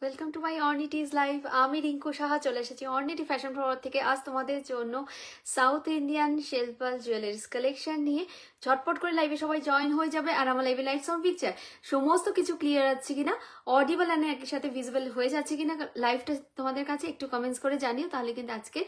Welcome to my অর্নিটিজ live. আমি রিঙ্কু সাহা চলে এসেছি অর্নিটি ফ্যাশন ফ্লোর থেকে আজ তোমাদের জন্য সাউথ ইন্ডিয়ান শেলপাল জুয়েলারিস কালেকশন নিয়ে। ঝটপট করে লাইভে সবাই জয়েন হয়ে যাবে। আর আমার লাইভে লাইট সাউন্ড পিকচার সমস্ত কিছু ক্লিয়ার আছে কিনা, অডিবল আর একই সাথে ভিজিবল হয়ে যাচ্ছে কিনা লাইভটা তোমাদের কাছে একটু কমেন্টস করে জানিও, তাহলে কিন্তু আজকে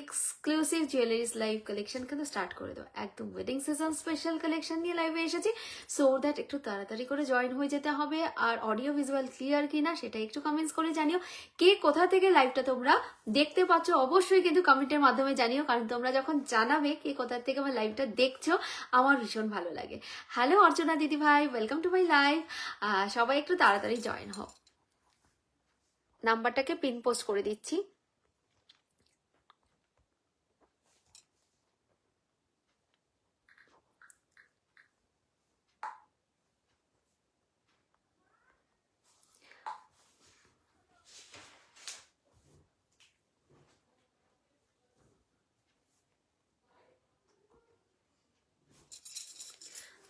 এক্সক্লুসিভ জুয়েলারিস লাইভ কালেকশন কিন্তু স্টার্ট করে দেবো। একদম ওয়েডিং সিজন স্পেশাল কালেকশন নিয়ে লাইভে এসেছি, সো দ্যাট একটু তাড়াতাড়ি করে জয়েন হয়ে যেতে হবে। আর অডিও ভিজুয়াল ক্লিয়ার কিনা সেটা একটু কমেন্টস করে জানিও। কে কোথা থেকে লাইভটা তোমরা দেখতে পাচ্ছ অবশ্যই কিন্তু কমেন্টের মাধ্যমে জানিও, কারণ তোমরা যখন জানাবে কে কোথা থেকে আমার লাইভটা দেখছো আমার ভীষণ ভালো লাগে। হ্যালো অর্চনা দিদি ভাই, ওয়েলকাম টু মাই লাইভ। সবাই একটু তাড়াতাড়ি জয়েন হও। নাম্বারটাকে পিন পোস্ট করে দিচ্ছি।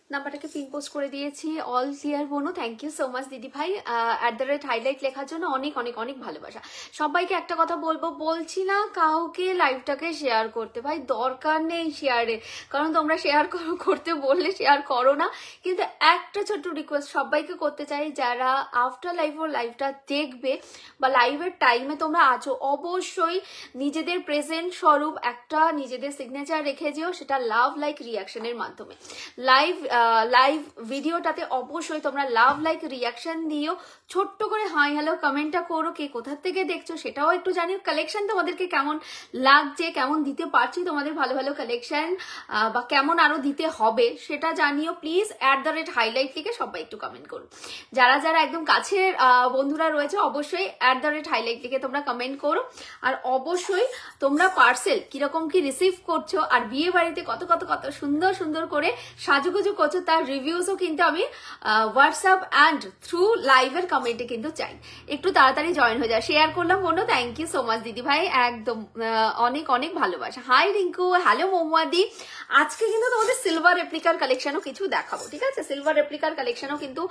নাম্বারটাকে পিন পোস্ট করে দিয়েছি। অল ক্লিয়ার বোনো, থ্যাংক ইউ সো মাচ দিদি ভাই। @হাইলাইট লেখার জন্য অনেক অনেক অনেক ভালোবাসা। সবাইকে একটা কথা বলবো, বলছি না কাউকে লাইভটাকে শেয়ার করতে, ভাই দরকার নেই শেয়ারে, কারণ তোমরা শেয়ার করতে বললে শেয়ার করো না। কিন্তু একটা ছোট্ট রিকোয়েস্ট সবাইকে করতে চাই, যারা আফটার লাইভটা দেখবে বা লাইভের টাইমে তোমরা আছো, অবশ্যই নিজেদের প্রেজেন্ট স্বরূপ একটা নিজেদের সিগনেচার রেখে যেও, সেটা লাভ লাইক রিয়াকশনের মাধ্যমে। লাইভ ভিডিওটাতে অবশ্যই তোমরা লাভ লাইক রিয়াকশন দিও, ছোট্ট করে হাই হ্যালো কমেন্টটা করো, কে কোথা থেকে দেখছো সেটাও একটু জানিও। কালেকশন তোমাদেরকে কেমন লাগছে, কেমন দিতে পারছি তোমাদের ভালো ভালো কালেকশন, বা কেমন আরো দিতে হবে সেটা জানিও প্লিজ। @হাইলাইট লিখে সবাই একটু কমেন্ট করো। যারা যারা একদম কাছের বন্ধুরা রয়েছে অবশ্যই @হাইলাইট লিখে তোমরা কমেন্ট করো। আর অবশ্যই তোমরা পার্সেল কিরকম কি রিসিভ করছো আর বিয়ে বাড়িতে কত কত কত সুন্দর সুন্দর করে সাজুগুজু করছো তার রিভিউসও কিন্তু আমি হোয়াটসঅ্যাপ অ্যান্ড থ্রু লাইভের কমেন্টে কিন্তু চাই। একটু তাড়াতাড়ি জয়েন হয়ে যায়। শেয়ার করলাম বলো, থ্যাংক ইউ সো মাচ দিদি ভাই, একদম অনেক অনেক ভালোবাসা। হাই রিঙ্কু, হ্যালো মৌমাদি। আজকে কিন্তু তোমাদের সিলভার রেপ্লিকার কালেকশনও কিছু দেখাবো, ঠিক আছে? সিলভার রেপ্লিকার কালেকশনও কিন্তু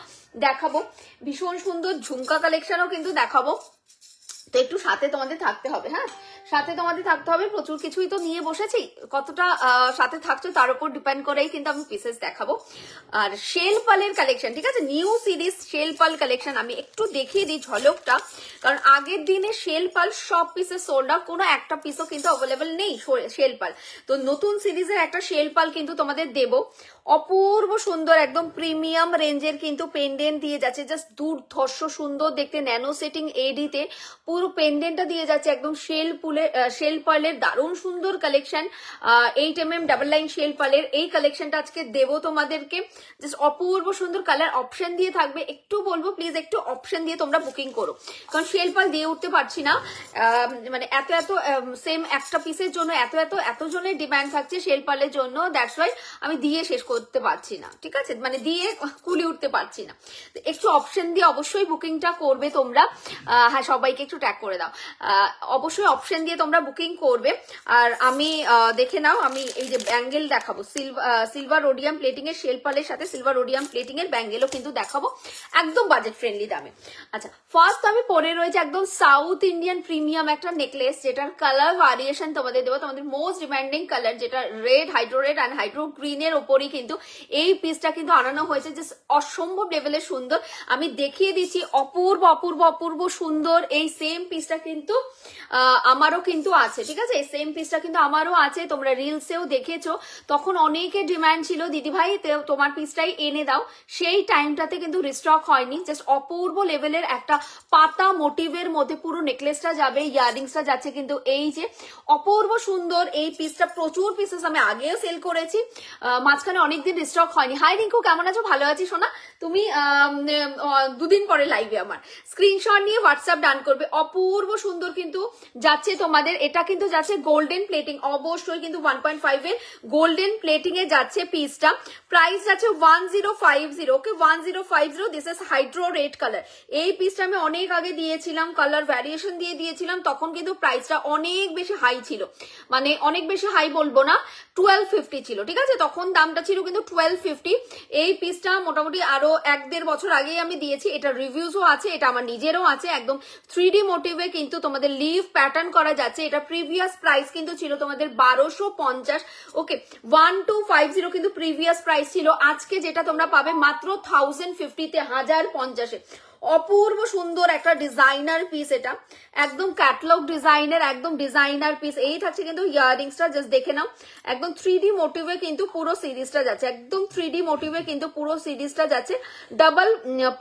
দেখাবো, ভীষণ সুন্দর ঝুমকা কালেকশনও কিন্তু দেখাবো। তো একটু সাথে তোমাদের থাকতে হবে, হ্যাঁ সাথে তোমাদের থাকতে হবে। প্রচুর কিছুই তো নিয়ে বসেছি, কতটা সাথে থাকছো তার উপর ডিপেন্ড করেই কিন্তু আমি পিসেস দেখাবো। আর শেলপালের কালেকশন, ঠিক আছে, নিউ সিরিজ শেলপাল কালেকশন আমি একটু দেখিয়ে দিই ঝলকটা, কারণ আগের দিনে শেলপাল সব পিসেস সোল্ড আউট, কোনো একটা পিসও কিন্তু অ্যাভেলেবেল নেই শেলপাল। তো নতুন সিরিজের একটা শেলপাল কিন্তু তোমাদের দেব, অপূর্ব সুন্দর একদম প্রিমিয়াম রেঞ্জের কিন্তু পেন্ডেন্ট দিয়ে যাচ্ছে, জাস্ট দুর্ধর্ষ সুন্দর দেখতে, ন্যানো সেটিং এডিতে পুরো পেন্ডেন্টটা দিয়ে যাচ্ছে একদম শেল পার্লের দারুণ সুন্দর collection. 8mm double line shell পার্লের এই কালেকশনটা আজকে দেবো তোমাদেরকে, জাস্ট অপূর্ব সুন্দর কালার অপশন দিয়ে থাকবে। একটু বলবো প্লিজ একটু অপশন দিয়ে তোমরা বুকিং করো, কারণ শেল পার্ল দিয়ে উঠতে পারছি না, মানে এত এত সেম একটা পিসের জন্য এত জনের ডিমান্ড থাকছে শেল পার্লের জন্য, দ্যাটস ওয়াই আমি দিয়ে শেষ করতে পারছি না, ঠিক আছে, মানে দিয়ে কুলি উঠতে পারছি না। একটু অপশন দিয়ে অবশ্যই বুকিংটা করবে তোমরা। হ্যাঁ সবাইকে একটু ট্যাগ করে দাও, অবশ্যই অপশন দিয়ে তোমরা বুকিং করবে। আর আমি দেখে নাও, আমি এই যে ব্যাঙ্গেল দেখাবো, সিলভার রোডিয়াম প্লেটিং এর শেলপালের সাথে সিলভার রোডিয়াম প্লেটিং এর ব্যাঙ্গেলও কিন্তু দেখাবো একদম বাজেট ফ্রেন্ডলি দামে। আচ্ছা ফার্স্ট আমি পরে রয়েছে একদম সাউথ ইন্ডিয়ান প্রিমিয়াম একটা নেকলেস, যেটার কালার ভ্যারিয়েশন তোমাদের দেবো, তোমাদের মোস্ট ডিমান্ডিং কালার যেটা red, hydro red and hydro green এর ওপরই কিন্তু এই পিসটা কিন্তু আনানো হয়েছে, যে অসম্ভব লেভেলের সুন্দর। আমি দেখিয়ে দিচ্ছি, অপূর্ব অপূর্ব অপূর্ব সুন্দর। এই সেম পিসটা কিন্তু আমারও কিন্তু আছে, ঠিক আছে, সেম পিসটা কিন্তু আমারও আছে, তোমরা রিলসেও দেখেছো, তখন অনেকের ডিমান্ড ছিল দিদি ভাই তোমার পিসটাই এনে দাও, সেই টাইমটাতে কিন্তু রিস্টক হয়নি। জাস্ট অপূর্ব লেভেলের একটা পাতা মোটিভের মধ্যে পুরো নেকলেসটা যাবে, ইয়ারিংসটা যাচ্ছে কিন্তু এই যে অপূর্ব সুন্দর এই পিসটা। প্রচুর পিসেস আমি আগেও সেল করেছি, মাঝখানে অনেকদিন রিস্টক হয়নি। হাই রিঙ্কু, কেমন আছো? ভালো আছি সোনা, তুমি দুদিন পরে লাইভে আমার স্ক্রিনশট নিয়ে হোয়াটসঅ্যাপ ডান করবে। অপূর্ব সুন্দর কিন্তু যাচ্ছে তোমাদের, এটা কিন্তু যাচ্ছে গোল্ডেন প্লেটিং, অবশ্যই কিন্তু 1.5 এর গোল্ডেন প্লেটিং এ যাচ্ছে পিসটা। প্রাইস যাচ্ছে 1050, ওকে 1050। This is hydro red colour. এই পিসটা আমি অনেক আগে দিয়েছিলাম, কালার ভ্যারিয়েশন দিয়ে দিয়েছিলাম, তখন কিন্তু প্রাইসটা অনেক বেশি হাই ছিল, মানে অনেক বেশি হাই বলবো না, 1250 ছিল, ঠিক আছে, তখন দামটা ছিল কিন্তু 1250। এই পিসটা মোটামুটি আরো 1-1.5 বছর আগেই আমি দিয়েছি, এটা রিভিউসও আছে, এটা আমার নিজেরও আছে, একদম 3D মোটিভে কিন্তু তোমাদের লিভ প্যাটার্ন করা যাচ্ছে। এটা প্রিভিয়াস প্রাইস কিন্তু ছিল তোমাদের 1250, ওকে 1250 কিন্তু প্রিভিয়াস প্রাইস ছিল। আজকে যেটা তোমরা পাবে মাত্র 1050-তে, 1050-এ। অপূর্ব সুন্দর একটা ডিজাইনার পিস, এটা একদম ক্যাটালগ ডিজাইনের, একদম ডিজাইনার পিস। এই থাকছে কিন্তু ইয়াররিংসটা, জাস্ট দেখে নাও, একদম 3D মোটিভে কিন্তু পুরো সিরিজটা যাচ্ছে, একদম 3D মোটিভে কিন্তু পুরো সিরিজটা যাচ্ছে, ডাবল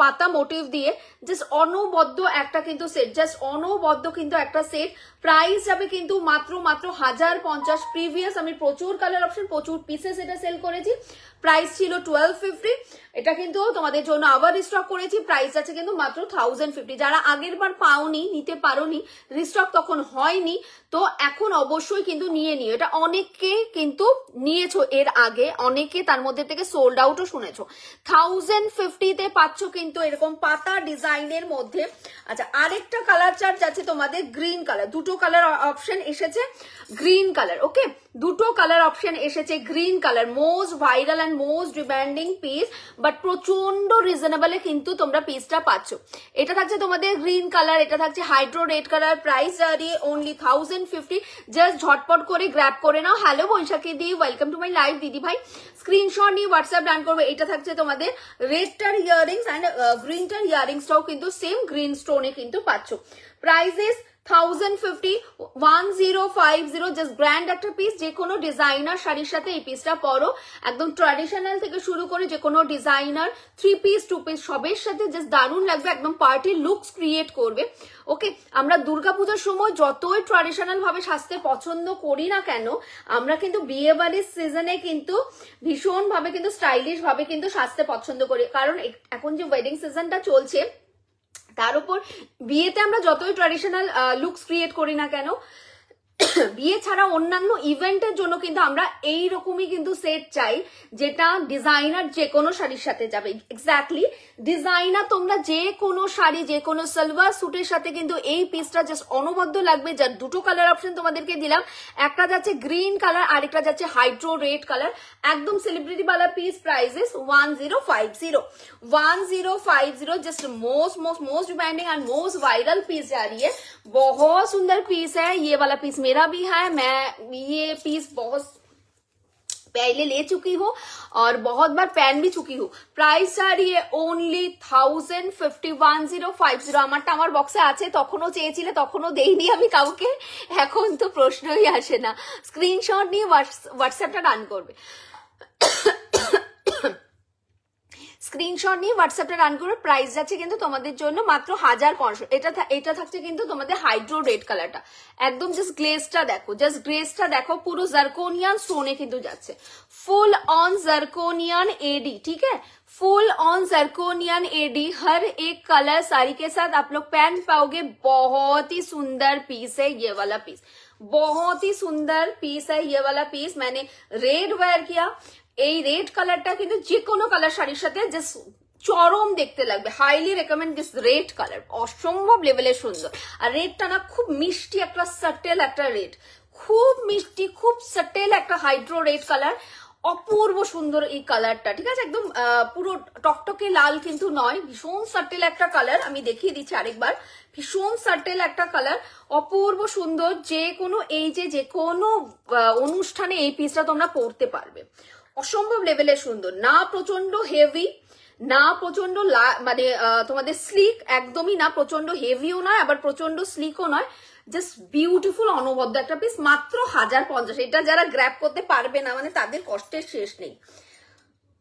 পাতা মোটিভ দিয়ে, জাস্ট অনবদ্য একটা কিন্তু সেট, জাস্ট অনবদ্য কিন্তু একটা সেট। প্রাইস যাবে কিন্তু মাত্র 1050। প্রিভিয়াস আমি প্রচুর কালার অপশন, প্রচুর পিসেস এটা সেল করেছি, প্রাইস ছিল 1250। এটা কিন্তু তোমাদের জন্য আবার রিস্টক করেছি, প্রাইস আছে কিন্তু মাত্র 1050। যারা আগের বার পাওনি, নিতে পারোনি, রিস্টক তখন হয়নি, তো এখন অবশ্যই কিন্তু নিয়ে নিও। এটা অনেকে কিন্তু নিয়েছো এর আগে, অনেকে তার মধ্যে থেকে সোল্ড আউটও শুনেছো। 1050-তে পাচ্ছ কিন্তু এরকম পাতা ডিজাইনের মধ্যে। আচ্ছা, আরেকটা কালার চার্ট যাচ্ছে তোমাদের গ্রিন কালার, দুটো কালার অপশন এসেছে গ্রিন কালার, ওকে দুটো কালার অপশন এসেছে green colour, most viral and most demanding piece, but প্রচন্ড রিজনেবলে কিন্তু তোমরা পিসটা পাচ্ছ। এটা থাকছে তোমাদের গ্রিন কালার, এটা থাকছে হাইড্রো রেড কালার, প্রাইস দাঁড়িয়ে অনলি 1050। জাস্ট ঝটপট করে গ্র্যাব করে নাও। হ্যালো বৈশাখী দি, ওয়েলকাম টু মাই লাইভ। দিদি ভাই স্ক্রিনশট নিয়ে হোয়াটসঅ্যাপ ডান করবে। এটা থাকছে তোমাদের রেডটার ইয়ারিংস অ্যান্ড গ্রিনটার ইয়ারিংসটাও কিন্তু সেম গ্রিন স্টোনে কিন্তু পাচ্ছ। প্রাইসেস 1050, 1050, জাস্ট গ্র্যান্ড একটা পিস। যে কোনো ডিজাইনার শাড়ির সাথে এই পিসটা পরো, একদম ট্র্যাডিশনাল থেকে শুরু করে যে কোনো ডিজাইনার 3 পিস 2 পিস সবের সাথে জাস্ট দারুণ লাগবে, একদম পার্টি লুকস ক্রিয়েট করবে। ওকে, আমরা দুর্গাপূজার সময় যতই ট্র্যাডিশনাল ভাবে সাজতে পছন্দ করি না কেন, আমরা কিন্তু বিয়ে বাড়ির সিজনে কিন্তু ভীষণ ভাবে কিন্তু স্টাইলিশ ভাবে কিন্তু সাজতে পছন্দ করি, কারণ এখন যে ওয়েডিং সিজনটা চলছে, তার উপর বিয়েতে আমরা যতই ট্র্যাডিশনাল লুকস ক্রিয়েট করি না কেন, বিয়ে ছাড়া অন্যান্য ইভেন্টের জন্য কিন্তু আমরা এইরকমই কিন্তু সেট চাই, যেটা ডিজাইনার যে কোনো শাড়ির সাথে যাবে। এক্স্যাক্টলি ডিজাইনার তোমরা যে কোনো শাড়ি, যে কোনো সালোয়ার স্যুটের সাথে কিন্তু এই পিসটা জাস্ট অনবদ্য লাগবে। যার দুটো কালার অপশন তোমাদেরকে দিলাম, একটা যাচ্ছে গ্রিন কালার, আরেকটা যাচ্ছে হাইড্রো রেড কালার, একদম সেলিব্রিটি वाला piece. Prices 1050, 1050, just most demanding and most viral piece जा रही है। बहुत सुंदर पीस है ये वाला पीस, मेरा भी है, मैं ये पीस बहुत पहले ले चुकी हूँ और बहुत बार पहन भी चुकी हूँ। प्राइस आ रही है ओनली 1050, 1050। আমারটা আমার বক্সে আছে, তখনও চেয়েছিলে, তখনও দেইনি আমি কাউকে, এখন তো প্রশ্নই আসে না। স্ক্রিনশট নিয়ে হোয়াটসঅ্যাপটা রান করবে, স্ক্রিনশট নিয়ে হোয়াটসঅ্যাপটা রান করে। প্রাইস যাচ্ছে কিন্তু তোমাদের জন্য মাত্র 1050। এটা থাকছে কিন্তু তোমাদের হাইড্রো রেড কালারটা, একদম জাস্ট গ্লেজটা দেখো, জাস্ট গ্লেজটা দেখো, পুরো জারকোনিয়ান স্টোনে কিন্তু যাচ্ছে, ফুল ऑन জারকোনিয়ান एडी, ठीक है, फुल ऑन जरकोनियन एडी। हर एक कलर साड़ी के साथ आप लोग पहन पाओगे। बहुत ही सुंदर पीस है ये वाला पीस, बहुत ही सुंदर पीस है ये वाला पीस। मैंने रेड वेयर किया, এই রেড কালারটা কিন্তু যে কোনো কালার শাড়ির সাথে জাস্ট চরম দেখতে লাগবে। Highly recommend this red colour, অসম্ভব লেভেলের সুন্দর। আর রেডটা না খুব মিষ্টি একটা সাটেল একটা রেড, খুব মিষ্টি খুব সাটেল একটা হাইড্রো রেড কালার, অপূর্ব সুন্দর এই কালারটা, ঠিক আছে, একদম পুরো টকটকে লাল কিন্তু নয়, ভীষণ সাটেল একটা কালার। আমি দেখিয়ে দিচ্ছি আরেকবার, ভীষণ সাটেল একটা কালার, অপূর্ব সুন্দর। যে কোনো এইজে যে কোনো অনুষ্ঠানে এই পিসটা তোমরা পরতে পারবে, অসম্ভব লেভেলের সুন্দর, না প্রচন্ড হেভি, না প্রচন্ড মানে তোমাদের স্লিক, একদমই না প্রচন্ড হেভিও নয়, আবার প্রচন্ড স্লিকও নয়, জাস্ট বিউটিফুল অনবদ্য একটা পিস, মাত্র 1050। এটা যারা গ্র্যাব করতে পারবে না, মানে তাদের কষ্টের শেষ নেই।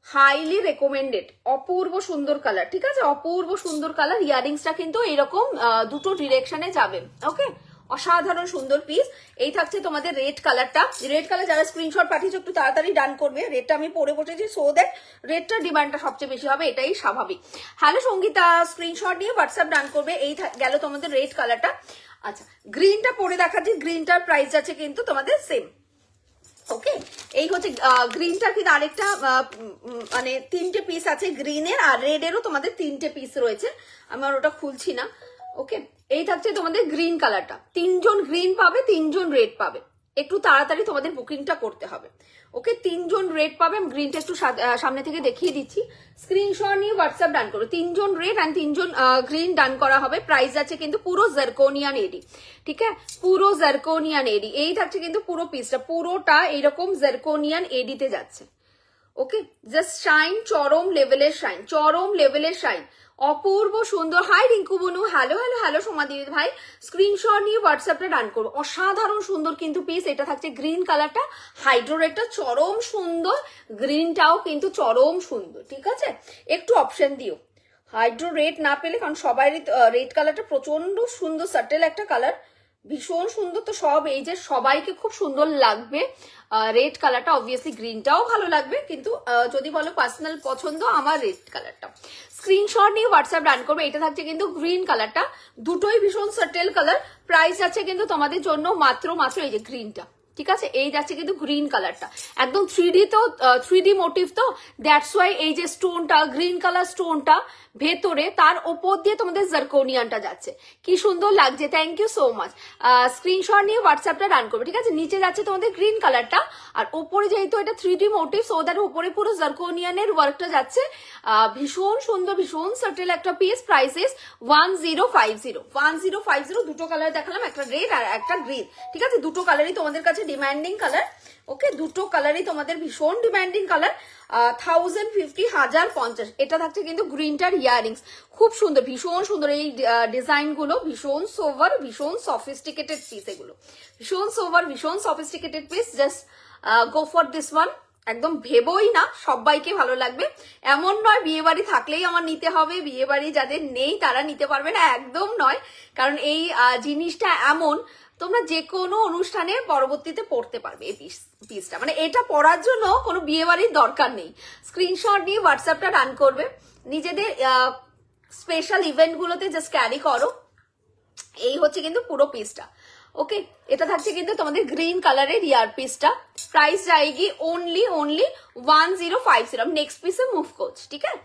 হাইলি রেকমেন্ডেড, অপূর্ব সুন্দর কালার, ঠিক আছে, অপূর্ব সুন্দর কালার। ইয়ারিংসটা কিন্তু এরকম দুটো ডিরেকশনে যাবে, ওকে, অসাধারণ সুন্দর পিস। এই থাকছে তোমাদের রেড কালারটা। রেড কালার যারা স্ক্রিনশট পাঠিয়েছো একটু তাড়াতাড়ি ডান করবে। রেডটা আমি পরে বসেছি, সো দ্যাট রেডটার ডিমান্ডটা সবচেয়ে বেশি হবে, এটাই স্বাভাবিক। হ্যালো সঙ্গীতা, স্ক্রিনশট নিয়ে হোয়াটসঅ্যাপ ডান করবে। এই গেল তোমাদের রেড কালারটা। আচ্ছা, গ্রিনটা পরে দেখাচ্ছি। গ্রিনটার প্রাইস আছে কিন্তু তোমাদের সেম। ওকে, এই হচ্ছে গ্রিনটার কিন্তু আরেকটা মানে 3টে পিস আছে গ্রিনের, আর রেডেরও তোমাদের 3টে পিস রয়েছে, আমার ওটা খুলছি না। ওকে, এই থাকছে তোমাদের গ্রিন কালারটা। 3জন গ্রিন পাবে, 3জন রেড পাবে। একটু তাড়াতাড়ি তোমাদের বুকিংটা করতে হবে। ওকে, 3জন রেড পাবে। গ্রিনটা একটু সামনে থেকে দেখিয়ে দিচ্ছি। স্ক্রিনশট নিয়ে হোয়াটসঅ্যাপ ডান করো। 3জন রেড অ্যান্ড 3জন গ্রিন ডান করা হবে। প্রাইস আছে কিন্তু পুরো জারকোনিয়ান এডি, ঠিক আছে, পুরো জারকোনিয়ান এডি। এই থাকছে কিন্তু পুরো পিসটা, পুরোটা এইরকম জারকোনিয়ান এডিতে যাচ্ছে। ওকে, জাস্ট শাইন, চরম লেভেলের শাইন, চরম লেভেলের শাইন, অপূর্ব সুন্দর। হাই রিঙ্কু বনু, হ্যালো হ্যালো হ্যালো সোমাদি ভাই, স্ক্রিনশট নিয়ে হোয়াটসঅ্যাপটা ডান করো। অসাধারণ সুন্দর কিন্তু পিস। এটা থাকছে গ্রিন কালারটা, হাইড্রো রেডটা চরম সুন্দর, গ্রিনটাও কিন্তু চরম সুন্দর, ঠিক আছে। একটু অপশন দিও, হাইড্রো রেড না পেলে, কারণ সবারই রেড কালারটা প্রচন্ড সুন্দর, সাটেল একটা কালার, ভীষণ সুন্দর। তো সব এই যে সবাইকে খুব সুন্দর লাগবে রেড কালারটা। অবভিয়াসলি গ্রিনটাও ভালো লাগবে, কিন্তু যদি বলো পার্সোনাল পছন্দ, আমার রেড কালারটা। স্ক্রিনশট নিয়ে হোয়াটসঅ্যাপ রান করবে। এটা থাকছে কিন্তু গ্রিন কালারটা, দুটোই ভীষণ সাটেল কালার। প্রাইস আছে কিন্তু তোমাদের জন্য মাত্র এই যে গ্রিনটা, ঠিক আছে, এই যাচ্ছে কিন্তু গ্রিন কালারটা একদম 3D, তো 3D মোটিভ, তো দ্যাটস ওয়াই এই যে স্টোনটা, গ্রিন কালার স্টোনটা ভেতরে, তার ওপর দিয়ে তোমাদের জারকোনিয়ানটা যাচ্ছে, কি সুন্দর লাগছে। Thank you so much. Screenshot নিয়ে হোয়াটসঅ্যাপটা রান করবে, ঠিক আছে। নিচে যাচ্ছে তোমাদের গ্রিন কালারটা, আর ওপরে যেহেতু এটা 3D মোটিভ, সো দ্যাট উপরে পুরো জারকোনিয়ানের ওয়ার্কটা যাচ্ছে। ভীষণ সুন্দর, ভীষণ সাটেল একটা পিস। Price is 1050, 1050। দুটো কালার দেখালাম, একটা রেড আর একটা গ্রিন, ঠিক আছে। দুটো কালারই তোমাদের কাছে ডিমান্ডিং কালার। ওকে, দুটো কালারই তোমাদের ভীষণ ডিমান্ডিং কালার। 1050, 1050। এটা থাকছে কিন্তু গ্রিনটার ইয়ারিংস, খুব সুন্দর, ভীষণ সুন্দর। এই ডিজাইন গুলো ভীষণ সোভার, ভীষণ সফিস্টিকেটেড পিস, এগুলো ভীষণ সোভার, ভীষণ sophisticated piece. Just go for this one. একদম ভেবোই না সবাইকে ভালো লাগবে এমন নয়, বিয়ে বাড়ি থাকলেই আমার নিতে হবে, বিয়ে বাড়ি যাদের নেই তারা নিতে পারবে না, একদম নয়। কারণ এই জিনিসটা এমন, তোমরা যে কোনো অনুষ্ঠানে পরবর্তীতে পড়তে পারবে এই পিসটা, মানে এটা পড়ার জন্য কোনো বিয়ে বাড়ির দরকার নেই। স্ক্রিনশট নিয়ে হোয়াটসঅ্যাপটা রান করবে, নিজেদের স্পেশাল ইভেন্ট গুলোতে জাস্ট ক্যারি করো। এই হচ্ছে কিন্তু পুরো পিসটা। ওকে, এটা থাকছে কিন্তু তোমাদের গ্রিন কালারের ইয়ার পিসটা। প্রাইস যায়গি অনলি 1050। আমি নেক্সট পিসে মুভ করছি, ঠিক আছে,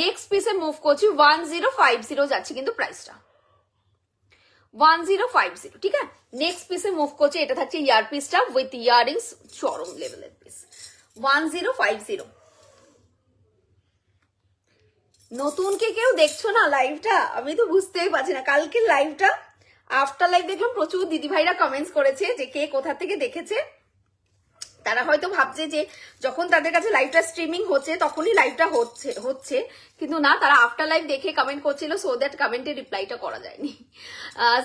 নেক্সট পিসে মুভ করছি। 1050 যাচ্ছে কিন্তু প্রাইসটা, 1050, ঠিক আছে। নেক্সট পিসে মুভ করছে, এটা থাকছে ইয়ার পিসটা উইথ ইয়ারিংস, চরম লেভেলের পিস, 1050। নতুন কে কেউ দেখছো না লাইভটা? আমি তো বুঝতেই পারছি না। কালকে লাইভটা আফটার লাইভ দেখলাম প্রচুর দিদিভাইরা কমেন্টস করেছে যে কে কোথা থেকে দেখেছে। তারা হয়তো ভাবছে যে যখন তাদের কাছে লাইভটা স্ট্রিমিং হচ্ছে তখনই লাইভটা হচ্ছে, কিন্তু না, তারা আফটার লাইভ দেখে কমেন্ট করছিল, সো দ্যাট কমেন্টে রিপ্লাইটা করা যায়নি।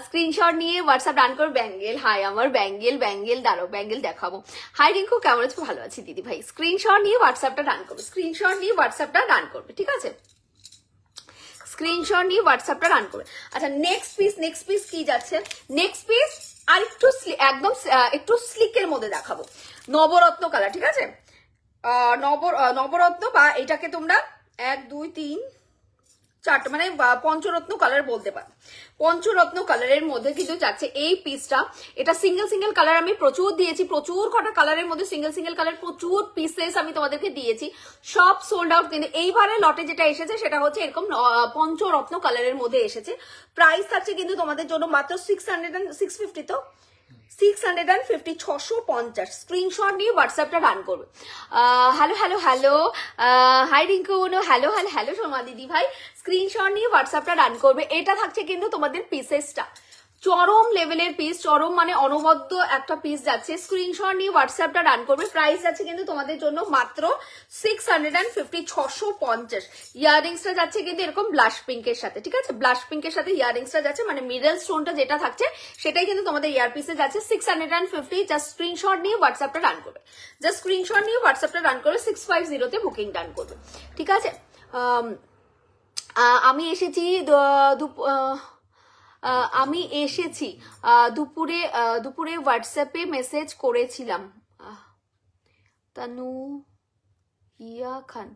স্ক্রিনশট নিয়ে হোয়াটসঅ্যাপ রান করো। ব্যাঙ্গেল, হাই আমার ব্যাঙ্গেল, দাঁড়ো ব্যাঙ্গেল দেখাবো। হাই রিঙ্কু, কেমন আছো? ভালো আছি দিদি ভাই। স্ক্রিনশট নিয়ে হোয়াটসঅ্যাপটা রান করবে, স্ক্রিনশট নিয়ে হোয়াটসঅ্যাপটা রান করবে, ঠিক আছে, স্ক্রিনশট নিয়ে হোয়াটসঅ্যাপটা রান করবে। আচ্ছা, নেক্সট পিস কি যাচ্ছে? নেক্সট পিস আর একটু একদম একটু স্লিকের মধ্যে দেখাবো, নবরত্ন কালার, ঠিক আছে। নবরত্ন, বা এটাকে তোমরা 1 2 3 4 মানে পঞ্চরত্ন কালার বলতে পারো। পঞ্চরত্ন কালারের মধ্যে কিন্তু যাচ্ছে এই পিসটা। এটা সিঙ্গেল কালার আমি প্রচুর দিয়েছি, প্রচুর কটা কালারের মধ্যে সিঙ্গেল কালার প্রচুর পিসেস আমি তোমাদেরকে দিয়েছি, সব সোল্ড আউট। কিন্তু এইবারে লটে যেটা এসেছে সেটা হচ্ছে এরকম পঞ্চরত্ন কালারের মধ্যে এসেছে। প্রাইস থাকছে কিন্তু তোমাদের জন্য মাত্র 650, তো 650, 650। স্ক্রিনশট নিয়ে হোয়াটসঅ্যাপটা রান করবে। Hello, hi Rinku, hello Soma দিদি ভাই। স্ক্রিনশট নিয়ে হোয়াটসঅ্যাপটা রান করবে। এটা থাকছে কিন্তু তোমাদের পিসেসটা, চরম লেভেলের পিস, চরম মানে অনবদ্য একটা পিস যাচ্ছে। স্ক্রিনশট নিয়ে হোয়াটসঅ্যাপটা রান করবে। প্রাইস আছে কিন্তু তোমাদের জন্য মাত্র 650, 650। ইয়ারিংসটা যাচ্ছে কিন্তু এরকম ব্লাশ পিঙ্কের সাথে, ঠিক আছে, ব্লাশ পিঙ্কের সাথে ইয়ারিংসটা যাচ্ছে, মানে মিডল স্টোনটা যেটা থাকছে সেটাই কিন্তু তোমাদের ইয়ার পিসে যাচ্ছে। 650। জাস্ট স্ক্রিনশট নিয়ে হোয়াটসঅ্যাপটা রান করবে, জাস্ট স্ক্রিনশট নিয়ে হোয়াটসঅ্যাপটা রান করবে। 650 বুকিং ডান করবে, ঠিক আছে। আমি এসেছি আমি এসেছি দুপুরে দুপুরে হোয়াটসঅ্যাপে মেসেজ করেছিলাম। তানু ইয়া খান,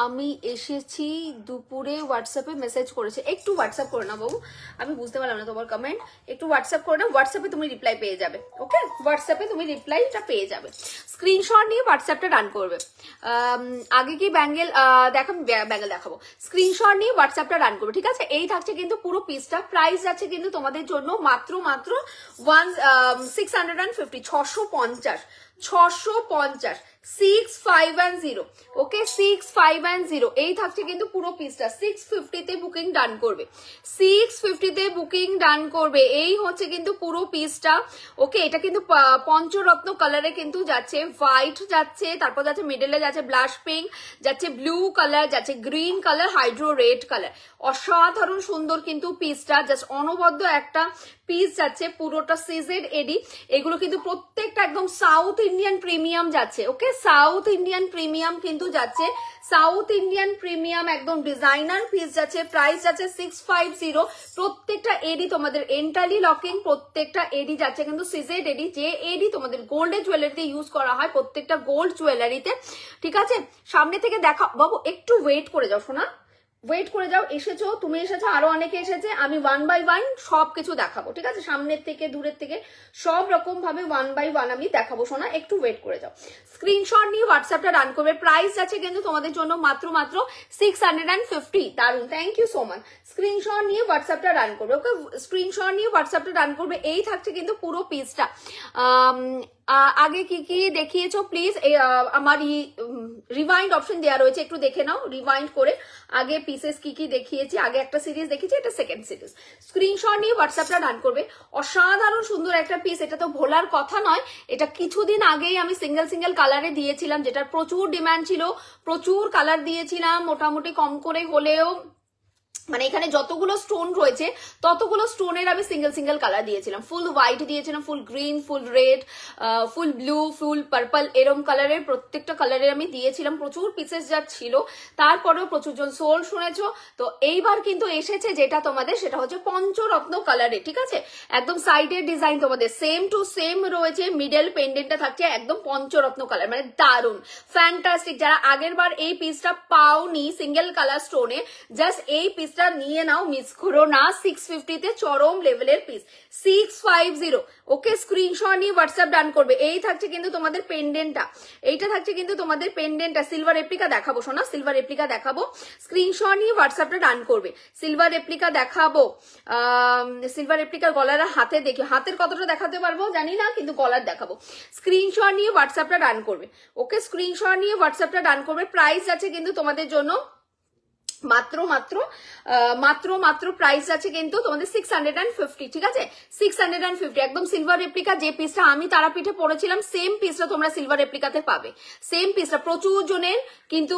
আমি এসেছি দুপুরে হোয়াটসঅ্যাপে মেসেজ করেছে। একটু হোয়াটসঅ্যাপ করে না বাবু, আমি বুঝতে পারলাম না তোমার কমেন্ট। একটু হোয়াটসঅ্যাপ করে না, হোয়াটসঅ্যাপে তুমি রিপ্লাই পেয়ে যাবে। ওকে, হোয়াটসঅ্যাপে তুমি রিপ্লাইটা পেয়ে যাবে। স্ক্রিনশট নিয়ে হোয়াটসঅ্যাপটা রান করবে। আগে কি ব্যাঙ্গেল ব্যাঙ্গেল দেখাবো। স্ক্রিনশট নিয়ে হোয়াটসঅ্যাপটা রান করবে, ঠিক আছে। এই থাকছে কিন্তু পুরো পিসটা। প্রাইস আছে কিন্তু তোমাদের জন্য মাত্র 650, 650 6510। ওকে, 6510 এই থাকছে কিন্তু পুরো পিসটা। 650 তে বুকিং ডান করবে, 650 তে বুকিং ডান করবে। এই হচ্ছে কিন্তু পুরো পিসটা। ওকে, এটা কিন্তু পঞ্চরত্ন কালারে কিন্তু যাচ্ছে, হোয়াইট যাচ্ছে, তারপর যাচ্ছে মিডলে যাচ্ছে ব্লাশ পিঙ্ক, যাচ্ছে ব্লু কালার, যাচ্ছে green colour, hydro red colour. অসাধারণ সুন্দর কিন্তু পিসটা, জাস্ট অনবদ্য একটা পিস যাচ্ছে, পুরোটা সিজেড এডি। এগুলো কিন্তু প্রত্যেকটা একদম সাউথ ইন্ডিয়ান প্রিমিয়াম যাচ্ছে। ওকে, সাউথ ইন্ডিয়ান প্রিমিয়াম কিন্তু যাচ্ছে, সাউথ ইন্ডিয়ান প্রিমিয়াম একদম ডিজাইনার পিস যাচ্ছে। প্রাইস যাচ্ছে 650। প্রত্যেকটা এডি তোমাদের এন্টারলি লকিং, প্রত্যেকটা এডি যাচ্ছে কিন্তু সিজেড এডি। যে এডি তোমাদের গোল্ডের জুয়েলারিতে ইউজ করা হয়, প্রত্যেকটা গোল্ড জুয়েলারিতে, ঠিক আছে। সামনে থেকে দেখা বাবু, একটু ওয়েট করে যাও শোনা, ওয়েট করে যাও। এসেছো, তুমি এসেছো, আরো অনেকে এসেছে। আমি 1 বাই 1 সবকিছু দেখাবো, ঠিক আছে। সামনের থেকে দূরের থেকে সব রকম ভাবে 1 বাই 1 আমি দেখাবো শোনা, একটু ওয়েট করে যাও। স্ক্রিনশট নিয়ে হোয়াটসঅ্যাপটা রান করবে। প্রাইস আছে কিন্তু তোমাদের জন্য মাত্র 650। দারুন, thank you so much. Screenshot নিয়ে হোয়াটসঅ্যাপটা রান করবে। ওকে, স্ক্রিনশট নিয়ে হোয়াটসঅ্যাপটা রান করবে। এই থাকছে কিন্তু পুরো পিসটা। আগে কি কি দেখিয়েছো প্লিজ, আমার রিভাইন্ড অপশন দেওয়া রয়েছে, একটু দেখে নাও রিভাইন্ড করে। আগে পিসেস কি কি দেখিয়েছি, আগে একটা সিরিজ দেখিয়েছি, এটা সেকেন্ড সিরিজ। স্ক্রিনশট নিয়ে হোয়াটসঅ্যাপটা রান করবে। অসাধারণ সুন্দর একটা পিস, এটা তো ভোলার কথা নয়। এটা কিছুদিন আগেই আমি সিঙ্গেল সিঙ্গেল কালারে দিয়েছিলাম, যেটার প্রচুর ডিমান্ড ছিল, প্রচুর কালার দিয়েছিলাম, মোটামুটি কম করে হলেও মানে এখানে যতগুলো স্টোন রয়েছে ততগুলো স্টোনের আমি সিঙ্গেল সিঙ্গেল কালার দিয়েছিলাম। ফুল হোয়াইট দিয়েছিলাম, ফুল গ্রিন, ফুল রেড, ফুল ব্লু, ফুল পার্পল, এরম কালারের প্রত্যেকটা কালারের আমি দিয়েছিলাম। প্রচুর পিসেস যা ছিল, তারপরেও প্রচুর জন সোল শুনেছো। তো এইবার কিন্তু এসেছে যেটা তোমাদের, সেটা হচ্ছে পঞ্চরত্ন কালারে, ঠিক আছে। একদম সাইডের ডিজাইন তোমাদের সেম টু সেম রয়েছে, মিডল পেন্ডেন্টটা থাকছে একদম পঞ্চরত্ন কালার, মানে দারুন ফ্যান্টাস্টিক। যারা আগের বার এই পিসটা পাওনি সিঙ্গেল কালার স্টোনে, জাস্ট এই পিস নিয়ে নাও, মিস করো না। 650 তে চরম লেভেলের পিস, 650। ওকে, স্ক্রিনশট নিয়ে হোয়াটসঅ্যাপ ডান করবে। এই থাকছে কিন্তু তোমাদের পেন্ডেন্টটা, এইটা থাকছে কিন্তু তোমাদের পেন্ডেন্টটা। সিলভার রেপ্লিকা দেখাবো শোনা, সিলভার রেপ্লিকা দেখাবো। স্ক্রিনশট নিয়ে হোয়াটসঅ্যাপটা ডান করবে। সিলভার রেপ্লিকা দেখাবো, সিলভার রেপ্লিকার গলার হাতে দেখি, হাতের কতটা দেখাতে পারবো জানি না, কিন্তু গলার দেখাবো। স্ক্রিনশট নিয়ে হোয়াটসঅ্যাপটা ডান করবে। ওকে, স্ক্রিনশট নিয়ে হোয়াটসঅ্যাপটা ডান করবে। প্রাইস আছে কিন্তু তোমাদের জন্য মাত্র প্রাইস আছে কিন্তু তোমাদের 650, ঠিক আছে। 650 একদম সিলভার রেপ্লিকা। যে পিসটা আমি তারাপীঠে পড়েছিলাম, সেম পিসটা তোমরা সিলভার রেপ্লিকাতে পাবে। সেম পিসটা প্রচুর জনের কিন্তু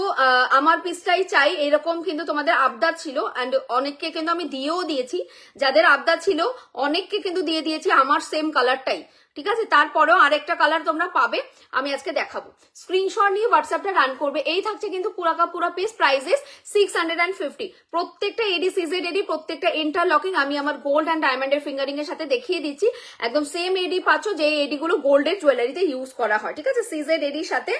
আমার পিসটাই চাই এরকম কিন্তু তোমাদের আবদার ছিল, এন্ড অনেককে কিন্তু আমি দিয়েও দিয়েছি। যাদের আবদার ছিল অনেককে কিন্তু দিয়ে দিয়েছি আমার সেম কালারটাই, ঠিক আছে। তারপরেও আরেকটা কালার তোমরা পাবে, আমি আজকে দেখাবো। স্ক্রিনশট নিয়ে হোয়াটসঅ্যাপটা রান করবে। এই থাকছে কিন্তু পুরা পিস, প্রাইসেস 650। প্রত্যেকটা এডি সিজেড এডি, প্রত্যেকটা ইন্টারলকিং আমি আমার গোল্ড অ্যান্ড ডায়মন্ডের ফিঙ্গারিং এর সাথে দেখিয়ে দিচ্ছি। একদম সেম এডি পাচ্ছ, যে এডি গুলো গোল্ডের জুয়েলারিতে ইউজ করা হয়, ঠিক আছে। সিজেড এডির সাথে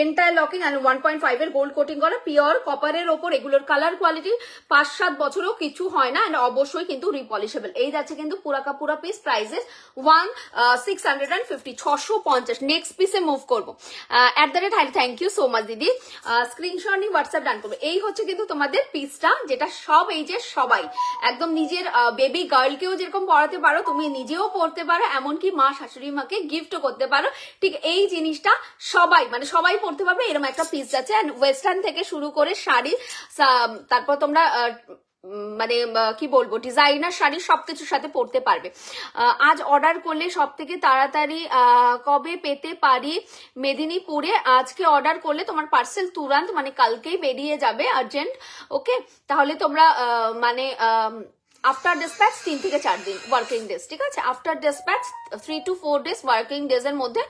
ইন্টারলকিং অ্যান্ড 1.5 এর গোল্ড কোটিং করা, পিওর কপারের ওপর। এগুলোর কালার কোয়ালিটি 5-7 বছরও কিছু হয় না, এন্ড অবশ্যই কিন্তু রিপলিশেবল। এই যাচ্ছে কিন্তু পুরা পিস, প্রাইসেস 650, 650। নেক্সট পিসে মুভ করবো। থ্যাংক ইউ সো মাচ দিদি। স্ক্রিনশট নিয়ে হোয়াটসঅ্যাপ ডান করবে। এই হচ্ছে কিন্তু তোমাদের পিসটা, যেটা সব এই যে সবাই একদম নিজের বেবি গার্লকেও যেরকম পড়াতে পারো, তুমি নিজেও পড়তে পারো, এমনকি মা শাশুড়ি মাকে গিফটও করতে পারো, ঠিক এই জিনিসটা সবাই মানে সবাই পড়তে পারবে, এরকম একটা পিস যাচ্ছে। এন্ড ওয়েস্টার্ন থেকে শুরু করে শাড়ি, তারপর তোমরা মানে কি বলবো ডিজাইনার শাড়ি সবকিছুর সাথে পরতে পারবে। আজ অর্ডার করলে সব থেকে তাড়াতাড়ি কবে পেতে পারি? মেদিনীপুরে আজকে অর্ডার করলে তোমার পার্সেল তুরন্ত মানে কালকেই বেরিয়ে যাবে, আর্জেন্ট। ওকে, তাহলে তোমরা মানে আফটার ডিসপ্যাচ 3 থেকে 4 দিন ওয়ার্কিং ডেজ, ঠিক আছে। After dispatch 3 to 4 days working days এর মধ্যে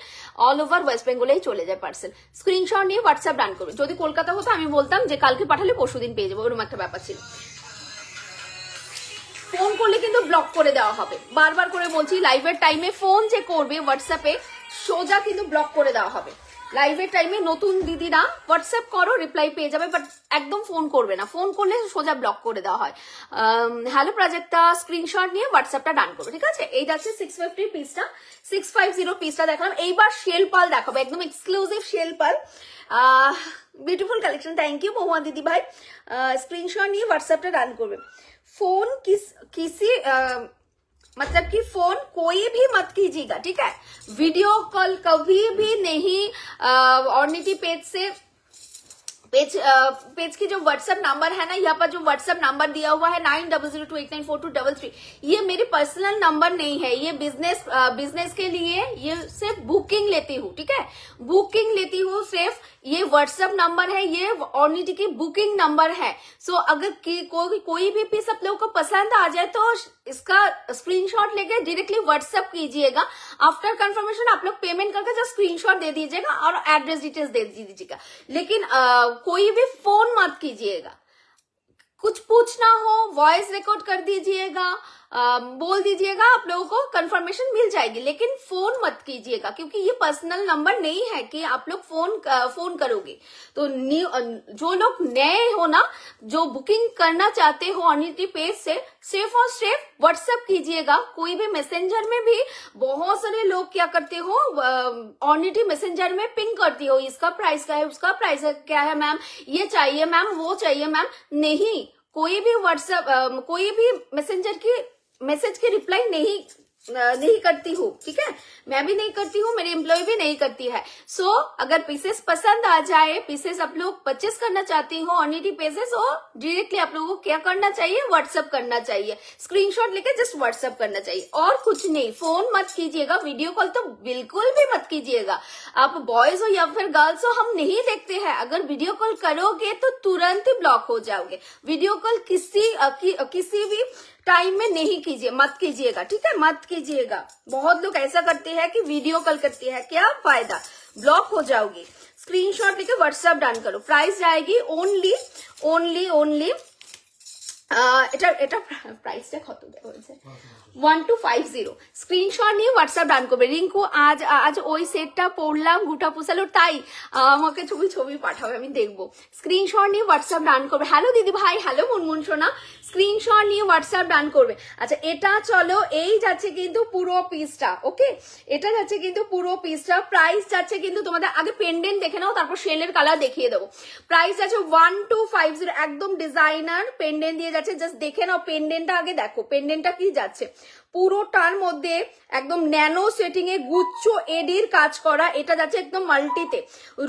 অল ওভার ওয়েস্ট বেঙ্গলেই চলে যায় পার্সেল। স্ক্রিনশট নিয়ে হোয়াটসঅ্যাপ রান করবে। যদি কলকাতা হতো আমি বলতাম যে কালকে পাঠালে পরশুদিন পেয়ে যাবো, ওরকম একটা ব্যাপার ছিল। ফোন করলে কিন্তু ব্লক করে দেওয়া হবে, বারবার করে বলছি, লাইভের টাইমে ফোন যে করবে হোয়াটসঅ্যাপে সোজা কিন্তু ব্লক করে দেওয়া হবে। লাইভের টাইমে নতুন দিদিরা হোয়াটসঅ্যাপ করো, রিপ্লাই পেয়ে যাবে, বাট একদম ফোন করবে না, ফোন করলে সোজা ব্লক করে দেওয়া হয়। হ্যালো প্রাজক্তা, স্ক্রিনশট নিয়ে হোয়াটসঅ্যাপটা ডান করবে, ঠিক আছে? এই যাচ্ছে 650 পিসটা, 650 পিসটা দেখালাম। এইবার শেল পাল দেখাবো, একদম এক্সক্লুসিভ শেল পাল, beautiful collection. Thank you Mohammed दीदी भाई। स्क्रीनशॉट नहीं व्हाट्सएप पे डाल कर फोन किसी मतलब कि फोन कोई भी मत कीजिएगा, ठीक है? वीडियो कॉल कभी भी नहीं। ऑर्निटी पेज से पेज की जो व्हाट्सएप नंबर है ना, यहाँ पर जो व्हाट्सएप नंबर दिया हुआ है 9002894233, ये मेरी पर्सनल नंबर नहीं है, ये बिजनेस के लिए ये सिर्फ बुकिंग लेती हूँ, ठीक है? बुकिंग लेती हूँ सिर्फ, ये व्हाट्सएप नंबर है, ये ऑर्निटी की बुकिंग नंबर है। सो अगर कोई भी पीस आप लोगों को पसंद आ जाए तो इसका स्क्रीनशॉट लेके डायरेक्टली व्हाट्सएप कीजिएगा। आफ्टर कंफर्मेशन आप लोग पेमेंट करके जस्ट स्क्रीनशॉट दे दीजिएगा और एड्रेस डिटेल्स दे दीजिएगा, लेकिन कोई भी फोन मत कीजिएगा। कुछ पूछना हो वॉइस रिकॉर्ड कर दीजिएगा, बोल दीजिएगा, आप लोगों को कंफर्मेशन मिल जाएगी, लेकिन फोन मत कीजिएगा क्योंकि ये पर्सनल नंबर नहीं है कि आप लोग फोन करोगे। तो जो लोग नए हो ना, जो बुकिंग करना चाहते हो ऑर्निटी पेज से, सिर्फ और सिर्फ व्हाट्सएप कीजिएगा। कोई भी मैसेंजर में भी बहुत सारे लोग क्या करते हो, ऑर्निटी मैसेंजर में पिंग करती हो, इसका प्राइस क्या है, उसका प्राइस क्या है मैम, ये चाहिए मैम, वो चाहिए मैम। नहीं, कोई भी व्हाट्सएप कोई भी मैसेज की रिप्लाई नहीं करती हूँ, ठीक है? मैं भी नहीं करती हूँ, मेरी एम्प्लॉय भी नहीं करती है। सो अगर पीसेस पसंद आ जाए, पीसेस आप लोग परचेस करना चाहती हो ऑर्निटी पेजेस, और डायरेक्टली आप लोगों को क्या करना चाहिए, व्हाट्सएप करना चाहिए, स्क्रीनशॉट लेके जस्ट व्हाट्सएप करना चाहिए और कुछ नहीं। फोन मत कीजिएगा, वीडियो कॉल तो बिल्कुल भी मत कीजिएगा। आप बॉयज हो या फिर गर्ल्स हो, हम नहीं देखते हैं। अगर वीडियो कॉल करोगे तो तुरंत ही ब्लॉक हो जाओगे। वीडियो कॉल किसी भी टाइम में नहीं कीजिए, मत कीजिएगा, ठीक है? मत कीजिएगा। बहुत लोग ऐसा करते हैं कि वीडियो कॉल करते हैं, क्या फायदा, ब्लॉक हो जाओगी। स्क्रीनशॉट लेके व्हाट्सएप डान करो। प्राइस जाएगी ओनली এটা প্রাইসটা কত দেওয়া হয়েছে 1250। স্ক্রিনশট নিয়ে হোয়াটসঅ্যাপ ডান করবে। রিঙ্কু আজ ওই সেটটা পড়লাম, গুটা পোষালো, তাই আমাকে ছবি পাঠাবে, আমি দেখবো। স্ক্রিনশট নিয়ে হোয়াটসঅ্যাপ ডান করবে। হ্যালো দিদি ভাই, হ্যালো মুনমুন সোনা, স্ক্রিনশট নিয়ে হোয়াটসঅ্যাপ ডান করবে। আচ্ছা, এটা চলো, এই যাচ্ছে কিন্তু পুরো পিসটা, ওকে? এটা যাচ্ছে কিন্তু পুরো পিসটা। প্রাইস যাচ্ছে কিন্তু তোমাদের আগে পেন্ডেন্ট দেখে নাও, তারপর শেলের কালার দেখিয়ে দেবো। প্রাইস যাচ্ছে 1250, একদম ডিজাইনার পেন্ডেন্ট দিয়ে যাচ্ছে। জাস্ট দেখে নাও পেন্ডেন্টটা, আগে দেখো পেন্ডেন্টটা কি যাচ্ছে। পুরোটার মধ্যে একদম ন্যানো সেটিং এ গুচ্ছ এডির কাজ করা, এটা যাচ্ছে একদম মাল্টিতে,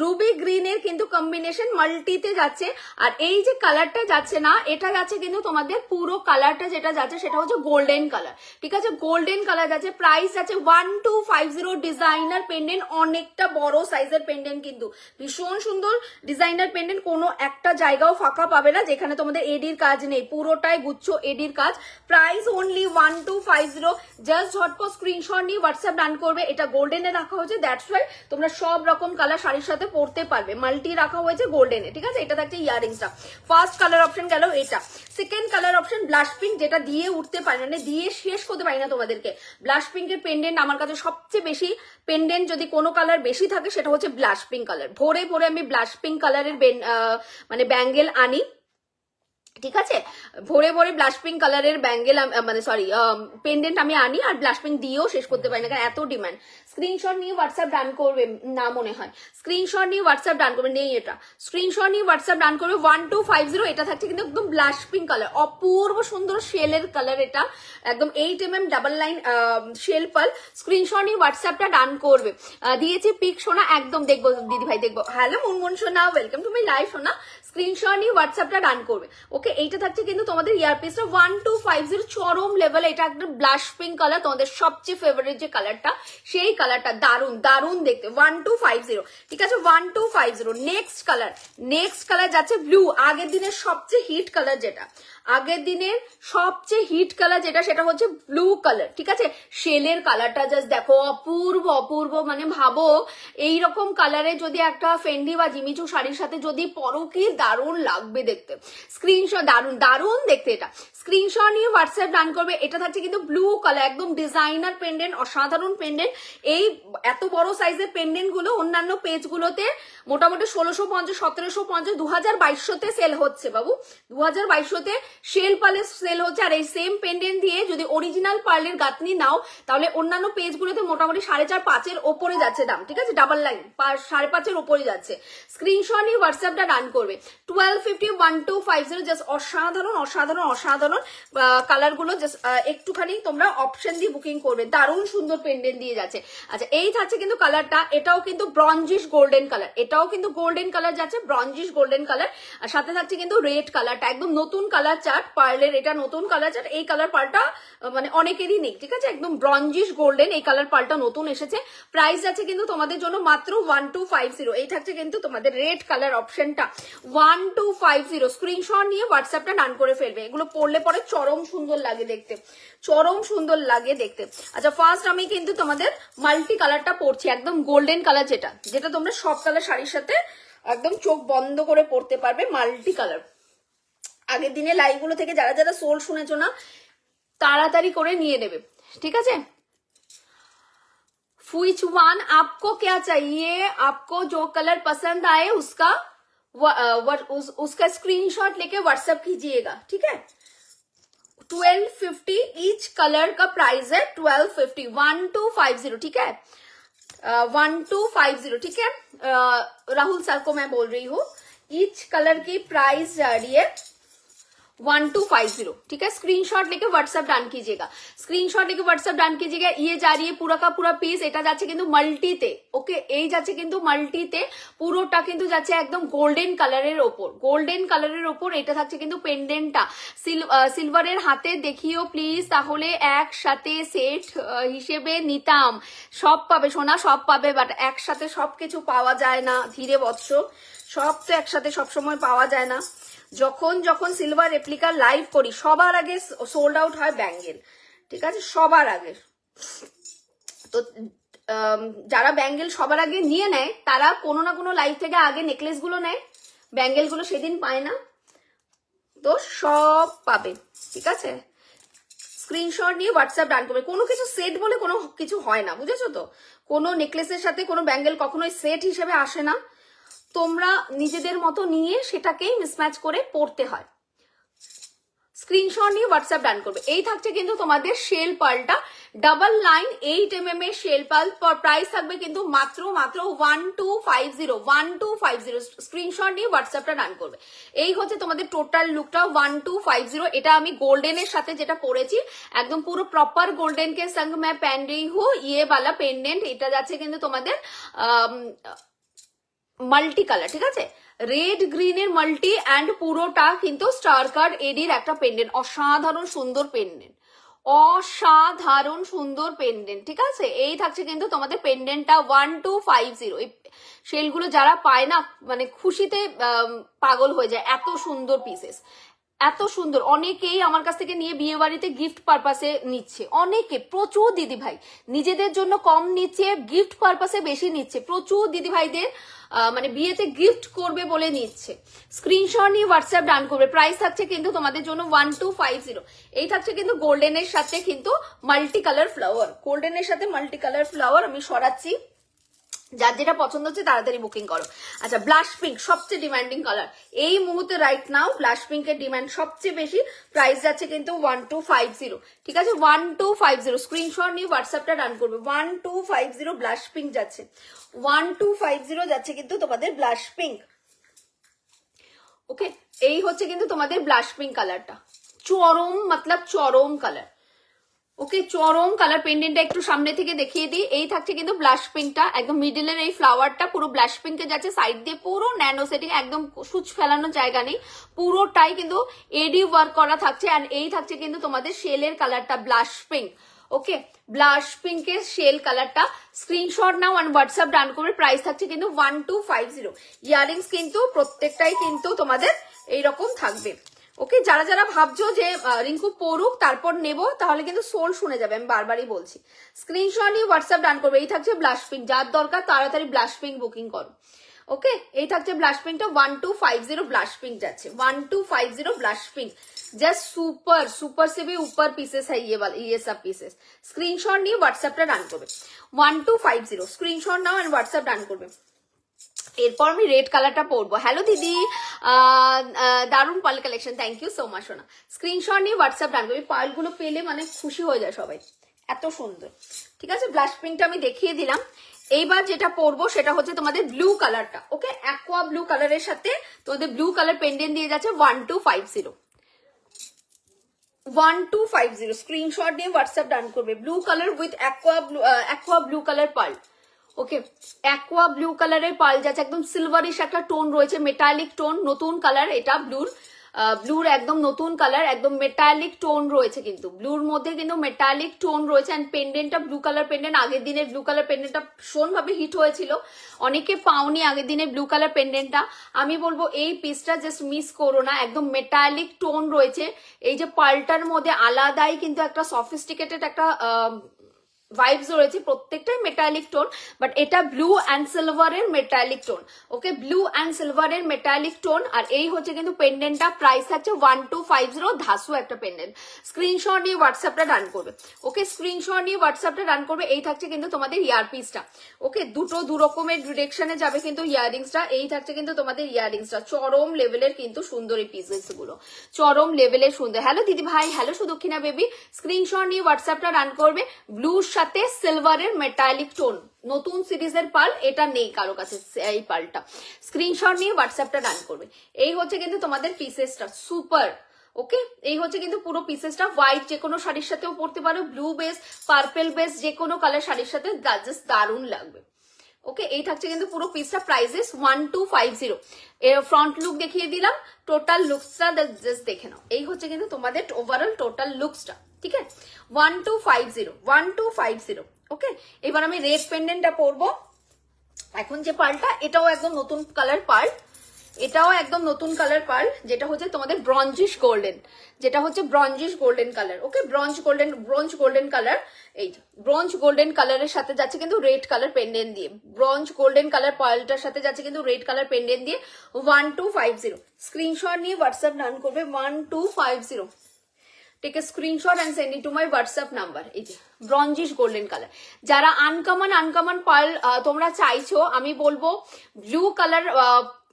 রুবি গ্রিনের কিন্তু কম্বিনেশন মাল্টিতে যাচ্ছে। আর এই যে কালারটা যাচ্ছে না, এটা যাচ্ছে কিন্তু তোমাদের পুরো কালারটা যেটা যাচ্ছে সেটা হচ্ছে গোল্ডেন কালার, ঠিক আছে? গোল্ডেন কালার যাচ্ছে। প্রাইস যাচ্ছে 1250। ডিজাইনার পেন্ডেন্ট, অনেকটা বড় সাইজের পেন্ডেন্ট, কিন্তু ভীষণ সুন্দর ডিজাইনার পেন্ডেন্ট, কোনো একটা জায়গাও ফাঁকা পাবে না যেখানে তোমাদের এডির কাজ নেই, পুরোটাই গুচ্ছ এডির কাজ। Price only 1250। জাস্ট ঝটপট স্ক্রিনশট নিয়ে হোয়াটসঅ্যাপ ডান করবে। এটা গোল্ডেনে রাখা হয়েছে, দ্যাটস ওয়াই তোমরা সব রকম কালার শাড়ির সাথে পরতে পারবে। মাল্টি রাখা হয়েছে গোল্ডেনে, ঠিক আছে? এটা থাকছে ইয়ারিংসটা। ফার্স্ট কালার অপশন গেল এটা। Second colour option blush pink, যেটা দিয়ে উঠতে পারি, মানে দিয়ে শেষ করতে পারি না তোমাদেরকে। ব্লাশ পিঙ্কের পেন্ডেন্ট আমার কাছে সবচেয়ে বেশি, পেন্ডেন্ট যদি কোনো কালার বেশি থাকে সেটা হচ্ছে ব্লাশ পিঙ্ক কালার। ভোরে ভোরে আমি ব্লাশ পিঙ্ক কালারের মানে ব্যাঙ্গেল আনি, ঠিক আছে? ভোরে ভোরে ব্লাশ পিঙ্ক কালারের ব্যাঙ্গেল মানে সরি পেন্ডেন্ট আমি আনি, আর ব্লাশ পিঙ্ক দিয়েও শেষ করতে পারি না, কারণ এত ডিমান্ড। স্ক্রিনশট নিয়ে হোয়াটসঅ্যাপ ডান করবে না মনে হয়, স্ক্রিনশট নিয়ে হোয়াটসঅ্যাপ ডান করবে, নেই এটা। স্ক্রিনশট নিয়ে হোয়াটসঅ্যাপ ডান করবে 1250। এটা থাকছে কিন্তু একদম ব্লাশ পিঙ্ক কালার, অপূর্ব সুন্দর শেলের কালার, এটা একদম 8mm ডাবল লাইন শেল পাল। স্ক্রিনশট নিয়ে হোয়াটসঅ্যাপটা ডান করবে। দিয়েছি পিক সোনা, একদম দেখবো দিদি ভাই, দেখবো। হ্যালো মুনমুন সোনা, ওয়েলকাম টু মাই লাইভ সোনা। স্ক্রিনশট নিয়ে হোয়াটসঅ্যাপটা ডান করবে, ওকে? এইটা থাকছে কিন্তু তোমাদের ইয়ারপিসটা 1250 চরম লেভেল। এটা একটা ব্লাশ পিঙ্ক কালার, তোমাদের সবচেয়ে ফেভারিট যে কালারটা, সেই কালারটা দারুন দারুন দেখতে। 1250, ঠিক আছে? 1250। নেক্সট কালার যাচ্ছে ব্লু। আগের দিনের সবচেয়ে হিট কালার যেটা, সেটা হচ্ছে ব্লু কালার, ঠিক আছে? শেলের কালারটা জাস্ট দেখো, অপূর্ব, মানে ভাবো এইরকম কালারে যদি একটা ফেন্ডি বা জিমিচু শাড়ির সাথে যদি পরো, কি দারুণ লাগবে দেখতে, স্ক্রিনশট দারুণ দারুণ দেখতে, এটা স্ক্রিনশট নিয়ে হোয়াটসঅ্যাপ ডান করবে। এটা থাকছে কিন্তু ব্লু কালার, একদম ডিজাইনার পেন্ডেন্ট, অসাধারণ পেন্ডেন্ট। এই এত বড় সাইজের পেন্ডেন্ট গুলো অন্যান্য পেজ গুলোতে মোটামুটি 1650, 1750, 2200-তে সেল হচ্ছে বাবু, 2200-তে শেল পালে সেল হচ্ছে। আর এই সেম পেন্ডেন্ট দিয়ে যদি অরিজিনাল পার্লের গাঁথনি নাও তাহলে অন্যান্য পেজ গুলোতে মোটামুটি 4.5-5-এর ওপরে যাচ্ছে দাম, ঠিক আছে, ডাবল লাইন 5.5-এর ওপরে যাচ্ছে। স্ক্রিনশট নিয়ে হোয়াটসঅ্যাপটা রান করবে। 1250 1250, জাস্ট অসাধারণ অসাধারণ অসাধারণ কালার গুলো, জাস্ট একটুখানি তোমরা অপশন দিয়ে বুকিং করবে, দারুণ সুন্দর পেন্ডেন্ট দিয়ে যাচ্ছে। আচ্ছা এই থাকছে কিন্তু কালারটা, এটাও কিন্তু ব্রঞ্জিশ গোল্ডেন কালার, এটাও কিন্তু গোল্ডেন কালার যাচ্ছে, ব্রঞ্জিশ গোল্ডেন কালার। আর সাথে থাকছে কিন্তু রেড কালারটা, একদম নতুন কালার চার্ট পার্লের, এটা নতুন কালার চার্ট। এই কালার পার্লটা মানে অনেকেরই নেই, ঠিক আছে, একদম ব্রঞ্জিশ গোল্ডেন এই কালার পার্লটা নতুন এসেছে। প্রাইস যাচ্ছে কিন্তু তোমাদের জন্য মাত্র 1250। এই থাকছে কিন্তু তোমাদের রেড কালার অপশনটা 1250। স্ক্রিনশট নিয়ে হোয়াটসঅ্যাপটা ডান করে ফেলবে। এগুলো পরলে পরে চরম সুন্দর লাগে দেখতে, চরম সুন্দর লাগে দেখতে। আচ্ছা ফার্স্ট আমি কিন্তু তোমাদের মাল্টি কালারটা পরছি, একদম গোল্ডেন কালার, যেটা যেটা তোমরা সব কালার শাড়ির সাথে একদম চোখ বন্ধ করে পরতে পারবে, মাল্টি কালার। আগের দিনে লাইভ গুলো থেকে যারা যারা সোল শুনেছো না তাড়াতাড়ি করে নিয়ে নেবে, ঠিক আছে। Which one आपको क्या चाहिए, आपको जो कलर पसंद आए उसका उसका स्क्रीनशॉट लेके व्हाट्सएप कीजिएगा, ठीक है। 1250 ईच कलर का प्राइस है, 1250 1250, ठीक है, 1250, ठीक है। राहुल सर को मैं बोल रही हूँ, ईच कलर की प्राइस जा रही है 1250, ठीक है। स्क्रीनशॉट लेके व्हाट्सएप डान कीजिएगा, स्क्रीनशॉट लेके व्हाट्सएप डान कीजिएगा। ये जा रही है पूरा का पूरा পিস, এটা যাচ্ছে কিন্তু মাল্টিতে, ওকে, এই যাচ্ছে কিন্তু মাল্টিতে, পুরোটা কিন্তু যাচ্ছে একদম গোল্ডেন কালারের ওপর, গোল্ডেন কালারের ওপর। এটা থাকছে কিন্তু পেন্ডেন্টটা সিলভারের হাতে দেখিও প্লিজ, তাহলে একসাথে সেট হিসেবে নিতাম। সব পাবে সোনা, সব পাবে, বাট একসাথে সবকিছু পাওয়া যায় না ধীরে বৎস, সব তো একসাথে সবসময় পাওয়া যায় না। যখন যখন সিলভার রেপ্লিকা লাইভ করি সবার আগে সোল্ড আউট হয় ব্যাঙ্গেল, ঠিক আছে, সবার আগে। তো যারা ব্যাঙ্গেল সবার আগে নিয়ে নেয় তারা কোনো না কোনো লাইভ থেকে আগে নেকলেস গুলো নেয়, ব্যাঙ্গেল গুলো সেদিন পায় না, তো সব পাবে, ঠিক আছে। স্ক্রিনশট নিয়ে হোয়াটসঅ্যাপ ডান করবে। কোনো কিছু সেট বলে কোনো কিছু হয় না, বুঝেছো তো, কোনো নেকলেসের সাথে কোনো ব্যাঙ্গেল কখনোই সেট হিসেবে আসে না, তোমরা নিজেদের মতো নিয়ে সেটাকেই মিসম্যাচ করে পড়তে হয়। স্ক্রিনশট নিয়ে হোয়াটসঅ্যাপ ডান করবে। এই থাকছে কিন্তু তোমাদের শেল পার্লটা, ডাবল লাইন 8mm এর শেল পার্ল, প্রাইস থাকবে কিন্তু মাত্র মাত্র 1250 1250। স্ক্রিনশট নিয়ে হোয়াটসঅ্যাপটা ডান করবে। এই হচ্ছে তোমাদের টোটাল লুকটা 1250। এটা আমি গোল্ডেনের সাথে যেটা পরেছি একদম পুরো প্রপার গোল্ডেন কে সঙ্গ मैं पहन रही हूँ, ये वाला पेंडेंट। এটা যাচ্ছে কিন্তু তোমাদের মাল্টি কালার, ঠিক আছে, রেড গ্রিনের মাল্টি অ্যান্ড পুরোটা কিন্তু স্টার কার্ড এডির একটা পেন্ডেন্ট, অসাধারণ সুন্দর পেন্ডেন্ট, অসাধারণ সুন্দর পেন্ডেন্ট, ঠিক আছে। এই থাকছে কিন্তু তোমাদের পেন্ডেন্টটা 1250। এই শেলগুলো যারা পায় না মানে খুশিতে পাগল হয়ে যায়, এত সুন্দর পিসেস, এত সুন্দর। অনেকেই আমার কাছ থেকে নিয়ে বিয়ে বাড়িতে গিফট পারপাসে নিচ্ছে, অনেকে, প্রচুর দিদি ভাই নিজেদের জন্য কম নিচ্ছে, গিফট পারপাসে বেশি নিচ্ছে, প্রচুর দিদি ভাইদের মানে বিয়েতে গিফট করবে বলে নিচ্ছে। স্ক্রিনশট নিয়ে হোয়াটসঅ্যাপ ডান করবে। প্রাইস থাকছে কিন্তু তোমাদের জন্য 1250। এই থাকছে কিন্তু গোল্ডেনের সাথে কিন্তু মাল্টি কালার ফ্লাওয়ার, গোল্ডেনের সাথে মাল্টি কালার ফ্লাওয়ার আমি সরাচ্ছি, যার যেটা পছন্দ হচ্ছে তাড়াতাড়ি বুকিং করো। আচ্ছা ব্লাশ পিঙ্ক সবচেয়ে ডিমান্ডিং কালার এই মুহূর্তে, রাইট নাও ব্লাশ পিঙ্কের ডিমান্ড সবচেয়ে বেশি। প্রাইস যাচ্ছে কিন্তু 1250, ঠিক আছে, 1250। স্ক্রিনশট নিয়ে হোয়াটসঅ্যাপটা রান করবে। 1250 ব্লাশ পিঙ্ক যাচ্ছে, 1250 যাচ্ছে কিন্তু তোমাদের ব্লাশ পিঙ্ক, ওকে। এই হচ্ছে কিন্তু তোমাদের ব্লাশ পিঙ্ক কালারটা, চরম মতলব চরম কালার, ওকে, চরম কালার। পেন্ডেন্টটা একটু সামনে থেকে দেখিয়ে দিই। এই থাকছে কিন্তু ব্লাশ পিঙ্কটা, একদম মিডলের এই ফ্লাওয়ারটা পুরো ব্লাশ পিঙ্কে যাচ্ছে, সাইড দিয়ে পুরো ন্যানো সেটিং, একদম সুচ ফেলানোর জায়গা নেই, পুরোটাই কিন্তু এডি ওয়ার্ক করা থাকছে। আর এই থাকছে কিন্তু তোমাদের শেলের কালারটা ব্লাশ পিঙ্ক, ওকে, ব্লাশ পিঙ্কের শেল কালারটা। স্ক্রিনশট নাও আর হোয়াটসঅ্যাপ ডান করবে। প্রাইস থাকছে কিন্তু 1250। ইয়ারিংস কিন্তু প্রত্যেকটাই কিন্তু তোমাদের এইরকম থাকবে, ওকে। যারা যারা ভাবছো যে রিঙ্কু পড়ুক তারপর নেবো, তাহলে কিন্তু সোল শুনে যাবে, আমি বারবারই বলছি। স্ক্রিনশট নিয়ে হোয়াটসঅ্যাপ ডান করবে। এই থাকছে ব্লাশ পিঙ্ক, যার দরকার তাড়াতাড়ি ব্লাশ পিঙ্ক বুকিং করো। ওকে, এই থাকছে ব্লাশ পিঙ্কটা 1250 ব্লাশ পিঙ্ক যাচ্ছে, 1250 blush pink. Just super super से भी ऊपर पीसेस है ये वाले, ये सब पीसेस। स्क्रीनशॉट নিয়ে হোয়াটসঅ্যাপটা রান করবে 1250, স্ক্রিনশট নাও এন্ড হোয়াটসঅ্যাপ রান করবে। এরপর আমি রেড কালারটা পরবো। হ্যালো দিদি, দারুন pearl collection, thank you so much সোনা। স্ক্রিনশট নিয়ে হোয়াটসঅ্যাপ রান করবে, পার্ল গুলো পেলে মানে খুশি হয়ে যায় সবাই, এত সুন্দর। ঠিক আছে, ব্লাশ পিঙ্কটা আমি দেখিয়ে দিলাম। এইবার যেটা পরবো সেটা হচ্ছে তোমাদের ব্লু কালারটা। ওকে, অ্যাকোয়া ব্লু কালারের সাথে তোমাদের ব্লু কালার পেন্ডেন্ট দিয়ে যাচ্ছে 1250, 1250। স্ক্রিনশট নিয়ে হোয়াটসঅ্যাপ ডান করবে। Blue colour with aqua blue colour pearl. Okay, aqua blue কালারের পার্ল যাচ্ছে, একদম সিলভারিশ একটা টোন রয়েছে, মেটালিক টোন, নতুন কালার এটা ব্লুর একদম নতুন কালার, একদম মেটালিক টোন রয়েছে, কিন্তু ব্লুর মধ্যে কিন্তু মেটালিক টোন রয়েছে। এন্ড পেন্ডেন্টটা ব্লু কালার পেন্ডেন্ট, আগের দিনের ব্লু কালার পেন্ডেন্টটা ভীষণ ভাবে হিট হয়েছিল, অনেকে পাওনি আগের দিনের ব্লু কালার পেন্ডেন্টটা। আমি বলবো এই পিসটা জাস্ট মিস করো না, একদম মেটালিক টোন রয়েছে। এই যে পার্লটার মধ্যে আলাদাই কিন্তু একটা সফিস্টিকেটেড একটা ভাইবস রয়েছে, প্রত্যেকটাই মেটালিক টোন, বাট এটা ব্লু অ্যান্ড সিলভারের metallic tone. Okay, blue and সিলভারের মেটালিক টোন। আর এই হচ্ছে কিন্তু পেন্ডেন্টটা, প্রাইস থাকছে 1250, ধাসু একটা পেন্ডেন্ট। স্ক্রিনশট নিয়ে হোয়াটসঅ্যাপটা রান করবে। ওকে, স্ক্রিনশট নিয়ে হোয়াটসঅ্যাপটা রান করবে। এই থাকছে কিন্তু তোমাদের ইয়ারপিসটা। ওকে, দু রকমের ডিরেকশনে যাবে কিন্তু ইয়ারিংসটা। এই থাকছে কিন্তু তোমাদের ইয়ারিংসটা, চরম লেভেলের কিন্তু সুন্দর এই পিসেস গুলো, চরম লেভেলের সুন্দর। হ্যালো দিদি ভাই, হ্যালো সুদক্ষিণা বেবি। স্ক্রিনশট নিয়ে হোয়াটসঅ্যাপটা রান করবে। ব্লু সাথে সিলভারের মেটালিক টোন, নতুন সিরিজের পার্ল, এটা নেই কারো কাছে এই পার্লটা। স্ক্রিনশট নিয়ে হোয়াটসঅ্যাপটা রান করবে। এই হচ্ছে কিন্তু তোমাদের পিসেসটা, সুপার। ওকে, এই হচ্ছে কিন্তু পুরো পিসেসটা। হোয়াইট যে কোনো শাড়ির সাথেও পরতে পারো, ব্লু বেস, পার্পেল বেস, যে কোনো কালার শাড়ির সাথে জাস্ট দারুণ লাগবে। ওকে, এই থাকছে কিন্তু পুরো পিসটা, প্রাইসেস 1250। ফ্রন্ট লুক দেখিয়ে দিলাম, টোটাল লুকসটা জাস্ট দেখে নাও। এই হচ্ছে কিন্তু তোমাদের ওভারঅল টোটাল লুকসটা। ঠিক আছে, 1250। ওকে, এবার আমি রেড পেন্ডেন্টটা পরবো। এখন যে পার্লটা, এটাও একদম নতুন কালার পার্ল, এটাও একদম নতুন কালার পার্ল, যেটা হচ্ছে তোমাদের ব্রঞ্জিশ গোল্ডেন, যেটা হচ্ছে ব্রঞ্জিশ গোল্ডেন কালার। ওকে, ব্রঞ্জ গোল্ডেন কালার। এই ব্রঞ্জ গোল্ডেন কালারের সাথে যাচ্ছে কিন্তু রেড কালার পেন্ডেন্ট দিয়ে, ব্রঞ্জ গোল্ডেন কালার পার্লটার সাথে যাচ্ছে কিন্তু রেড কালার পেন্ডেন্ট দিয়ে 1250। স্ক্রিনশট নিয়ে হোয়াটসঅ্যাপ রান করবে 1250। Take a screenshot and send it to my WhatsApp number. এই যে ব্রঞ্জিশ গোল্ডেন কালার, যারা আনকমন পার্ল তোমরা চাইছো, আমি বলবো ব্লু কালার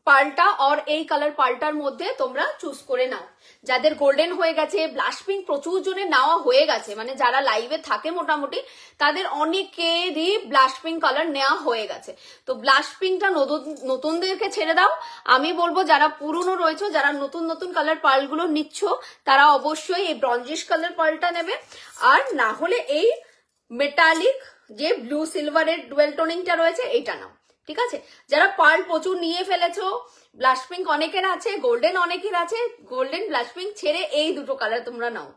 পার্লটা আর এই কালার পার্লটার মধ্যে তোমরা চুজ করে নাও। যাদের গোল্ডেন হয়ে গেছে, ব্লাশ পিঙ্ক প্রচুর জনে নেওয়া হয়ে গেছে, মানে যারা লাইভে থাকে মোটামুটি তাদের অনেকেরই ব্লাশ পিঙ্ক কালার নেওয়া হয়ে গেছে। তো ব্লাশ পিঙ্কটা নতুনদেরকে ছেড়ে দাও। আমি বলবো যারা পুরনো রয়েছে, যারা নতুন কালার পার্লগুলো নিচ্ছ, তারা অবশ্যই এই ব্রঞ্জিশ কালার পার্লটা নেবে, আর না হলে এই মেটালিক যে ব্লু সিলভারের ডুয়েল টোনিংটা রয়েছে এইটা নাও। ঠিক আছে, যারা পার্ল প্রচুর নিয়ে ফেলেছো, ব্লাশ পিঙ্ক অনেকের আছে, গোল্ডেন অনেকের আছে, গোল্ডেন ব্লাশ পিঙ্ক ছেড়ে এই দুটো কালার তোমরা নাও।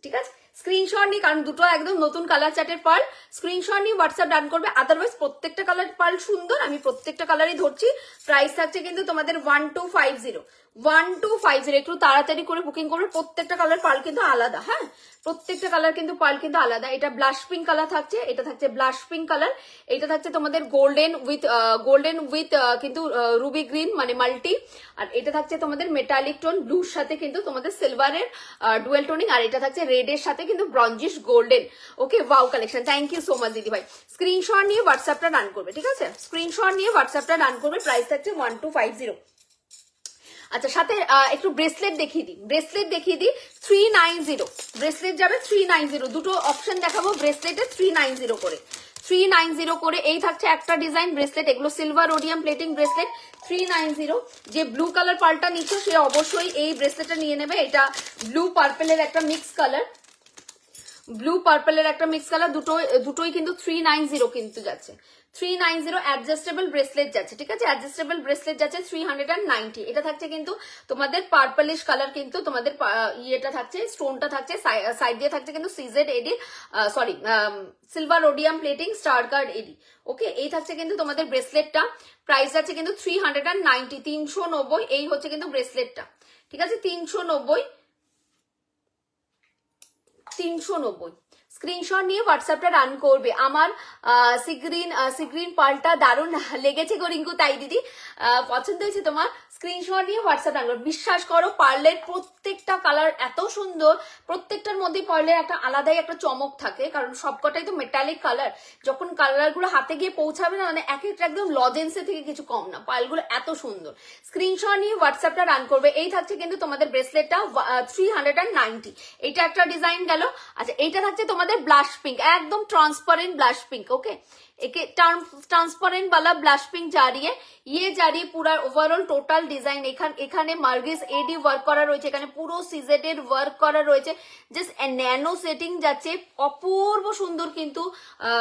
ঠিক আছে, স্ক্রিনশট নিয়ে, কারণ দুটো একদম নতুন কালার চার্টের পার্ল। স্ক্রিনশট নিয়ে হোয়াটসঅ্যাপ ডান করবে। আদারওয়াইজ প্রত্যেকটা কালার পার্ল সুন্দর, আমি প্রত্যেকটা কালারই ধরছি। প্রাইস থাকছে কিন্তু তোমাদের 1250। একটু তাড়াতাড়ি করে বুকিং করবে। প্রত্যেকটা কালার পার্ল কিন্তু আলাদা। হ্যাঁ, প্রত্যেকটা কালার কিন্তু পার্ল কিন্তু আলাদা। এটা ব্লাশ পিঙ্ক কালার থাকছে, এটা থাকছে ব্লাশ পিঙ্ক কালার, এটা থাকছে তোমাদের গোল্ডেন উইথ কিন্তু রুবি গ্রিন মানে মাল্টি, আর এটা থাকছে তোমাদের মেটালিক টোন ব্লুর সাথে কিন্তু তোমাদের সিলভারের ডুয়েল টোনিং, আর এটা থাকছে রেড এর সাথে কিন্তু bronzish golden. Okay, wow collection, thank you so much দিদি ভাই। স্ক্রিনশট নিয়ে হোয়াটসঅ্যাপটা রান করবে। ঠিক আছে, স্ক্রিনশট নিয়ে হোয়াটসঅ্যাপটা রান করবে। প্রাইস থাকছে 1250। আচ্ছা, সাথে একটু ব্রেসলেট দেখিয়ে দিই, 390 ব্রেসলেট যাবে 390। দুটো অপশন দেখাবো ব্রেসলেটে, 390 করে। এই থাকছে একটা ডিজাইন ব্রেসলেট, এগুলো সিলভার ওডিয়াম প্লেটিং ব্রেসলেট 390। যে ব্লু কালার পার্লটা নিচ্ছে সে অবশ্যই এই ব্রেসলেটটা নিয়ে নেবে। এটা ব্লু পার্পেলের একটা মিক্স কালার, দুটোই কিন্তু 390 কিন্তু যাচ্ছে, 390 অ্যাডজাস্টেবল ব্রেসলেট যাচ্ছে। ঠিক আছে, অ্যাডজাস্টেবল ব্রেসলেট যাচ্ছে 390। এটা থাকছে কিন্তু তোমাদের পার্পলিশ কালার, কিন্তু তোমাদের ইয়েটা থাকছে, স্টোনটা থাকছে সাইড দিয়ে থাকছে কিন্তু CZ AD, sorry silver rhodium plating star card AD. Okay, এই থাকছে কিন্তু তোমাদের ব্রেসলেটটা। প্রাইস যাচ্ছে কিন্তু 390, 390। এই হচ্ছে কিন্তু ব্রেসলেটটা। ঠিক আছে, 390। স্ক্রিনশট নিয়ে হোয়াটসঅ্যাপটা রান করবে। আমার সিগ্রিন পার্লটা দারুণ লেগেছে গো রিঙ্কু, তাই দিদি পছন্দ হয়েছে তোমার। স্ক্রিনশট নিয়ে হোয়াটসঅ্যাপ রান করবে। বিশ্বাস করো পার্লের প্রত্যেকটা কালার এত সুন্দর, প্রত্যেকটার মধ্যে পার্লের একটা আলাদাই একটা চমক থাকে, কারণ সবকটাই তো মেটালিক কালার। যখন কালারগুলো হাতে গিয়ে পৌঁছাবে না, মানে এক একটা একদম লজেন্সের থেকে কিছু কম না, পার্লগুলো এত সুন্দর। স্ক্রিনশট নিয়ে হোয়াটসঅ্যাপটা রান করবে। এই থাকছে কিন্তু তোমাদের ব্রেসলেটটা 390, এটা একটা ডিজাইন গেল। আচ্ছা এইটা থাকছে তোমাদের ব্লাশ পিঙ্ক, একদম ট্রান্সপারেন্ট ব্লাশ पिंक। ओके एक ट्रांसपेरेंट वाला ब्लश पिंक जा रही है, ये जा रही है पूरा ओवरऑल टोटाल डिजाइन। এখানে মার্গিস এডি ওয়ার্ক করা রয়েছে, এখানে পুরো সিজেডের ওয়ার্ক করা রয়েছে, জাস্ট ন্যানো সেটিং যাচ্ছে, অপূর্ব সুন্দর। কিন্তু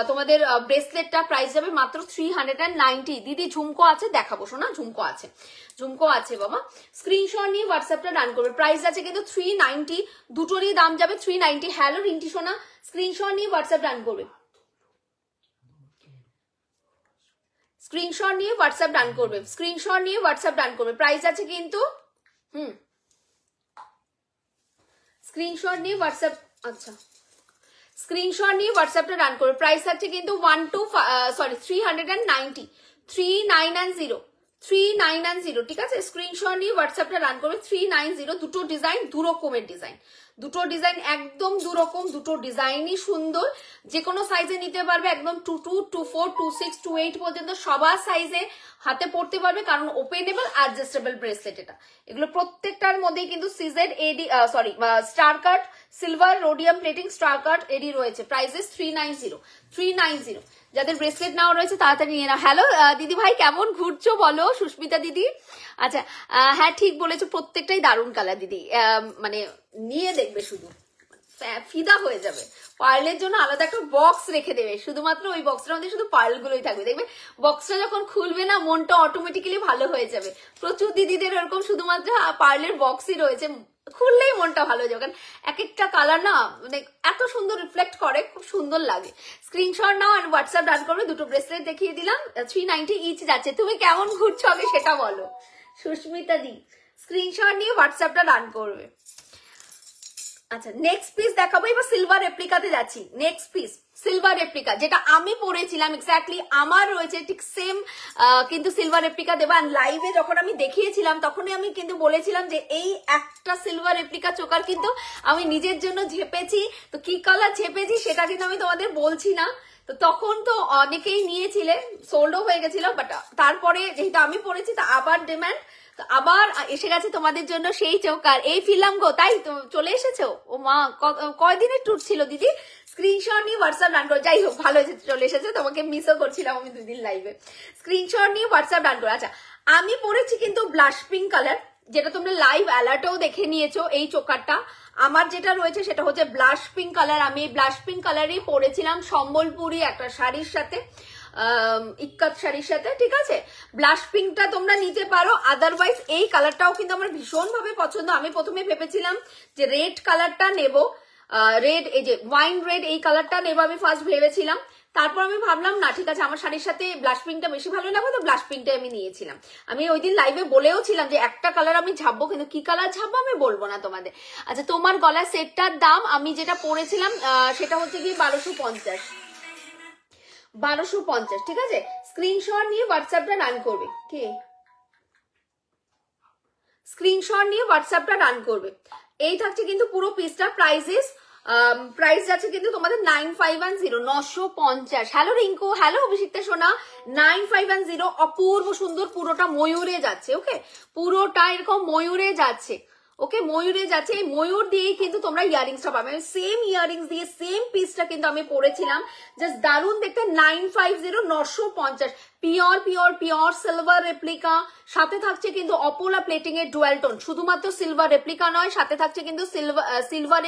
তোমাদের ব্রেসলেটটা প্রাইস যাবে মাত্র 390। দিদি ঝুমকো আছে দেখাবো, শোনা ঝুমকো আছে, ঝুমকো আছে বাবা। স্ক্রিনশট নিয়ে হোয়াটসঅ্যাপটা রান করবে। প্রাইস আছে কিন্তু 390, দুটোরই দাম যাবে 390। হ্যালো রিন্টি সোনা, স্ক্রিনশট নিয়ে হোয়াটসঅ্যাপ রান করবে। স্ক্রিনশট নিয়ে হোয়াটসঅ্যাপ ডান করবে, স্ক্রিনশট নিয়ে হোয়াটসঅ্যাপ ডান করবে। প্রাইস আছে কিন্তু স্ক্রিনশট নিয়ে হোয়াটসঅ্যাপ, আচ্ছা স্ক্রিনশট নিয়ে হোয়াটসঅ্যাপটা রান করবে। প্রাইস আছে কিন্তু 390, 3990, ঠিক আছে। স্ক্রিনশট নিয়ে হোয়াটসঅ্যাপটা রান করবে 390। দুটো ডিজাইন দু রকমের ডিজাইন, দুটো ডিজাইন একদম দু রকম, দুটো ডিজাইনই সুন্দর। যে কোনো সাইজে নিতে পারবে, একদম 22, 24, 26, 28 পর্যন্ত সবার সাইজে হাতে পড়তে পারবে, কারণ ওপেনেবল অ্যাডজাস্টেবল ব্রেসলেট এটা। এগুলো প্রত্যেকটার মধ্যেই কিন্তু সিজেড এডি স্টার কাট সিলভার রোডিয়াম প্লেটিং স্টার কাট এডি রয়েছে। প্রাইসেস 390। যাদের ব্রেসলেট নাও রয়েছে তাড়াতাড়ি নিয়ে নাও। হ্যালো দিদি ভাই কেমন ঘুরছো বলো, সুস্মিতা দিদি। আচ্ছা হ্যাঁ ঠিক বলেছো, প্রত্যেকটাই দারুণ কালার দিদি, মানে নিয়ে দেখবে শুধু ফিদা হয়ে যাবে। পার্লের জন্য আলাদা একটা বক্স রেখে দেবে, শুধুমাত্র ওই বক্সটার মধ্যে শুধু পার্লগুলোই থাকবে। দেখবে বক্সটা যখন খুলবে না, মনটা অটোমেটিক্যালি ভালো হয়ে যাবে। প্রচুর দিদিদের এরকম শুধুমাত্র পার্লের বক্সই রয়েছে, খুললেই মনটা ভালো হয়ে যাবে, কারণ এক একটা কালার না মানে এত সুন্দর রিফ্লেক্ট করে, খুব সুন্দর লাগে। স্ক্রিনশট নাও আর হোয়াটসঅ্যাপ ডান করবে। দুটো ব্রেসলেট দেখিয়ে দিলাম, 390 ইচ যাচ্ছে। তুমি কেমন ঘুরছো আগে সেটা বলো সুস্মিতা দি। স্ক্রিনশট নিয়ে হোয়াটসঅ্যাপটা ডান করবে। আচ্ছা নেক্সট পিস দেখাবো, এবার সিলভার রেপ্লিকাতে যাচ্ছি। নেক্সট পিস সিলভার রেপ্লিকা, যেটা আমি পরেছিলাম এক্স্যাক্টলি আমার রয়েছে ঠিক সেম, কিন্তু সিলভার রেপ্লিকা দেবা। লাইভে যখন আমি দেখিয়েছিলাম তখনই আমি কিন্তু বলেছিলাম যে এই একটা সিলভার রেপ্লিকা চোকার কিন্তু আমি নিজের জন্য ঝেপেছি। তো কি কালার ঝেপেছি সেটা কিন্তু আমি তোমাদের বলছি না, তো তখন তো অনেকেই নিয়েছিলে, সোল্ডও হয়ে গেছিল, বাট তারপরে যেহেতু আমি পরেছি তা আবার ডিমান্ড, আবার এসে গেছে তোমাদের জন্য সেই চৌকার। এই ফিরলাম গো, তাই তো চলে এসেছো। ও মা কয়দিনের ট্যুর ছিল দিদি। স্ক্রিনশট নিয়ে হোয়াটসঅ্যাপ ডান করো। যাই হোক ভালো হয়েছে চলে এসেছে, তোমাকে মিসও করছিলাম আমি 2 দিন লাইভে। স্ক্রিনশট নিয়ে হোয়াটসঅ্যাপ ডান করো। আচ্ছা আমি পরেছি কিন্তু ব্লাশ পিঙ্ক কালার, যেটা তোমরা লাইভ অ্যালার্টেও দেখে নিয়েছো। এই চোকারটা আমার যেটা রয়েছে সেটা হচ্ছে ব্লাশ পিঙ্ক কালার। আমি ব্লাশ পিঙ্ক কালারই পরেছিলাম সম্বলপুরি একটা শাড়ির সাথে, ইক্কাত শাড়ির সাথে, ঠিক আছে। ব্লাশ পিঙ্কটা তোমরা নিতে পারো, আদারওয়াইজ এই কালারটাও কিন্তু আমার ভীষণ ভাবে পছন্দ। আমি প্রথমে ভেবেছিলাম যে রেড কালারটা নেব, রেড এই যে ওয়াইন রেড এই কালারটা নেব আমি ফার্স্ট ভেবেছিলাম। তারপর আমি ভাবলাম না ঠিক আছে, আমার শাড়ির সাথে ব্লাশ পিঙ্কটা বেশি ভালো লাগবে, তো ব্লাশ পিঙ্কটা আমি নিয়েছিলাম। আমি ওই দিন লাইভে বলেও ছিলাম যে একটা কালার আমি ঝাপবো, কিন্তু কি কালার ঝাপবো আমি বলবো না তোমাদের। আচ্ছা তোমার গলার সেটটার দাম আমি যেটা পরেছিলাম সেটা হচ্ছে কি 1250, ঠিক আছে। স্ক্রিনশট নিয়ে হোয়াটসঅ্যাপটা রান করবে। কে স্ক্রিনশট নিয়ে হোয়াটসঅ্যাপটা রান করবে। এই থাকছে কিন্তু পুরো পিসটা। প্রাইস যাচ্ছে কিন্তু তোমাদের 9510, 950। হ্যালো রিঙ্কু, হ্যালো অভিষিক্তা সোনা। 9510 অপূর্ব সুন্দর, পুরোটা ময়ূরে যাচ্ছে। ওকে পুরোটা এরকম ময়ূরে যাচ্ছে, ওকে ময়ূরে যাচ্ছে। এই ময়ূর দিয়েই কিন্তু তোমরা ইয়ারিংসটা পাবে, সেম ইয়ারিংস দিয়ে সেম পিসটা কিন্তু আমি পরেছিলাম, জাস্ট দারুণ দেখতে। 950, 950 পিওর সিলভার রেপ্লিকা, সাথে থাকছে কিন্তু অপোলা প্লেটিং এর ডুয়াল টোন। শুধুমাত্র সিলভার রেপ্লিকা নয়, সাথে থাকছে কিন্তু সিলভার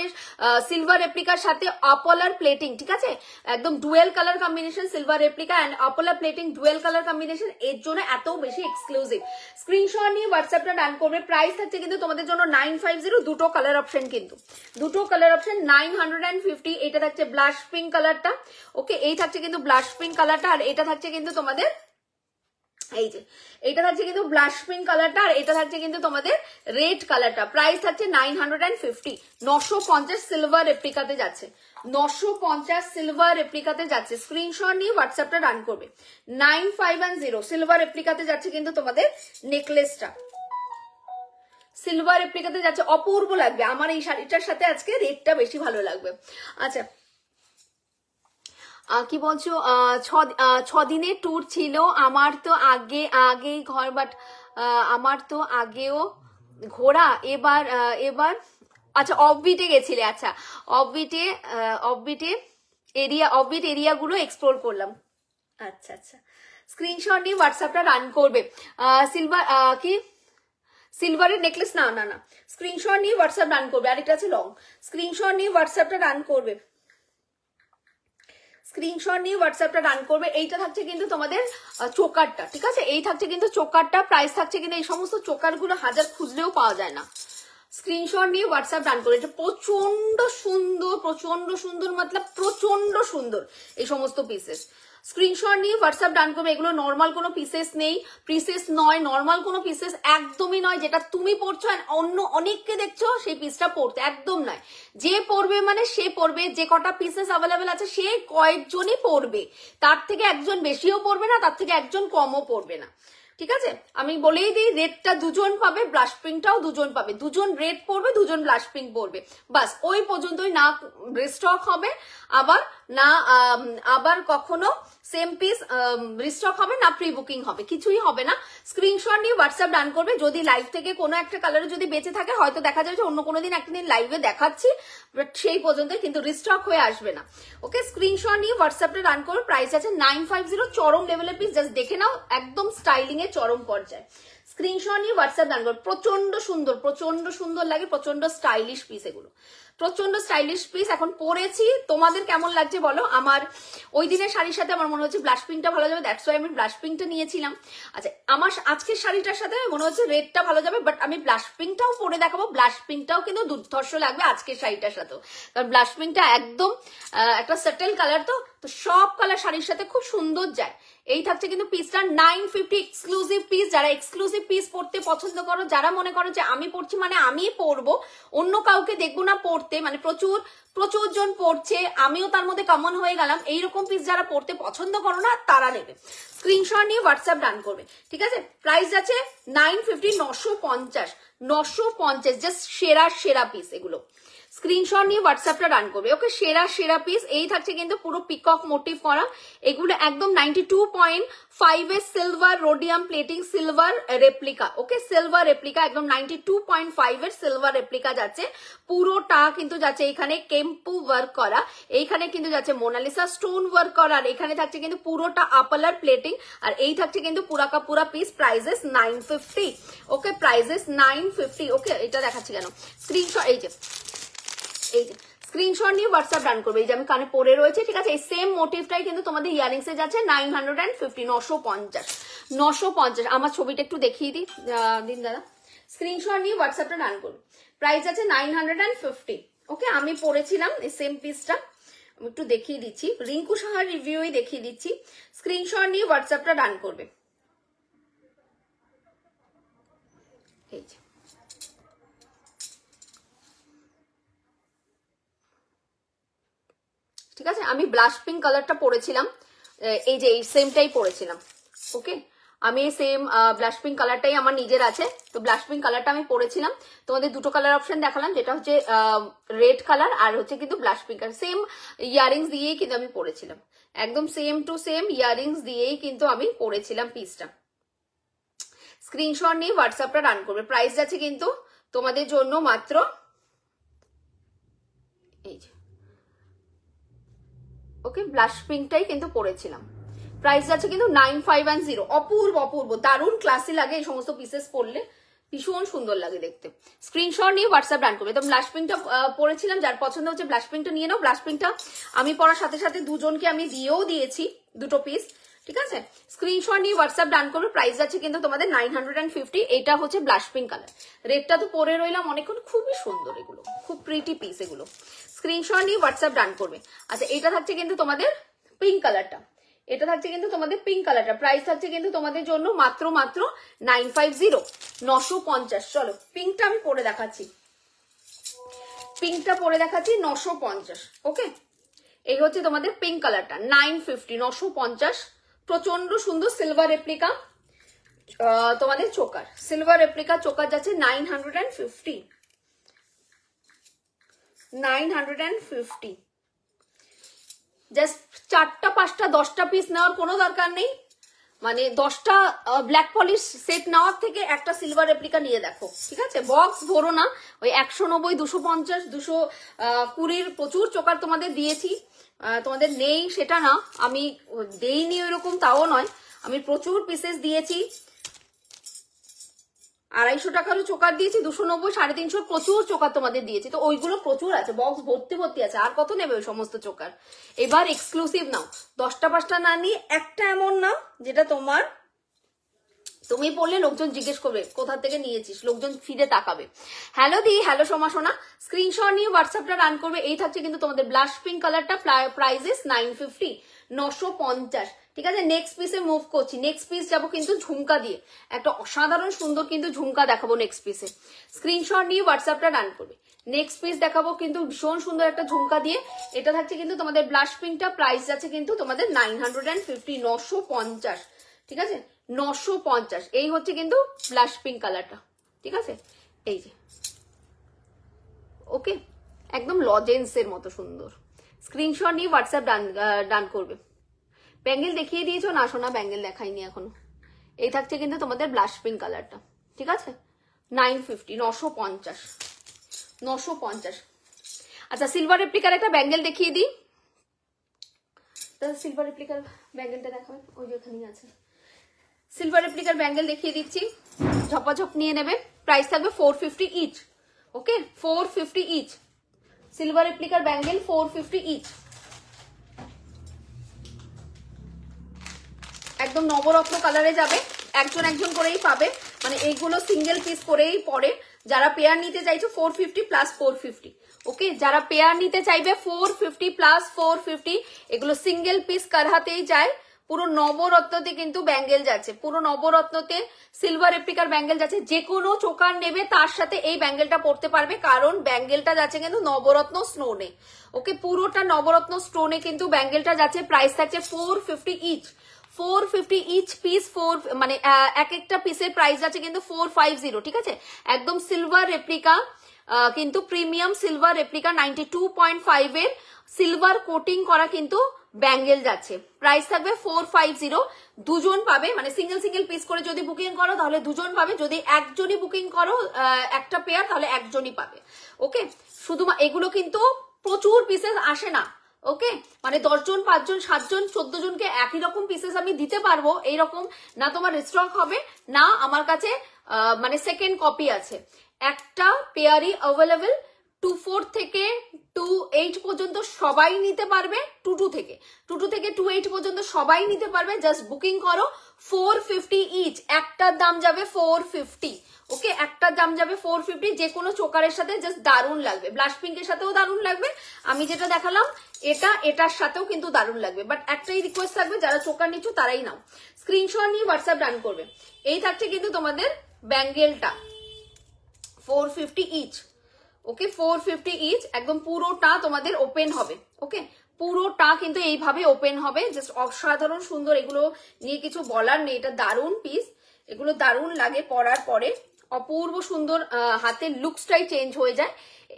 রেপ্লিকার সাথে অপোলার প্লেটিং, ঠিক আছে। একদম dual colour combination, silver replica and অপোলা প্লেটিং ডুয়েল কালার কম্বিনেশন, এর জন্য এত বেশি এক্সক্লুসিভ। স্ক্রিনশট নিয়ে হোয়াটসঅ্যাপটা ডান করবে। প্রাইস থাকছে কিন্তু তোমাদের জন্য 950, দুটো কালার অপশন কিন্তু, দুটো কালার অপশন 950। এটা থাকছে ব্লাশ পিঙ্ক কালারটা, ওকে এই থাকছে কিন্তু ব্লাশ পিঙ্ক কালারটা, আর এটা থাকছে কিন্তু তোমাদের এই যে এটা থাকছে কিন্তু ব্লাশ পিঙ্ক কালারটা, আর এটা থাকছে কিন্তু তোমাদের রেড কালারটা। প্রাইস থাকছে 950, 950 সিলভার রেপ্লিকাতে যাচ্ছে। 950 সিলভার রেপ্লিকাতে যাচ্ছে, স্ক্রিনশট নিয়ে হোয়াটসঅ্যাপটা রান করবে। 9510 সিলভার রেপ্লিকাতে যাচ্ছে কিন্তু তোমাদের নেকলেসটা, সিলভার রেপ্লিকাতে যাচ্ছে, অপূর্ব লাগবে। আমার এই শাড়িটার সাথে আজকে রেটটা বেশি ভালো লাগবে। আচ্ছা কি বলছো, 6 দিনের ট্যুর ছিল আমার তো আগেই ঘর, বাট আমার তো আগেও ঘোরা, এবার আচ্ছা অফবিটে গেছিলে, আচ্ছা অফবিট এরিয়াগুলো এক্সপ্লোর করলাম। আচ্ছা আচ্ছা, স্ক্রিনশট নিয়ে হোয়াটসঅ্যাপটা রান করবে। সিলভার কি সিলভারের নেকলেস, না না না, স্ক্রিনশট নিয়ে হোয়াটসঅ্যাপ রান করবে। আরেকটা আছে লং, স্ক্রিনশট নিয়ে হোয়াটসঅ্যাপটা রান করবে, স্ক্রিনশট নিয়ে হোয়াটসঅ্যাপটা রান করবে। এইটা থাকছে কিন্তু তোমাদের চোকারটা, ঠিক আছে, এই থাকছে কিন্তু চোকারটা, প্রাইস থাকছে কিন্তু এই সমস্ত চোকারগুলো হাজার খুঁজলেও পাওয়া যায় না। স্ক্রিনশট নিয়ে হোয়াটসঅ্যাপ রান করে, এটা প্রচন্ড সুন্দর মতলব প্রচন্ড সুন্দর এই সমস্ত পিসেস। স্ক্রিনশট নিয়ে হোয়াটসঅ্যাপ ডান করবে। এগুলো নর্মাল কোনো পিসেস নেই, পিসেস নয়, নর্মাল কোনো পিসেস একদমই নয়। যেটা তুমি পড়ছো অন্য অনেককে দেখছো সেই পিসটা পড়তে একদম নয়। যে পড়বে মানে সে পড়বে, যে কটা পিসেস অ্যাভেলেবেল আছে সে কয়েকজনই পড়বে, তার থেকে একজন বেশিও পড়বে না, তার থেকে একজন কমও পড়বে না, ঠিক আছে। আমি বলেই দিই, রেডটা দুজন পাবে, ব্লাশ পিঙ্কটাও দুজন পাবে, দুজন রেড পড়বে, দুজন ব্লাশ পিঙ্ক পড়বে, বাস ওই পর্যন্তই। না রিস্টক হবে, আবার কখনো সেম পিস রিস্টক হবে না, প্রি বুকিং হবে, কিছুই হবে না। স্ক্রিনশট নিয়ে হোয়াটসঅ্যাপ ডান করবে। যদি লাইভ থেকে কোনো একটা কালারে যদি বেঁচে থাকে, হয়তো দেখা যাবে যে অন্য কোনো দিন একটা দিন লাইভে দেখাচ্ছি, বাট সেই পর্যন্ত কিন্তু রিস্টক হয়ে আসবে না। ওকে, স্ক্রিনশট নিয়ে হোয়াটসঅ্যাপটা রান করবে। প্রাইস আছে 950, চরম লেভেলের পিস, জাস্ট দেখে নাও, একদম স্টাইলিং এর চরম পর্যায়ে। স্ক্রিনশট নিয়ে হোয়াটসঅ্যাপ ডান করবে। প্রচন্ড সুন্দর লাগে, প্রচন্ড স্টাইলিশ পিস, এগুলো প্রচন্ড স্টাইলিশ পিস। এখন পরেছি, তোমাদের কেমন লাগছে বলো। আমার ওই দিনের শাড়ির সাথে আমার মনে হচ্ছে ব্লাশ পিঙ্কটা ভালো যাবে, দ্যাটস ওয়াই আমি ব্লাশ পিঙ্কটা নিয়েছিলাম। আচ্ছা, আমার আজকের শাড়িটার সাথে মনে হচ্ছে রেডটা ভালো যাবে, বাট আমি ব্লাশ পিঙ্কটাও পরে দেখাবো। ব্লাশ পিঙ্কটাও কিন্তু দুর্ধর্ষ লাগবে আজকের শাড়িটার সাথেও, কারণ ব্লাশ পিঙ্কটা একদম একটা সেটেল কালার, তো সব কালার শাড়ির সাথে খুব সুন্দর যায়। এই থাকছে কিন্তু পিসটা 950 এক্সক্লুসিভ পিস। যারা এক্সক্লুসিভ পিস পড়তে পছন্দ করো, যারা মনে করো যে আমি পড়ছি মানে আমি পরবো, অন্য কাউকে দেখবো না পড়তে, মানে প্রচুর জন পড়ছে, আমিও তার মধ্যে কমন হয়ে গেলাম, এইরকম পিস যারা পড়তে পছন্দ করো না তারা নেবে। স্ক্রিনশট নিয়ে হোয়াটসঅ্যাপ ডান করবে, ঠিক আছে। প্রাইস আছে 950, 950, জাস্ট সেরা পিস এগুলো। স্ক্রিনশট নিয়ে হোয়াটসঅ্যাপটা রান করবে। ওকে, সেরা পিস। এই থাকছে কিন্তু পুরো পিকক মোটিভ করা, এগুলো একদম 92.5 এর silver rhodium plating, silver replica. Okay, silver replica একদম 92.5 এর সিলভার রেপ্লিকা যাচ্ছে, পুরোটা কিন্তু যাচ্ছে এখানে কেম্পু ওয়ার্ক করা, এইখানে কিন্তু যাচ্ছে মোনালিসা স্টোন ওয়ার্ক করা, আর এখানে থাকছে কিন্তু পুরোটা আপালার প্লেটিং, আর এই থাকছে কিন্তু পুরা পিস। প্রাইসেস 950। ওকে, প্রাইসেস 950। ওকে, এটা দেখাচ্ছি কেন, স্ক্রিনশট এই যে স্ক্রিনশট নিয়ে হোয়াটসঅ্যাপ রান করবে। এই যে আমি কানে পরে রয়েছে, ঠিক আছে, এই সেম মোটিভটাই কিন্তু তোমাদের ইয়ারিংস এ যাচ্ছে 950, 950। আমার ছবিটা একটু দেখিয়ে দিন দাদা। স্ক্রিনশট নিয়ে হোয়াটসঅ্যাপটা রান করবে। প্রাইস আছে 950। ওকে, আমি পরেছিলাম এই সেম পিসটা, আমি একটু দেখিয়ে দিচ্ছি, রিঙ্কু সাহার রিভিউই দেখিয়ে দিচ্ছি। স্ক্রিনশট নিয়ে হোয়াটসঅ্যাপটা রান করবে। এই যে ঠিক আছে, আমি ব্লাশ পিঙ্ক কালারটা পরেছিলাম, এই যে এই সেমটাই পরেছিলাম। ওকে, আমি সেম ব্লাশ পিঙ্ক কালারটাই আমার নিজের আছে, তো ব্লাশ পিঙ্ক কালারটা আমি পরেছিলাম। তোমাদের দুটো কালার অপশন দেখালাম, যেটা হচ্ছে রেড কালার আর হচ্ছে কিন্তু blush pink colour. Same earrings দিয়েই কিন্তু আমি পরেছিলাম, একদম সেম টু সেম ইয়ারিংস দিয়েই কিন্তু আমি পরেছিলাম পিসটা। স্ক্রিনশট নিয়ে হোয়াটসঅ্যাপটা রান করবে। প্রাইস আছে কিন্তু তোমাদের জন্য মাত্র, এই যে ওকে, ব্লাশ পিঙ্কটাই কিন্তু পরেছিলাম। প্রাইস আছে কিন্তু 9510। অপূর্ব দারুণ ক্লাসি লাগে এই সমস্ত পিসেস পরলে, ভীষণ সুন্দর লাগে দেখতে। স্ক্রিনশট নিয়ে হোয়াটসঅ্যাপ রান করবে। তো ব্লাশ পিঙ্কটা পরেছিলাম, যার পছন্দ হচ্ছে ব্লাশ পিঙ্কটা নিয়ে নাও। ব্লাশ পিঙ্কটা আমি পরার সাথে সাথে দুজনকে আমি দিয়েও দিয়েছি দুটো পিস, ঠিক আছে। স্ক্রিনশট নিয়ে হোয়াটসঅ্যাপ ডান করবে। প্রাইস আছে কিন্তু তোমাদের 950। এটা হচ্ছে ব্লাশ পিঙ্ক কালার, রেডটা তো পরে রইলাম অনেকক্ষণ, খুবই সুন্দর, এগুলো খুব প্রিটি পিস এগুলো। স্ক্রিনশট নিয়ে হোয়াটসঅ্যাপ ডান করবে। আচ্ছা, এটা থাকছে কিন্তু তোমাদের পিঙ্ক কালারটা, এটা থাকছে কিন্তু তোমাদের পিঙ্ক কালারটা। প্রাইস থাকছে কিন্তু তোমাদের জন্য মাত্র 950, 950। চলো পিঙ্কটা আমি পরে দেখাচ্ছি, পিঙ্কটা পরে দেখাচ্ছি 950। ওকে, এই হচ্ছে তোমাদের পিঙ্ক কালারটা 950, 950, প্রচন্ড সুন্দর সিলভার রেপ্লিকা তোমাদের চোকার, সিলভার রেপ্লিকা চোকার যাচ্ছে 950, 950। জাস্ট 4টা 5টা 10টা পিস নেওয়ার কোনো দরকার নেই, মানে 10টা ব্ল্যাক পলিশ সেট নেওয়ার থেকে একটা সিলভার রেপ্লিকা নিয়ে দেখো, ঠিক আছে? বক্স ভরো না, ওই 190, 250, 220 প্রচুর চোকার তোমাদের দিয়েছি, তোমাদের নেই সেটা না, আমি দেইনি ওইরকম তাও নয়, আমি প্রচুর পিসেস দিয়েছি। 250 টাকারও চোকার দিয়েছি, 290, 350 প্রচুর চোকার তোমাদের দিয়েছি, তো ওইগুলো প্রচুর আছে, বক্স ভর্তি ভর্তি আছে, আর কত নেবে ওই সমস্ত চোকার? এবার এক্সক্লুসিভ নাও, 10টা 5টা না নিয়ে একটা এমন নাও যেটা তোমার, তুমি পড়লে লোকজন জিজ্ঞেস করবে কোথা থেকে নিয়েছিস, লোকজন ফিরে তাকাবে। হ্যালো দি, হ্যালো সোমা সোনা, স্ক্রিনশট নিয়ে হোয়াটসঅ্যাপটা রান করবে। এই থাকছে কিন্তু তোমাদের ব্লাশ পিঙ্ক কালারটা, প্রাইজেস 950, 950, ঠিক আছে? নেক্সট পিসে মুভ করছি, নেক্সট পিস যাবো কিন্তু ঝুমকা দিয়ে, একটা অসাধারণ সুন্দর কিন্তু ঝুমকা দেখাবো নেক্সট পিসে, স্ক্রিনশট নিয়ে হোয়াটসঅ্যাপটা রান করবে। নেক্সট পিস দেখাবো কিন্তু ভীষণ সুন্দর একটা ঝুমকা দিয়ে, এটা থাকছে কিন্তু তোমাদের ব্লাশ পিঙ্কটা, প্রাইস আছে কিন্তু তোমাদের 950, 950, ঠিক আছে? 950, এই হচ্ছে কিন্তু ব্লাশ পিঙ্ক কালারটা, ঠিক আছে? এই যে ওকে, একদম লজেন্সের মতো সুন্দর, স্ক্রিনশট নিয়ে হোয়াটসঅ্যাপ ডান করবে। ব্যাঙ্গেল দেখিয়ে দিয়েছো না সোনা? ব্যাঙ্গেল দেখাইনি এখনো। এই থাকছে কিন্তু তোমাদের ব্লাশ পিঙ্ক কালারটা, ঠিক আছে? 950, 950, 950। আচ্ছা, সিলভার রেপ্লিকার একটা ব্যাঙ্গেল দেখিয়ে দিই, সিলভার রেপ্লিকার ব্যাঙ্গেলটা দেখাবেন, ওই যে ওখানেই আছে। সিলভার রেপ্লিকার ব্যাঙ্গেল দেখিয়ে দিচ্ছি, ঝপাঝপ নিয়ে নেবে, প্রাইস থাকবে 450 each, okay? 450 each, silver রেপ্লিকার bangle 450 each, একদম নবরত্ন কালারে যাবে, একজন একজন করেই পাবে, মানে এইগুলো সিঙ্গেল পিস করেই পড়ে। যারা পেয়ার নিতে চাইছো 450 প্লাস 450, ওকে? যারা পেয়ার নিতে চাইবে 450 প্লাস 450, এগুলো সিঙ্গেল পিস কারহাতেই যায়। পুরো নবরত্নতে কিন্তু ব্যাঙ্গেল যাচ্ছে, পুরো নবরত্নতে সিলভার রেপ্লিকার ব্যাঙ্গেল যাচ্ছে, যে কোনো চোকার নেবে তার সাথে এই ব্যাঙ্গেলটা পড়তে পারবে, কারণ ব্যাঙ্গেলটা যাচ্ছে কিন্তু নবরত্ন স্টোনে, ওকে? পুরোটা নবরত্ন স্টোনে কিন্তু ব্যাঙ্গেলটা যাচ্ছে, প্রাইস থাকছে 450 ইচ, 450 ইচ পিস, মানে এক একটা পিসের প্রাইস আছে কিন্তু 450, ঠিক আছে? একদম সিলভার রেপ্লিকা, কিন্তু প্রিমিয়াম সিলভার রেপ্লিকা 92.5 এর সিলভার কোটিং করা কিন্তু ব্যাঙ্গেল যাচ্ছে, প্রাইস থাকবে 450। দুজন পাবে, মানে সিঙ্গেল সিঙ্গেল পিস করে যদি বুকিং করো তাহলে দুজন পাবে, যদি একজনই বুকিং করো একটা পেয়ার তাহলে একজনই পাবে, ওকে? শুধু এগুলো কিন্তু প্রচুর পিসেস আসে না, ওকে? মানে 10 জন 5 জন 7 জন 14 জনকে একই রকম পিসেস আমি দিতে পারবো এইরকম না, তোমার স্টক হবে না আমার কাছে, মানে সেকেন্ড কপি আছে, একটা পেয়ারই অ্যাভেলেবেল। 24 থেকে 28 পর্যন্ত সবাই নিতে পারবে, 22 থেকে 28 পর্যন্ত সবাই নিতে পারবে, জাস্ট বুকিং করো। 450 ইচ, একটার দাম যাবে 450, ওকে? একটার দাম যাবে 450, যে কোনো চোকারের সাথে জাস্ট দারুণ লাগবে, ব্লাশ পিঙ্কের সাথেও দারুণ লাগবে, আমি যেটা দেখালাম এটার সাথেও কিন্তু দারুণ লাগবে, বাট একটাই রিকোয়েস্ট থাকবে, যারা চোকার নিচ্ছ তারাই নাও, স্ক্রিনশট নিয়ে হোয়াটসঅ্যাপ রান করবে। এই থাকছে কিন্তু তোমাদের ব্যাঙ্গেলটা 450 ইচ, ওকে? 450 ইচ, একদম পুরোটা তোমাদের ওপেন হবে, ওকে? পুরোটা কিন্তু এইভাবে ওপেন হবে, জাস্ট অসাধারণ সুন্দর, এগুলো নিয়ে কিছু বলার নেই, এটা দারুণ পিস, এগুলো দারুণ লাগে পরার পরে, অপূর্ব সুন্দর, হাতের লুকসটাই চেঞ্জ হয়ে যায়।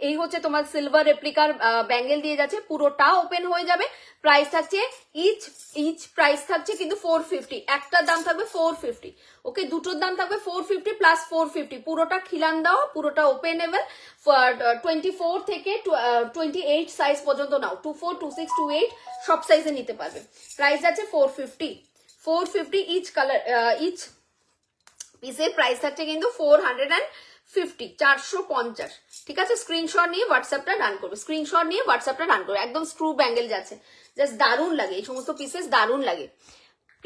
এই হচ্ছে তোমার সিলভার রেপ্লিকার ব্যাঙ্গেল দিয়ে যাচ্ছে, পুরোটা ওপেন হয়ে যাবে, প্রাইস থাকছে ইচ প্রাইস থাকছে কিন্তু 450, একটার দাম থাকবে 450, ওকে? দুটোর দাম থাকবে 450 প্লাস 450, পুরোটা খিলান দেওয়া, পুরোটা ওপেনেবল, 24 থেকে 28 সাইজ পর্যন্ত নাও, 24, 26, 28 সব সাইজে নিতে পারবে, প্রাইস আছে 450 ইচ কালার, ইচ পিসের প্রাইস থাকছে কিন্তু 450, 450, ঠিক আছে? স্ক্রিনশট নিয়ে হোয়াটসঅ্যাপটা রান করবে, স্ক্রিনশট নিয়ে হোয়াটসঅ্যাপটা রান করবে, একদম স্ক্রু ব্যাঙ্গেল যাচ্ছে, জাস্ট দারুণ লাগে, এই সমস্ত পিসেস দারুণ লাগে।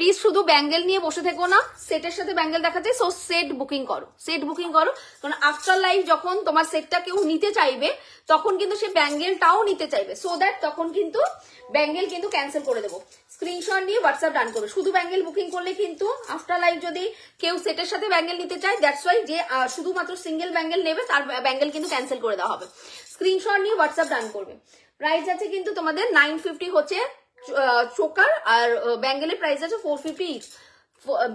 প্লিজ শুধু ব্যাঙ্গেল নিয়ে বসে থেকো না, সেটের সাথে ব্যাঙ্গেল দেখাচ্ছে, সো সেট বুকিং করো, সেট বুকিং করো। কারণ আফটার লাইফ যখন তোমার সেটটা কেউ নিতে চাইবে তখন কিন্তু সে ব্যাঙ্গেলটাও নিতে চাইবে, সো দ্যাট তখন কিন্তু ব্যাঙ্গেল কিন্তু ক্যান্সেল করে দেবো। স্ক্রিনশট নিয়ে হোয়াটসঅ্যাপ ডান করবে। শুধু ব্যাঙ্গেল বুকিং করলে কিন্তু আফটার লাইফ যদি কেউ সেটের সাথে ব্যাঙ্গেল নিতে চায়, দ্যাটস ওয়াই যে শুধুমাত্র সিঙ্গেল ব্যাঙ্গেল নেবে তার ব্যাঙ্গেল কিন্তু ক্যান্সেল করে দেওয়া হবে। স্ক্রিনশট নিয়ে হোয়াটসঅ্যাপ ডান করবে। প্রাইস আছে কিন্তু তোমাদের 950 হচ্ছে চোকার, আর ব্যাঙ্গেলের প্রাইস আছে 450 ইচ।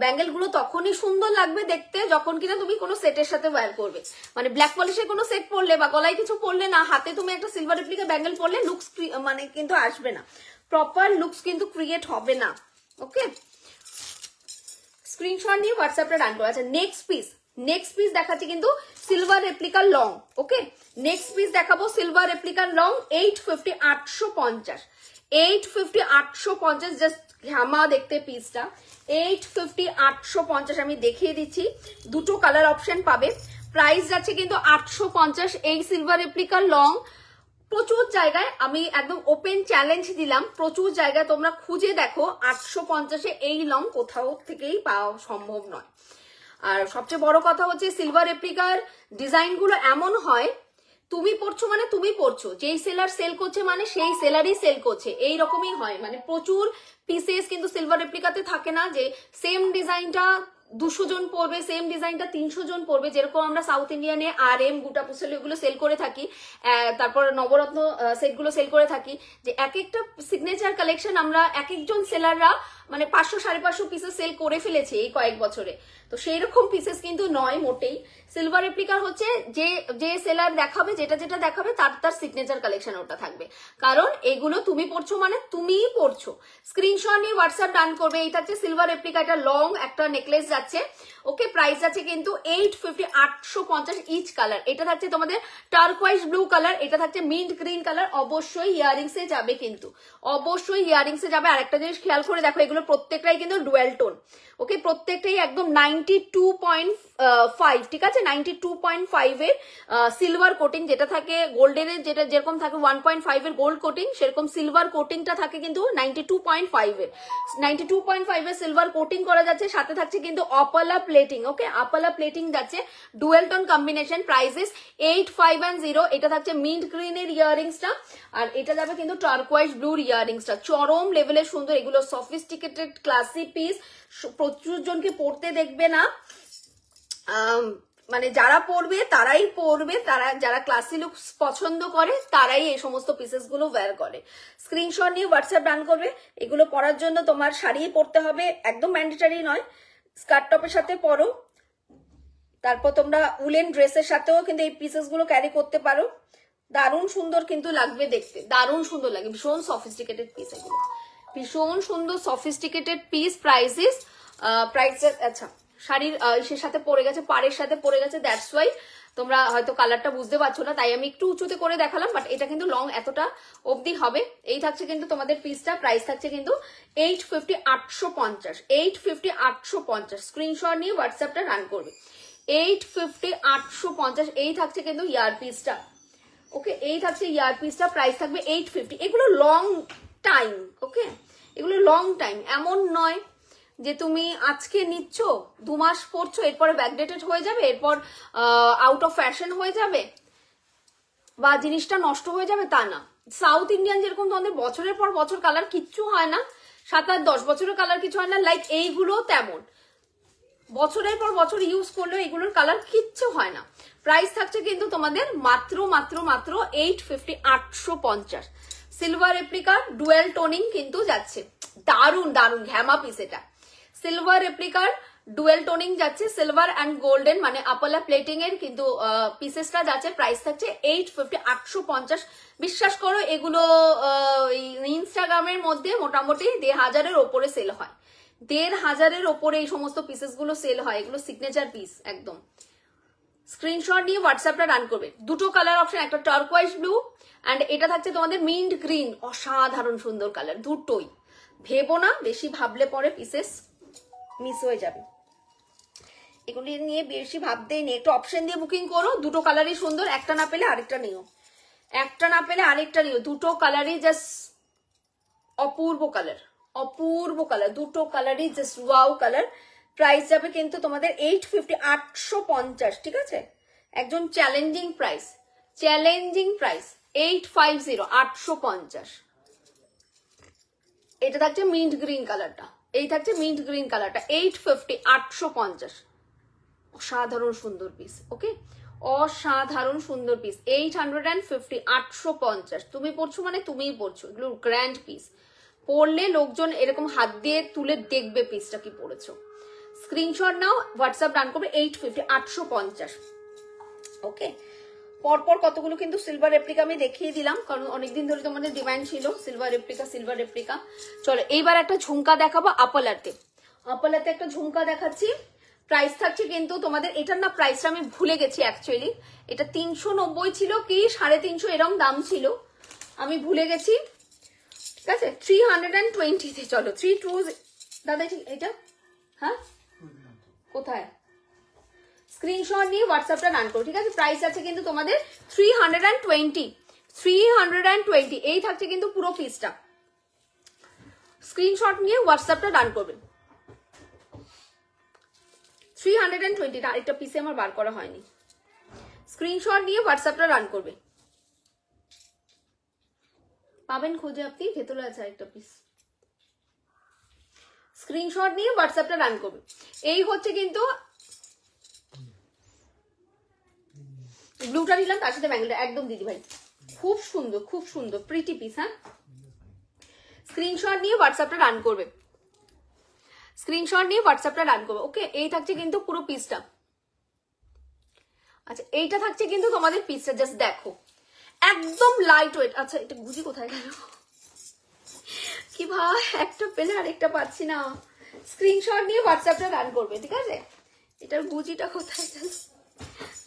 ব্যাঙ্গেল গুলো তখনই সুন্দর লাগবে দেখতে যখন কিনা তুমি কোনো সেটের সাথে ওয়্যার করবে, মানে ব্ল্যাক পলিশের কোনো সেট পরলে বা গলায় কিছু পরলে না, হাতে তুমি একটা সিলভার রেপ্লিকা ব্যাঙ্গেল পরলে লুকস মানে কিন্তু আসবে না, প্রপার লুকস কিন্তু ক্রিয়েট হবে না। ওকে, স্ক্রিনশট নিয়ে হোয়াটসঅ্যাপটা ডান করো। আচ্ছা নেক্সট পিস দেখাচ্ছি কিন্তু সিলভার রেপ্লিকার লং। ওকে, নেক্সট পিস দেখাবো সিলভার রেপ্লিকার লং 850 850 850 850, জাস্ট ঘামা দেখতে পিসটা। 850 850 আমি দেখিয়ে দিচ্ছি, দুটো কালার অপশন পাবে। প্রাইস যাচ্ছে কিন্তু 850। এই সিলভার রেপ্লিকার লং প্রচুর জায়গায়, আমি একদম ওপেন চ্যালেঞ্জ দিলাম, প্রচুর জায়গায় তোমরা খুঁজে দেখো 850-এ এই লং কোথাও থেকেই পাওয়া সম্ভব নয়। আর সবচেয়ে বড় কথা হচ্ছে সিলভার রেপ্লিকার ডিজাইন গুলো এমন হয়, তুমি পড়ছো মানে তুমি পড়ছো, যেই সেলার সেল করছে মানে সেই সেলারই সেল করছে, এই রকমই হয়। মানে প্রচুর পিসেস কিন্তু সিলভার রেপ্লিকাতে থাকে না যে সেম ডিজাইনটা 200 জন পড়বে, সেম ডিজাইনটা 300 জন পড়বে, যেরকম আমরা সাউথ ইন্ডিয়ানে RM গুটা পুসেল এগুলো সেল করে থাকি, তারপর নবরত্ন সেটগুলো সেল করে থাকি, যে এক একটা সিগনেচার কালেকশন আমরা এক একজন সেলাররা মানে 500 550 পিসেস সেল করে ফেলেছে এই কয়েক বছরে। তো সেই রকম পিসেস কিন্তু নয় মোটেই। সিলভার রেপ্লিকার হচ্ছে যে সেলার দেখাবে, যেটা দেখাবে তার সিগনেচার কালেকশন ওটা থাকবে, কারণ এগুলো তুমি পড়ছো মানে তুমিই পড়ছো। স্ক্রিনশট নিয়ে হোয়াটসঅ্যাপ ডান করবে। এইটা হচ্ছে সিলভার রেপ্লিকা, এটা লং একটা নেকলেস যাচ্ছে। ওকে, প্রাইস আছে কিন্তু 850 850 ইচ কালার। এটা থাকছে তোমাদের টার্কোয়াইজ ব্লু কালার, এটা থাকছে মিন্ট গ্রিন কালার। অবশ্যই ইয়ারিংসে যাবে, কিন্তু অবশ্যই ইয়ারিংসে যাবে। আরেকটা জিনিস খেয়াল করে দেখো, এগুলো প্রত্যেকটাই কিন্তু ডুয়েল টোন। ওকে, প্রত্যেকটাই একদম 92.5, ঠিক আছে, 92.5 এর সিলভার কোটিং, যেটা থাকে গোল্ডেনের, যেটা যেরকম থাকে 1.5 এর গোল্ড কোটিং, সেরকম সিলভার কোটিংটা থাকে কিন্তু 92.5 এর। 92.5 এর সিলভার কোটিং করা যাচ্ছে, সাথে থাকছে কিন্তু অপালা প্লেটিং। ওকে, অপালা প্লেটিং যাচ্ছে, ডুয়েল টোন কম্বিনেশন। প্রাইসেস 8510। এটা থাকছে মিন্ট গ্রিনের ইয়ারিংসটা, আর এটা যাবে কিন্তু টার্কোয়াইজ ব্লুর ইয়ারিংসটা। চরম লেভেলের সুন্দর, এগুলো সফিস্টিকেটেড ক্লাসি পিস, প্রচুর জনকে পড়তে দেখবে না, মানে যারা পড়বে তারাই পড়বে, যারা ক্লাসি লুক পছন্দ করে তারাই এই সমস্ত পিসেস গুলো ওয়্যার করে। স্ক্রিনশট নিয়ে হোয়াটসঅ্যাপ ডান করবে। এগুলো পরার জন্য তোমার শাড়ি পরতে হবে, একদম ম্যান্ডেটারি নয়, স্কার্ট টপের সাথে পরো, তারপর তোমরা উলেন ড্রেসের সাথেও কিন্তু এই পিসেস গুলো ক্যারি করতে পারো। দারুণ সুন্দর কিন্তু লাগবে দেখতে, দারুণ সুন্দর লাগে, ভীষণ সফিস্টিকেটেড পিস, এগুলো ভীষণ সুন্দর সফিস্টিকেটেড পিস। প্রাইস, আচ্ছা শাড়ির সে সাথে পরে গেছে, পাড়ের সাথে পরে গেছে, দ্যাটস ওয়াই তোমরা হয়তো কালারটা বুঝতে পারছো না, তাই আমি একটু উঁচুতে করে দেখালাম, বাট এটা কিন্তু লং এতটা অবধি হবে। এই থাকছে কিন্তু তোমাদের পিসটা, প্রাইস থাকছে কিন্তু 850 850 850 850। স্ক্রিনশট নিয়ে হোয়াটসঅ্যাপটা রান করবে। 850 850 এই থাকছে কিন্তু ইয়ার পিসটা। ওকে, এই থাকছে ইয়ার পিসটা, প্রাইস থাকবে 850। এগুলো লং টাইম, ওকে, এগুলো লং টাইম, এমন নয় যে তুমি আজকে নিচ্ছ 2 মাস পরছো এরপরে ব্যাকডেটেড হয়ে যাবে, এরপর আউট অফ ফ্যাশন হয়ে যাবে বা জিনিসটা নষ্ট হয়ে যাবে, তা না। সাউথ ইন্ডিয়ান যেরকম তোমাদের বছরের পর বছর কালার কিচ্ছু হয় না, 7 8 10 বছরের কালার কিছু হয় না, লাইক এইগুলো তেমন বছরের পর বছর ইউজ করলেও এগুলোর কালার কিচ্ছু হয় না। প্রাইস থাকছে কিন্তু তোমাদের মাত্র 850 850। সিলভার রেপ্লিকা ডুয়েল টোনিং কিন্তু যাচ্ছে, দারুন দারুন ঘ্যামা পিস। এটা সিলভার রেপ্লিকার ডুয়েল টোনিং যাচ্ছে, সিলভার অ্যান্ড গোল্ডেন মানে আপালা প্লেটিং এর কিন্তু পিসেসটা যাচ্ছে। প্রাইস থাকছে 850 850। বিশ্বাস করো এগুলো ইনস্টাগ্রামের মধ্যে মোটামুটি 1500-এর ওপরে সেল হয়, 1500-এর ওপরে এই সমস্ত পিসেস গুলো সেল হয়, এগুলো সিগনেচার পিস একদম। স্ক্রিনশট নিয়ে হোয়াটসঅ্যাপটা রান করবে। দুটো কালার অপশন, একটা টার্কোয়াইজ ব্লু অ্যান্ড এটা থাকছে তোমাদের মিন্ট গ্রিন, অসাধারণ সুন্দর কালার দুটোই। ভেবো না, বেশি ভাবলে পরে পিসেস মিস হয়ে যাবে, এগুলি নিয়ে বেশি ভাবতেই নেই, একটু অপশন দিয়ে বুকিং করো। দুটো কালারই সুন্দর, একটা না পেলে আরেকটা নিও, একটা না পেলে আরেকটা নিও, দুটো কালারই জাস্ট অপূর্ব কালার, অপূর্ব কালার, দুটো কালারই জাস্ট ওয়াও কালার। প্রাইস যাবে কিন্তু তোমাদের 850, 850, ঠিক আছে? একজন চ্যালেঞ্জিং প্রাইস, চ্যালেঞ্জিং প্রাইস 850, 850। এটা থাকছে মিন্ট গ্রিন কালারটা, এই থাকছে মিন্ট গ্রিন কালারটা 850, 850। অসাধারণ সুন্দর পিস, ওকে, অসাধারণ সুন্দর পিস। 850, 850। তুমি পড়ছো মানে তুমিই পড়ছো, এগুলো গ্র্যান্ড পিস। পড়লে লোকজন এরকম হাত দিয়ে তুলে দেখবে পিসটা কি পড়েছো। স্ক্রিনশট নাও, হোয়াটসঅ্যাপ ডান করবে 850, 850। ওকে, পরপর কতগুলো কিন্তু সিলভার রেপ্লিকা আমি দেখিয়ে দিলাম, কারণ অনেকদিন ধরে তোমাদের ডিমান্ড ছিল সিলভার রেপ্লিকা, সিলভার রেপ্লিকা। চলো এইবার একটা ঝুমকা দেখাবো আপালাতে। আপালাতে একটা ঝুমকা দেখাচ্ছি। প্রাইস থাকছে কিন্তু তোমাদের, এটার না প্রাইসটা আমি ভুলে গেছি অ্যাকচুয়ালি, এটা 390 ছিল কি 350 এরকম দাম ছিল, আমি ভুলে গেছি, ঠিক আছে? 320 তে। চলো 32 দাদা, ঠিক এটা, হ্যাঁ কোথায়? স্ক্রিনশট নিয়ে হোয়াটসঅ্যাপটা রান করো, ঠিক আছে? প্রাইস আছে কিন্তু তোমাদের 320, 320। এই থাকছে কিন্তু পুরো পিসটা। স্ক্রিনশট নিয়ে হোয়াটসঅ্যাপটা রান করবেন। 320, আরেকটা পিসে আমার বার করা হয়নি। স্ক্রিনশট নিয়ে হোয়াটসঅ্যাপটা রান করবে, পাবেন খুঁজে আপনি, ভেতরে আছে আরেকটা পিস। স্ক্রিনশট নিয়ে হোয়াটসঅ্যাপটা রান করবে। এই হচ্ছে কিন্তু ব্লুটা নিলাম, তার সাথে ব্যাঙ্গেলটা একদম দিদি ভাই, খুব সুন্দর, খুব সুন্দর প্রিটি পিস। হ্যাঁ, স্ক্রিনশট নিয়ে হোয়াটসঅ্যাপটা রান করবে, স্ক্রিনশট নিয়ে হোয়াটসঅ্যাপটা রান করবে। ওকে, এই থাকছে কিন্তু পুরো পিসটা। আচ্ছা, এইটা থাকছে কিন্তু তোমাদের পিসটা, জাস্ট দেখো একদম লাইট ওয়েট। আচ্ছা, এটা গুজি কোথায় গেল কি ভাই, একটা পেলে আরেকটা পাচ্ছি না। স্ক্রিনশট নিয়ে হোয়াটসঅ্যাপটা রান করবে, ঠিক আছে? এটার গুজিটা কোথায় গেল,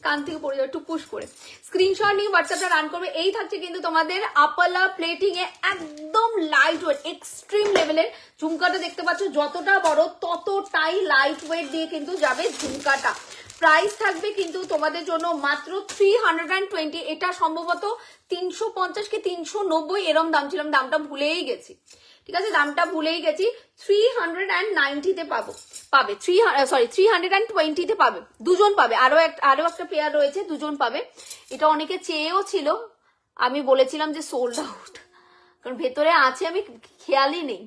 কান থেকে পড়ে যাবে টুকুস করে। স্ক্রিনশট নিয়ে হোয়াটসঅ্যাপটা রান করবে। এই থাকছে কিন্তু তোমাদের আপালা প্লেটিং এ একদম লাইট ওয়েট এক্সট্রিম লেভেলের ঝুমকাটা দেখতে পাচ্ছ, যতটা বড় ততটাই লাইট ওয়েট দিয়ে কিন্তু যাবে ঝুমকাটা। প্রাইস থাকবে কিন্তু তোমাদের জন্য মাত্র 320। এটা সম্ভবত 350 কি 390 এরম দাম ছিল, দামটা ভুলেই গেছি, ঠিক আছে? দামটা ভুলেই গেছি। 390 তে পাবে 320 তে পাবে, দুজন পাবে, আরো একটা পেয়ার রয়েছে, দুজন পাবে। এটা অনেকে চেয়েও ছিল, আমি বলেছিলাম যে সোল্ড আউট, কারণ ভেতরে আছে আমি খেয়ালই নেই।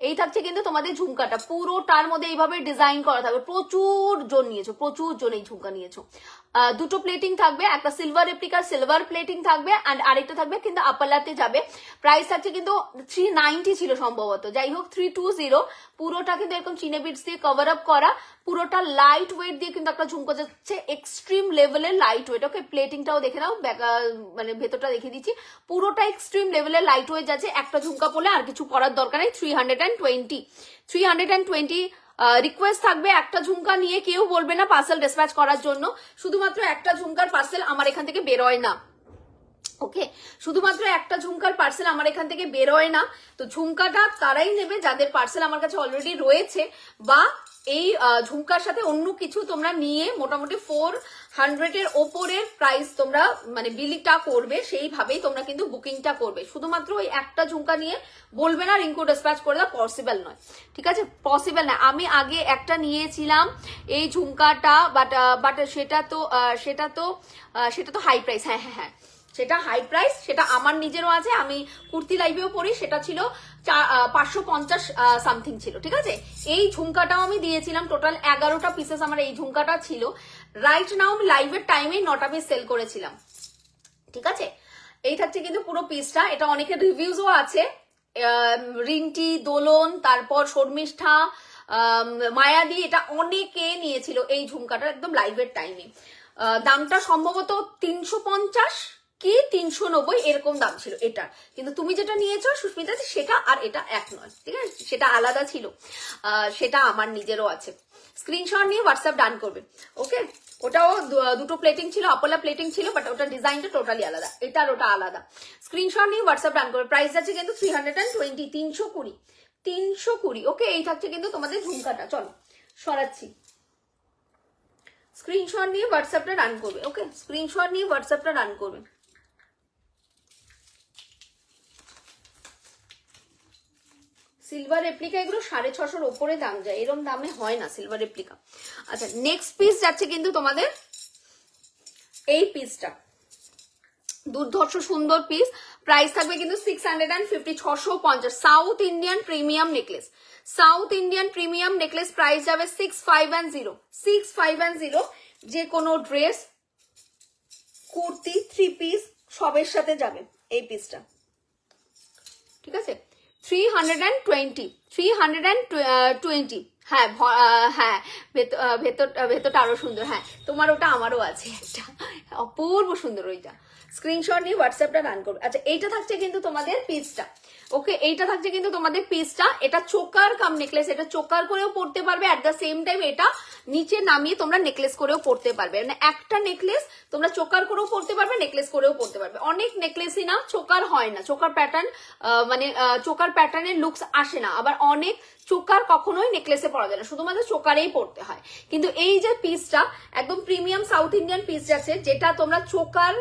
এই থাকছে কিন্তু তোমাদের ঝুমকাটা, পুরোটার মধ্যে এইভাবে ডিজাইন করা থাকবে। প্রচুর জন নিয়েছো, প্রচুর জন এই ঝুমকা নিয়েছো। দুটো প্লেটিং থাকবে, একটা সিলভার রেপ্লিকার সিলভার প্লেটিং থাকবে, অ্যান্ড আরেকটা থাকবে কিন্তু আপালাতে যাবে। প্রাইস থাকছে কিন্তু 390 ছিল সম্ভবত, যাই হোক 320। পুরোটা কিন্তু এরকম চিনে বিটস দিয়ে কভার আপ করা, পুরোটা লাইট ওয়েট দিয়ে কিন্তু একটা ঝুমকা যাচ্ছে, এক্সট্রিম লেভেলের লাইট ওয়েট। ওকে, প্লেটিংটাও দেখে নাও, মানে ভেতরটা দেখে দিচ্ছি, পুরোটা এক্সট্রিম লেভেলের লাইট ওয়েট যাচ্ছে। একটা ঝুমকা পরলে আর কিছু পরার দরকার নেই। 320 রিকোয়েস্ট থাকবে, একটা ঝুমকা নিয়ে কেউ বলবে না পার্সেল ডিসপ্যাচ করার জন্য, শুধুমাত্র একটা ঝুমকার পার্সেল আমার এখান থেকে বেরোয় না। ওকে, শুধুমাত্র একটা ঝুমকার পার্সেল আমার এখান থেকে বেরোয় না। তো ঝুমকাটা তারাই নেবে যাদের পার্সেল আমার কাছে অলরেডি রয়েছে, বা এই ঝুমকার সাথে অন্য কিছু তোমরা নিয়ে মোটামুটি 400 এর ওপরের প্রাইস তোমরা মানে বিলিংটা করবে, সেইভাবেই তোমরা কিন্তু বুকিংটা করবে। শুধুমাত্র ওই একটা ঝুমকা নিয়ে বলবে না রিঙ্কু ডিসপ্যাচ করে দাও, পসিবল নয়, ঠিক আছে? পসিবল না। আমি আগে একটা নিয়েছিলাম এই ঝুমকাটা, বাট সেটা তো হাই প্রাইস। হ্যাঁ হ্যাঁ হ্যাঁ, সেটা হাই প্রাইস, সেটা আমার নিজেরও আছে, আমি কুর্তি লাইভেও পরি, সেটা ছিল 550 সামথিং ছিল, ঠিক আছে? এই ঝুমকাটাও আমি দিয়েছিলাম, টোটাল 11টা পিসেস আমার এই ঝুমকাটা ছিল। রাইট নাও আমি লাইভের টাইমে 9টা পিস সেল করেছিলাম, ঠিক আছে? এই থাকছে কিন্তু পুরো পিসটা। এটা অনেকের রিভিউজও আছে, রিন্টি, দোলন, তারপর শর্মিষ্ঠা, মায়াদি, এটা অনেকে নিয়েছিল এই ঝুমকাটা একদম লাইভের টাইমে। দামটা সম্ভবত 350 কি 390 এরকম দাম ছিল এটা, কিন্তু তুমি যেটা নিয়েছো সুস্মিতা সেটা আর এটা এক নয়, ঠিক আছে? সেটা আলাদা ছিল, সেটা আমার নিজেরও আছে। স্ক্রিনশট নিয়ে হোয়াটসঅ্যাপ ডান করবে। ওকে, ওটাও দুটো প্লেটিং ছিল, আপলা প্লেটিং ছিল, বাট ওটা ডিজাইনটা টোটালি আলাদা, এটা আর ওটা আলাদা। স্ক্রিনশট নিয়ে হোয়াটসঅ্যাপ ডান করবে। প্রাইস আছে কিন্তু 320, 320। ওকে, এই থাকছে কিন্তু তোমাদের ঝুমকাটা। চলো সরাচ্ছি, স্ক্রিনশট নিয়ে হোয়াটসঅ্যাপটা রান করবে। ওকে, স্ক্রিনশট নিয়ে হোয়াটসঅ্যাপটা রান করবে। সিলভার রেপ্লিকা এগুলো 650-র ওপরে দাম যায়, এরকম দামে হয় না সিলভার রেপ্লিকা। আচ্ছা নেক্সট পিস যাচ্ছে কিন্তু তোমাদের এই পিসটা, দুর্ধর্ষ সুন্দর পিস, প্রাইস থাকবে কিন্তু 650, 650। South Indian premium necklace, south Indian premium necklace, price যাবে 650, 650। যে কোনো ড্রেস, কুর্তি, 3 পিস সবের সাথে যাবে এই পিসটা, ঠিক আছে। 320, হ্যাঁ হ্যাঁ, ভেতরটা আরো সুন্দর, হ্যাঁ তোমার ওটা আমারও আছে একটা, অপূর্ব সুন্দর ওইটা। স্ক্রিনশট নিয়ে হোয়াটসঅ্যাপটা রান করবে। আচ্ছা এইটা থাকছে কিন্তু তোমাদের পিসটা, ওকে এইটা থাকছে কিন্তু তোমাদের পিসটা, এটা চোকার কাম নেকলেস, এটা চোকার করেও পড়তে পারবে, অ্যাট দ্য সেম টাইম এটা নিচে নামিয়ে তোমরা নেকলেস করেও পড়তে পারবে, মানে একটা নেকলেস তোমরা চোকার করেও পড়তে পারবে, নেকলেস করেও পড়তে পারবে। অনেক নেকলেসই না চোকার হয় না, চোকার প্যাটার্ন মানে চোকার প্যাটার্নের লুকস আসে না, আবার অনেক চোকার কখনোই নেকলেসে পরা যায় না, শুধুমাত্র চোকারেই পড়তে হয়। কিন্তু এই যে পিসটা একদম প্রিমিয়াম সাউথ ইন্ডিয়ান পিস আছে, যেটা তোমরা চোকার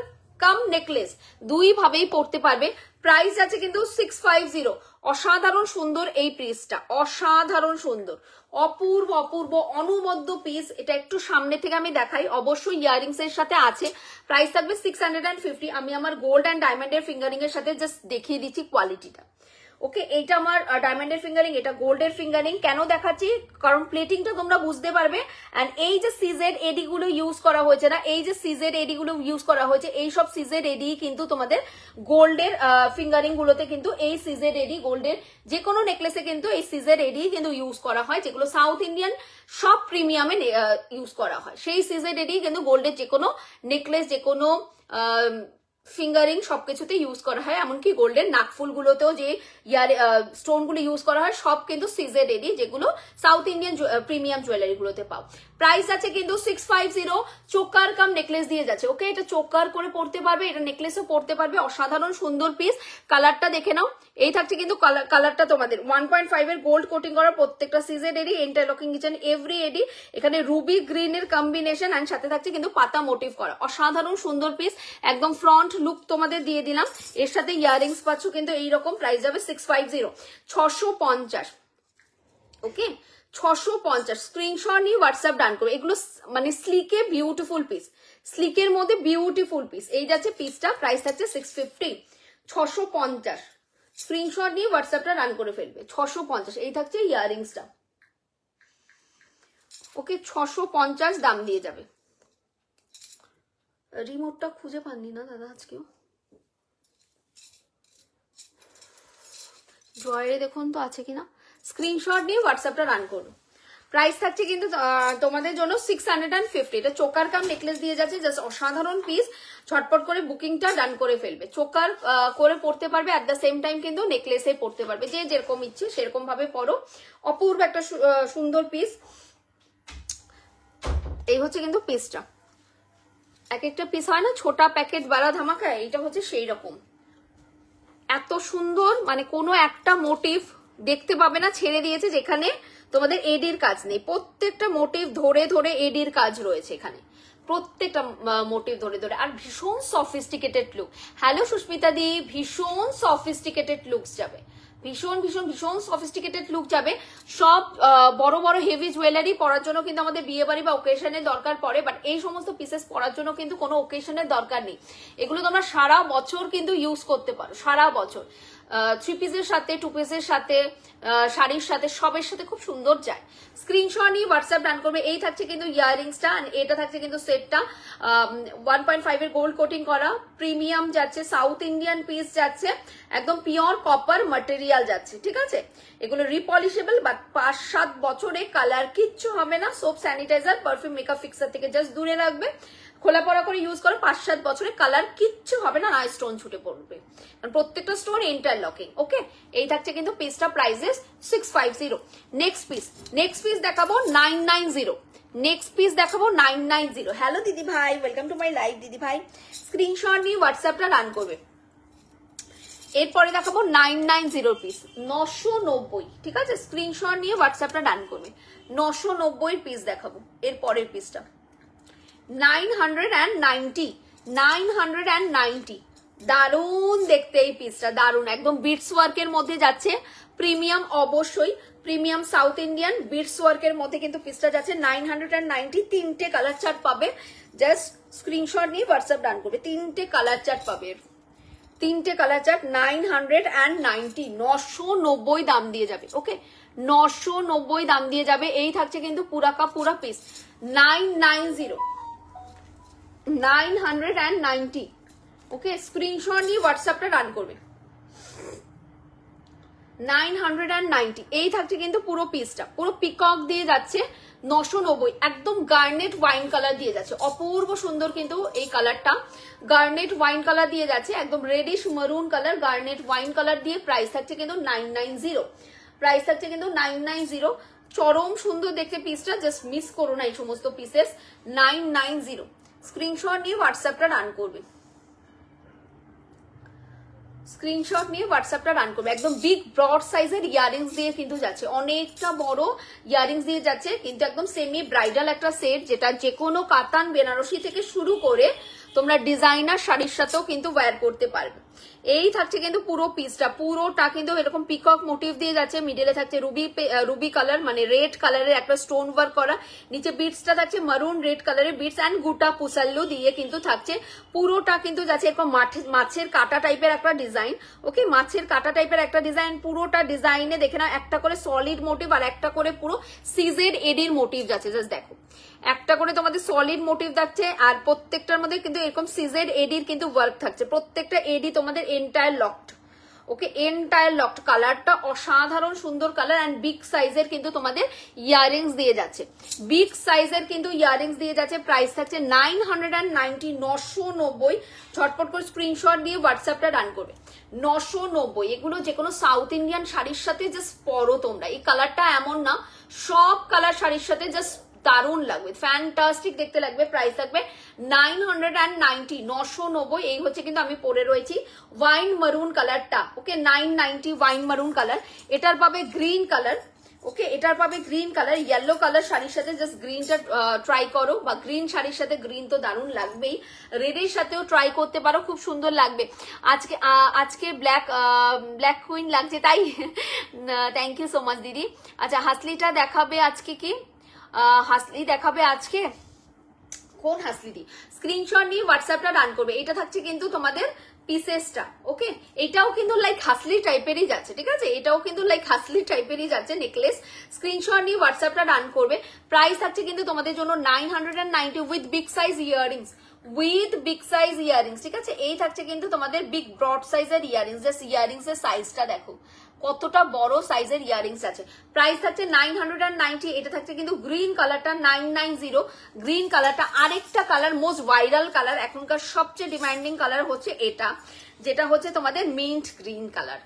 কাম নেকলেস দুই ভাবেই পড়তে পারবে। প্রাইস আছে কিন্তু 650। অসাধারণ সুন্দর এই পিসটা, অসাধারণ সুন্দর, অপূর্ব অপূর্ব অনবদ্য পিস। এটা একটু সামনে থেকে আমি দেখাই, অবশ্যই ইয়ারিংস এর সাথে আছে। প্রাইস থাকবে 650। আমি আমার গোল্ড অ্যান্ড ডায়মন্ডের ফিঙ্গারিং এর সাথে জাস্ট দেখিয়ে দিচ্ছি কোয়ালিটিটা। ওকে এইটা আমার ডায়মন্ডের ফিঙ্গারিং, এটা গোল্ডের ফিঙ্গারিং। কেন দেখাচ্ছি, কারণ প্লেটিংটা তোমরা বুঝতে পারবে। এন্ড এই যে সিজেড এডি গুলো ইউজ করা হয়েছে না, এই যে সিজেড এডি গুলো ইউজ করা হয়েছে, এই সব সিজেড এডি কিন্তু তোমাদের গোল্ডের ফিঙ্গারিং গুলোতে কিন্তু এই সিজেড এডি, গোল্ডের যে কোনো নেকলেসে কিন্তু এই সিজেড এডি কিন্তু ইউজ করা হয়, যেগুলো সাউথ ইন্ডিয়ান সব প্রিমিয়ামে ইউজ করা হয়। সেই সিজেড এডি কিন্তু গোল্ডের যে কোনো নেকলেস, যে কোনো ফিঙ্গারিং সবকিছুতে ইউজ করা হয়, এমনকি গোল্ডের নাকফুল গুলোতেও যে স্টোন গুলো ইউজ করা হয় সব কিন্তু সিজেড এডি, যেগুলো সাউথ ইন্ডিয়ান প্রিমিয়াম জুয়েলারি গুলোতে পাও। প্রাইস আছে কিন্তু 650। চোকার কাম নেকলেস দিয়ে যাচ্ছে, ওকে এটা চোকার করে পড়তে পারবে, এটা নেকলেসও পড়তে পারবে। অসাধারণ সুন্দর পিস, কালারটা দেখে নাও। এই থাকছে কিন্তু কালারটা তোমাদের 1.5 এর গোল্ড কোটিং করা, প্রত্যেকটা সিজেড এডি, ইন্টারলকিং কিচেন এভরি এডি, এখানে রুবি গ্রিন এর কম্বিনেশন এন্ড সাথে থাকছে কিন্তু পাতা মোটিভ করা। অসাধারণ সুন্দর পিস, একদম ফ্রন্ট লুক তোমাদের দিয়ে দিলাম, এর সাথে ইয়ারিংস পাচ্ছ কিন্তু এইরকম। প্রাইস যাবে 650, 650। ওকে 650। স্ক্রিনশট নিয়ে হোয়াটসঅ্যাপ ডান করো। এগুলো মানে স্লিকে বিউটিফুল পিস, স্লিকের মধ্যে বিউটিফুল পিস। এই যাচ্ছে পিসটা, প্রাইস থাকছে 650, 650। স্ক্রিনশট নিয়ে হোয়াটসঅ্যাপটা রান করে ফেলবে। 650। এই থাকছে ইয়ারিংসটা, ওকে 650 দাম দিয়ে যাবে। রিমোটটা খুঁজে পাননি না দাদা আজকেও? ড্রয়ারে দেখুন তো আছে কিনা। স্ক্রিনশট নিয়ে হোয়াটসঅ্যাপটা রান করো। প্রাইস থাকছে কিন্তু তোমাদের জন্য 650। এটা চোকার কাম নেকলেস দিয়ে যাচ্ছে, জাস্ট অসাধারণ পিস। ঝটপট করে বুকিংটা ডান করে ফেলবে। চোকার করে পড়তে পারবে, অ্যাট দ্য সেম টাইম কিন্তু নেকলেসে পড়তে পারবে, যে যেরকম ইচ্ছে সেরকম ভাবে পরো। অপূর্ব একটা সুন্দর পিস। এই হচ্ছে কিন্তু পিসটা, এক একটা পিস হয় না ছোটা প্যাকেট বাড়া ধামাকা, এইটা হচ্ছে সেই রকম। এত সুন্দর, মানে কোনো একটা মোটিভ দেখতে পাবে না ছেড়ে দিয়েছে যেখানে তোমাদের এডির কাজ নেই। প্রত্যেকটা মোটিভ ধরে ধরে এডির কাজ রয়েছে এখানে, প্রত্যেকটা মোটিভ ধরে ধরে। আর ভীষণ সফিস্টিকেটেড লুক। হ্যালো সুস্মিতা দি, ভীষণ সফিস্টিকেটেড লুকস যাবে, ভীষণ ভীষণ ভীষণ সফিস্টিকেটেড লুক যাবে। সব বড় বড় হেভি জুয়েলারি পরার জন্য কিন্তু আমাদের বিয়ে বাড়ি বা ওকেশনের দরকার পড়ে, বাট এই সমস্ত পিসেস পরার জন্য কিন্তু কোনো ওকেশনের দরকার নেই। এগুলো তোমরা সারা বছর কিন্তু ইউজ করতে পারো, সারা বছর। 3 পিসের সাথে, 2 পিসের সাথে, শাড়ির সাথে, সবের সাথে খুব সুন্দর যায়। স্ক্রিনশট নিয়ে হোয়াটসঅ্যাপ ডান করবে। এই থাকছে কিন্তু ইয়ারিংসটা, এটা থাকছে কিন্তু সেটটা 1.5 এর গোল্ড কোটিং করা, প্রিমিয়াম যাচ্ছে, সাউথ ইন্ডিয়ান পিস যাচ্ছে, একদম পিওর কপার ম্যাটেরিয়াল যাচ্ছে, ঠিক আছে। এগুলো রিপলিশেবল, বাট 5-7 বছরে কালার কিচ্ছু হবে না। Soap, sanitizer, perfume, makeup fixer থেকে জাস্ট দূরে রাখবে। খোলা পড়া করে ইউজ করো, 5-7 বছরে কালার কিচ্ছু হবে না, না স্টোন ছুটে পড়বে, কারণ প্রত্যেকটা স্টোন ইন্টারলকিং। ওকে এই থাকছে কিন্তু পিসটা, প্রাইসেস 650। নেক্সট পিস দেখাবো 990। নেক্সট পিস দেখাবো 990। হ্যালো দিদি ভাই, ওয়েলকাম টু মাই লাইভ দিদি ভাই। স্ক্রিনশট নিয়ে হোয়াটসঅ্যাপটা রান করবে। এরপরে দেখাবো 990 পিস, 990, ঠিক আছে। স্ক্রিনশট নিয়ে হোয়াটসঅ্যাপটা রান করবে। 990 পিস দেখাবো। এর পরের পিসটা 990। দারুন দেখতে এই পিসটা, দারুন, একদম বিটস ওয়ার্কের মধ্যে যাচ্ছে। প্রিমিয়াম, অবশ্যই প্রিমিয়াম সাউথ ইন্ডিয়ান বিটস ওয়ার্কের মধ্যে কিন্তু পিসটা যাচ্ছে 990, তিনটে কালার চার্ট পাবে, জাস্ট স্ক্রিনশট নিয়ে হোয়াটসঅ্যাপ ডান করবে, তিনটে কালার চার্ট পাবে, তিনটে কালার চার্ট 990, 990 দাম দিয়ে যাবে। ওকে 990 দাম দিয়ে যাবে। এই থাকছে কিন্তু পুরা পিস 990। ওকে স্ক্রিনশট নিয়ে হোয়াটসঅ্যাপটা রান করবে 990। এই থাকছে কিন্তু পুরো পিসটা, পুরো পিকক দিয়ে যাচ্ছে 990, একদম গার্নেট ওয়াইন কালার দিয়ে যাচ্ছে, অপূর্ব সুন্দর কিন্তু এই কালারটা গার্নেট ওয়াইন কালার দিয়ে যাচ্ছে, একদম reddish maroon colour garnet wine colour দিয়ে। প্রাইস থাকছে কিন্তু 990, প্রাইস থাকছে কিন্তু 990। চরম সুন্দর দেখতে পিসটা, জাস্ট মিস করো না এই সমস্ত পিসেস। 990 স্ক্রিনশট নিয়ে হোয়াটসঅ্যাপটা রান করবে, স্ক্রিনশট নিয়ে হোয়াটসঅ্যাপটা রান করবে। একদম বিগ ব্রড সাইজের ইয়ারিংস দিয়ে কিন্তু যাচ্ছে, অনেকটা বড় ইয়ারিংস দিয়ে যাচ্ছে, কিন্তু একদম সেমি ব্রাইডাল একটা সেট, যেটা যে কোনো কাতান বেনারসি থেকে শুরু করে তোমরা ডিজাইনার শাড়ির সাথেও কিন্তু ওয়্যার করতে পারবে। এই থাকছে কিন্তু পুরো পিসটা, পুরোটা কিন্তু এরকম পিকক মোটিভ দিয়ে যাচ্ছে, মিডলে থাকছে রুবি কালার মানে রেড কালারের একটা স্টোন ওয়ার্ক করা, নিচে বিটসটা থাকছে মারুন রেড কালারের বিটস অ্যান্ড গুটা পুসাল্লু দিয়ে কিন্তু থাকছে। পুরোটা কিন্তু যাচ্ছে এরকম মাছের কাটা টাইপের একটা ডিজাইন। ওকে মাছের কাটা টাইপের একটা ডিজাইন, পুরোটা ডিজাইনে দেখে না একটা করে সলিড মোটিভ আর একটা করে পুরো সিজেড এডির মোটিভ যাচ্ছে। জাস্ট দেখো একটা করে তোমাদের সলিড মোটিভ থাকছে, আর প্রত্যেকটার মধ্যে কিন্তু এরকম সিজেড এডির কিন্তু ওয়ার্ক থাকছে, প্রত্যেকটা এডি তোমাদের এন্টায়ার লকড। ওকে এন্টায়ার লকড, কালারটা অসাধারণ সুন্দর কালার অ্যান্ড বিগ সাইজের কিন্তু তোমাদের ইয়ারিংস দিয়ে যাচ্ছে, বিগ সাইজের কিন্তু ইয়ারিংস দিয়ে যাচ্ছে। প্রাইস থাকছে 990, 990। ঝটপট করে স্ক্রিনশট দিয়ে হোয়াটসঅ্যাপটা রান করবে 990। এগুলো যে কোনো সাউথ ইন্ডিয়ান শাড়ির সাথে জাস্ট পরো তোমরা, এই কালারটা এমন না সব কালার শাড়ির সাথে জাস্ট দারুণ লাগবে, ফ্যান্টাস্টিক দেখতে লাগবে। প্রাইস থাকবে 990, 990। এই হচ্ছে কিন্তু আমি পরে রয়েছি ওয়াইন মারুন কালারটা। ওকে 990 ওয়াইন মারুন কালার। এটার পাবে গ্রিন কালার। ওকে এটার পাবে গ্রিন কালার, ইয়েলো কালার শাড়ির সাথে জাস্ট গ্রিনটা ট্রাই করো, বা গ্রিন শাড়ির সাথে গ্রিন তো দারুণ লাগবেই, রেডের সাথেও ট্রাই করতে পারো, খুব সুন্দর লাগবে। আজকে ব্ল্যাক কুইন লাগছে তাই থ্যাংক ইউ সো মাচ দিদি। আচ্ছা হাসলিটা দেখাবে আজকে, কি হাসলি দেখাবে আজকে, কোন হাসলি দি? স্ক্রিনশট নিয়ে হোয়াটসঅ্যাপটা রান করবে। এটা থাকছে কিন্তু তোমাদের পিসেসটা। ওকে এটাও কিন্তু লাইক হাসলি টাইপেরই যাচ্ছে, ঠিক আছে, এটাও কিন্তু লাইক হাসলি টাইপেরই যাচ্ছে নেকলেস। স্ক্রিনশট নিয়ে হোয়াটসঅ্যাপটা রান করবে। প্রাইস থাকছে কিন্তু তোমাদের জন্য 990 with big size earrings, with big size earrings, ঠিক আছে। এই থাকছে কিন্তু তোমাদের বিগ ব্রড সাইজের ইয়ারিংস, জাস্ট ইয়ারিংস এর সাইজটা দেখো কতটা বড় সাইজের ইয়ারিংস আছে। প্রাইস থাকছে 990। এটা থাকছে কিন্তু গ্রিন কালারটা 990, গ্রিন কালারটা। আরেকটা কালার মোস্ট ভাইরাল কালার, এখনকার সবচেয়ে ডিমান্ডিং কালার হচ্ছে এটা, যেটা হচ্ছে তোমাদের মিন্ট গ্রিন কালার।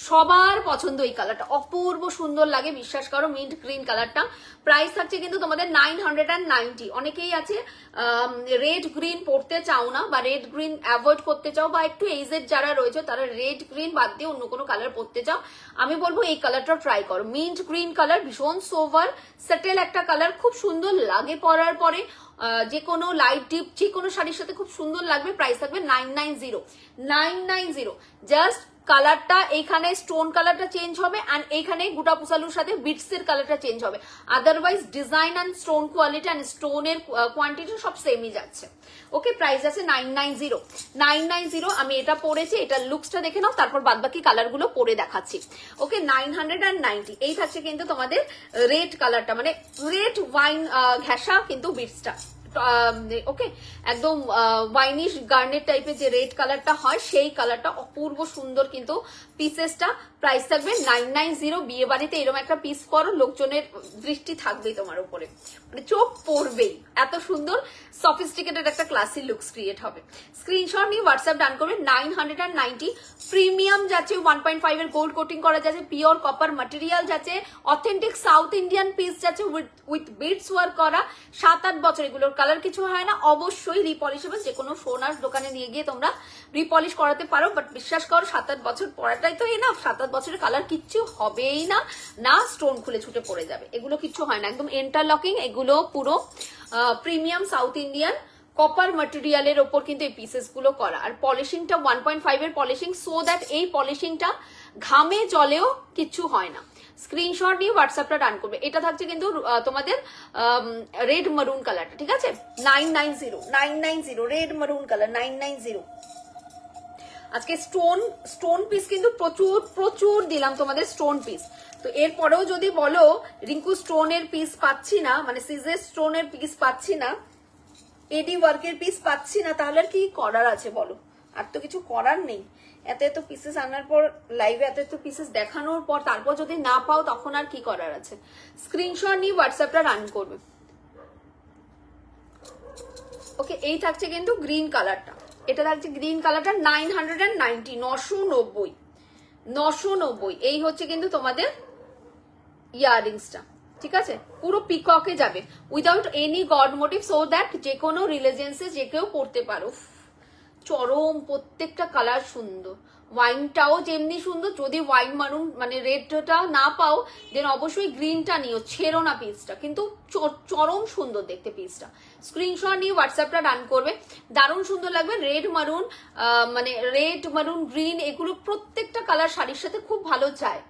সবার পছন্দ এই কালারটা, অপূর্ব সুন্দর লাগে, বিশ্বাস করো মিন্ট গ্রিন কালারটা। প্রাইস থাকছে কিন্তু তোমাদের 990। অনেকেই আছে রেড গ্রিন পরতে চাও না, বা রেড গ্রিন অ্যাভয়েড করতে চাও, বা একটু এজেড যারা রয়েছে তারা রেড গ্রিন বাদ দিয়ে অন্য কোনো কালার পরতে চাও, আমি বলবো এই কালারটা ট্রাই করো। মিন্ট গ্রিন কালার ভীষণ সোভার সেটেল একটা কালার, খুব সুন্দর লাগে পরার পরে, যে কোনো লাইট ডিপ যে কোনো শাড়ির সাথে খুব সুন্দর লাগবে। প্রাইস থাকবে 990। জাস্ট কালারটা এইখানে স্টোন কালারটা চেঞ্জ হবে, অ্যান্ড এইখানে গুটা পুসালুর সাথে বিটস এর কালারটা চেঞ্জ হবে, otherwise design and stone quality and স্টোনের কোয়ান্টিটি সব সেমই যাচ্ছে। ওকে প্রাইস আছে 990। আমি এটা পরেছি, এটার লুকসটা দেখে নাও, তারপর বাদ বাকি কালার গুলো পরে দেখাচ্ছি। ওকে 990। এই থাকছে কিন্তু তোমাদের রেড কালারটা, মানে রেড ওয়াইন ঘেঁষা কিন্তু বিটসটা। ওকে একদম ওয়াইনিশ গার্নেট টাইপের যে রেড কালারটা হয় সেই কালারটা, অপূর্ব সুন্দর কিন্তু পিসেসটা। প্রাইস থাকবে 990। বিয়ে বাড়িতে এরকম একটা পিস পরো, লোকজনের দৃষ্টি থাকবেই তোমার উপরে, মানে চোখ পড়বেই, এত সুন্দর সফিস্টিকেটেড একটা ক্লাসি লুকস ক্রিয়েট হবে। স্ক্রিনশট নিয়ে হোয়াটসঅ্যাপ ডান করবে 990। প্রিমিয়াম যাচ্ছে 1.5 এর গোল্ড কোটিং করা যাচ্ছে, পিওর কপার ম্যাটেরিয়াল যাচ্ছে, অথেন্টিক সাউথ ইন্ডিয়ান পিস যাচ্ছে উইথ বিটস ওয়ার্ক করা। 7-8 বছর এগুলোর কালার কিছু হয় না, অবশ্যই রিপলিশেবল, যে কোনো সোনার দোকানে নিয়ে গিয়ে তোমরা রিপলিশ করাতে পারো, বাট বিশ্বাস করো 7-8 বছর পরাটাই তো এনাফ। 7-8 বছরের কালার কিচ্ছু হবেই না, না স্টোন খুলে ছুটে পড়ে যাবে, এগুলো কিচ্ছু হয় না, একদম ইন্টারলকিং। এগুলো পুরো প্রিমিয়াম সাউথ ইন্ডিয়ান কপার ম্যাটেরিয়ালের ওপর কিন্তু এই পিসেস গুলো করা, আর পলিশিংটা 1.5 এর পলিশিং, সো দ্যাট এই পলিশিংটা ঘামে জলেও কিচ্ছু হয় না। স্ক্রিনশট নিয়ে হোয়াটসঅ্যাপটা ডান করবে। এটা থাকছে কিন্তু তোমাদের রেড মারুন কালারটা, ঠিক আছে? 990 রেড মারুন কালার 990। আজকে স্টোন পিস কিন্তু প্রচুর প্রচুর দিলাম তোমাদের স্টোন পিস। তো এরপরেও যদি বলো রিঙ্কু স্টোনের পিস পাচ্ছি না, মানে সিজের স্টোনের পিস পাচ্ছি না, এডি ওয়ার্কের পিস পাচ্ছি না, তাহলে আর কি করার আছে বলো? আর তো কিছু করার নেই। এত এত পিসেস আনার পর, লাইভে এত এত পিসেস দেখানোর পর তারপর যদি না পাও তখন আর কি করার আছে? স্ক্রিনশট নিয়ে হোয়াটসঅ্যাপটা রান করবে। ওকে, এই থাকছে কিন্তু গ্রিন কালারটা, এটা থাকছে গ্রিন কালারটা 990, 990। এই হচ্ছে কিন্তু তোমাদের ইয়াররিংসটা, ঠিক আছে? পুরো পিককে যাবে without any god motive, so that যে কোনো রিলিজিয়ান্সে যে কেউ পড়তে পারো। চরম, প্রত্যেকটা কালার সুন্দর, ওয়াইনটাও যেমনি সুন্দর। যদি ওয়াইন মারুন মানে রেডটা না পাও দেন অবশ্যই গ্রিনটা নিও, ছেড়ো না পিসটা, কিন্তু চরম সুন্দর দেখতে পিসটা। স্ক্রিনশট নিয়ে হোয়াটসঅ্যাপটা ডান করবে, দারুণ সুন্দর লাগবে। রেড মারুন মানে রেড মারুন গ্রিন, এগুলো প্রত্যেকটা কালার শাড়ির সাথে খুব ভালো যায়,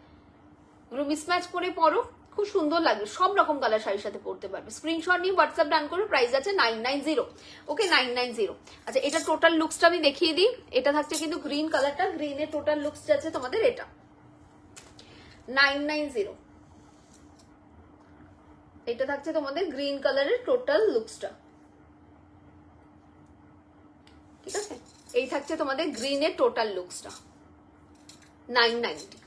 এগুলো মিসম্যাচ করে পরো, খুব সুন্দর লাগবে। সব রকম কালার শাড়ির সাথে পরতে পারবে। স্ক্রিনশট নিয়ে হোয়াটসঅ্যাপ ডান করবে, প্রাইস আছে 990। ওকে, 990। আচ্ছা, এটা টোটাল লুকসটা আমি দেখিয়ে দিই। এটা থাকছে কিন্তু গ্রিন কালারটা, গ্রিনের টোটাল লুকস আছে তোমাদের এটা 990। এটা থাকছে তোমাদের গ্রিন কালারের টোটাল লুকসটা, ঠিক আছে? এই থাকছে তোমাদের গ্রিনের টোটাল লুকসটা 990,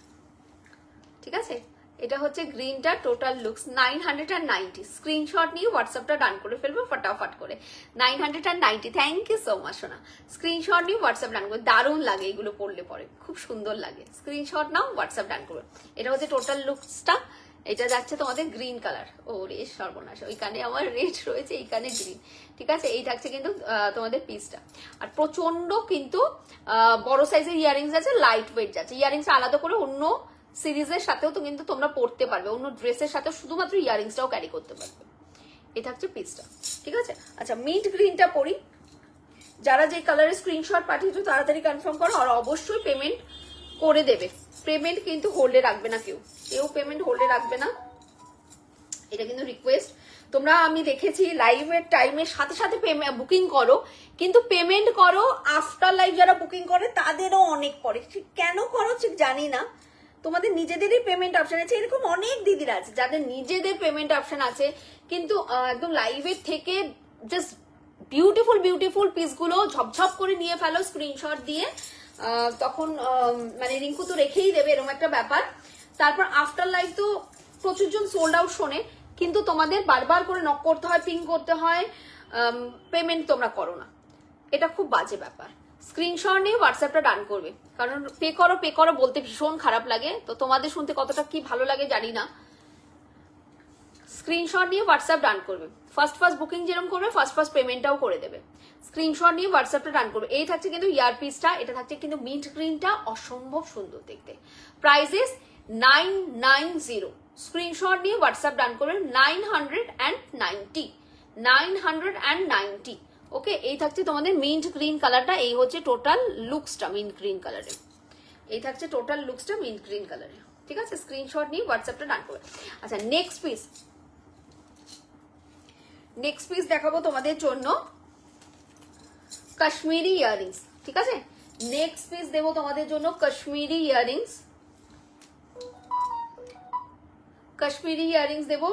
ঠিক আছে? এটা হচ্ছে গ্রিনটা টোটাল লুকস 990। স্ক্রিনশট নিয়ে হোয়াটসঅ্যাপটা ডান করে ফেলবে ফটাফট করে 990। থ্যাংক ইউ সো মাচ সোনা। স্ক্রিনশট নিয়ে হোয়াটসঅ্যাপ ডান করবে, দারুণ লাগে এগুলো পড়লে পরে, খুব সুন্দর লাগে। স্ক্রিনশট নাও, হোয়াটসঅ্যাপ ডান করবে। এটা হচ্ছে টোটাল লুকসটা। এটা যাচ্ছে তোমাদের গ্রিন কালার। ও রে সর্বনাশ, ওইখানে আমার রেড রয়েছে, এইখানে গ্রিন, ঠিক আছে? এই থাকছে কিন্তু তোমাদের পিসটা। আর প্রচন্ড কিন্তু বড় সাইজের ইয়ারিংস আছে, লাইট ওয়েট যাচ্ছে। ইয়ারিংস আলাদা করে অন্য সিরিজের সাথেও তো কিন্তু তোমরা পড়তে পারবে, অন্য ড্রেসের সাথে শুধুমাত্র ইয়ারিংসটাও ক্যারি করতে পারবে। এই থাকছে পিসটা, ঠিক আছে? আচ্ছা, মিড গ্রিনটা পরি। যারা যে কালারের স্ক্রিনশট পাঠিয়েছো তাড়াতাড়ি কনফার্ম করো, আর অবশ্যই পেমেন্ট করে দেবে। পেমেন্ট কিন্তু হোল্ডে রাখবে না, কেউ পেমেন্ট হোল্ডে রাখবে না, এটা কিন্তু রিকোয়েস্ট। তোমরা আমি দেখেছি লাইভের টাইমের সাথে সাথে বুকিং করো, কিন্তু পেমেন্ট করো আফটার লাইভ। যারা বুকিং করে তাদেরও অনেক পরে, কেন করো ঠিক জানি না। তোমাদের নিজেদেরই পেমেন্ট অপশন আছে, এরকম অনেক দিদিরা আছে যাদের নিজেদের পেমেন্ট অপশন আছে, কিন্তু একদম লাইভের থেকে জাস্ট বিউটিফুল বিউটিফুল পিসগুলো ঝপঝপ করে নিয়ে ফেলো স্ক্রিনশট দিয়ে, তখন মানে রিঙ্কু তো রেখেই দেবে, এরকম একটা ব্যাপার। তারপর আফটার লাইভ তো প্রচুর জন সোল্ড আউট শোনে, কিন্তু তোমাদের বারবার করে নক করতে হয়, পিং করতে হয়, পেমেন্ট তোমরা করো না, এটা খুব বাজে ব্যাপার। স্ক্রিনশট নিয়ে হোয়াটসঅ্যাপটা ডান করবে, কারণ পে করো বলতে ভীষণ খারাপ লাগে, তো তোমাদের শুনতে কতটা কি ভালো লাগে জানি না। স্ক্রিনশট নিয়ে হোয়াটসঅ্যাপ ডান করবে, ফার্স্ট বুকিং যেরকম করবে ফার্স্ট পেমেন্টটাও করে দেবে। স্ক্রিনশট নিয়ে হোয়াটসঅ্যাপটা ডান করবে। এই থাকছে কিন্তু ইয়ার পিসটা, এটা থাকছে কিন্তু মিন্ট গ্রিনটা, অসম্ভব সুন্দর দেখতে। প্রাইসেস 990। স্ক্রিনশট নিয়ে হোয়াটসঅ্যাপ ডান করবে 990। ওকে, এই থাকছে তোমাদের মিন্ট গ্রিন কালারটা, এই হচ্ছে টোটাল লুকসটা মিন্ট গ্রিন কালারের। এই থাকছে টোটাল লুকসটা মিন্ট গ্রিন কালারের, ঠিক আছে? স্ক্রিনশট নিয়ে হোয়াটসঅ্যাপটা ডান করবে। আচ্ছা, নেক্সট পিস দেখাবো তোমাদের জন্য কাশ্মীরি ইয়ারিংস, ঠিক আছে? নেক্সট পিস দেবো তোমাদের জন্য কাশ্মীরি ইয়ারিংস দেবো।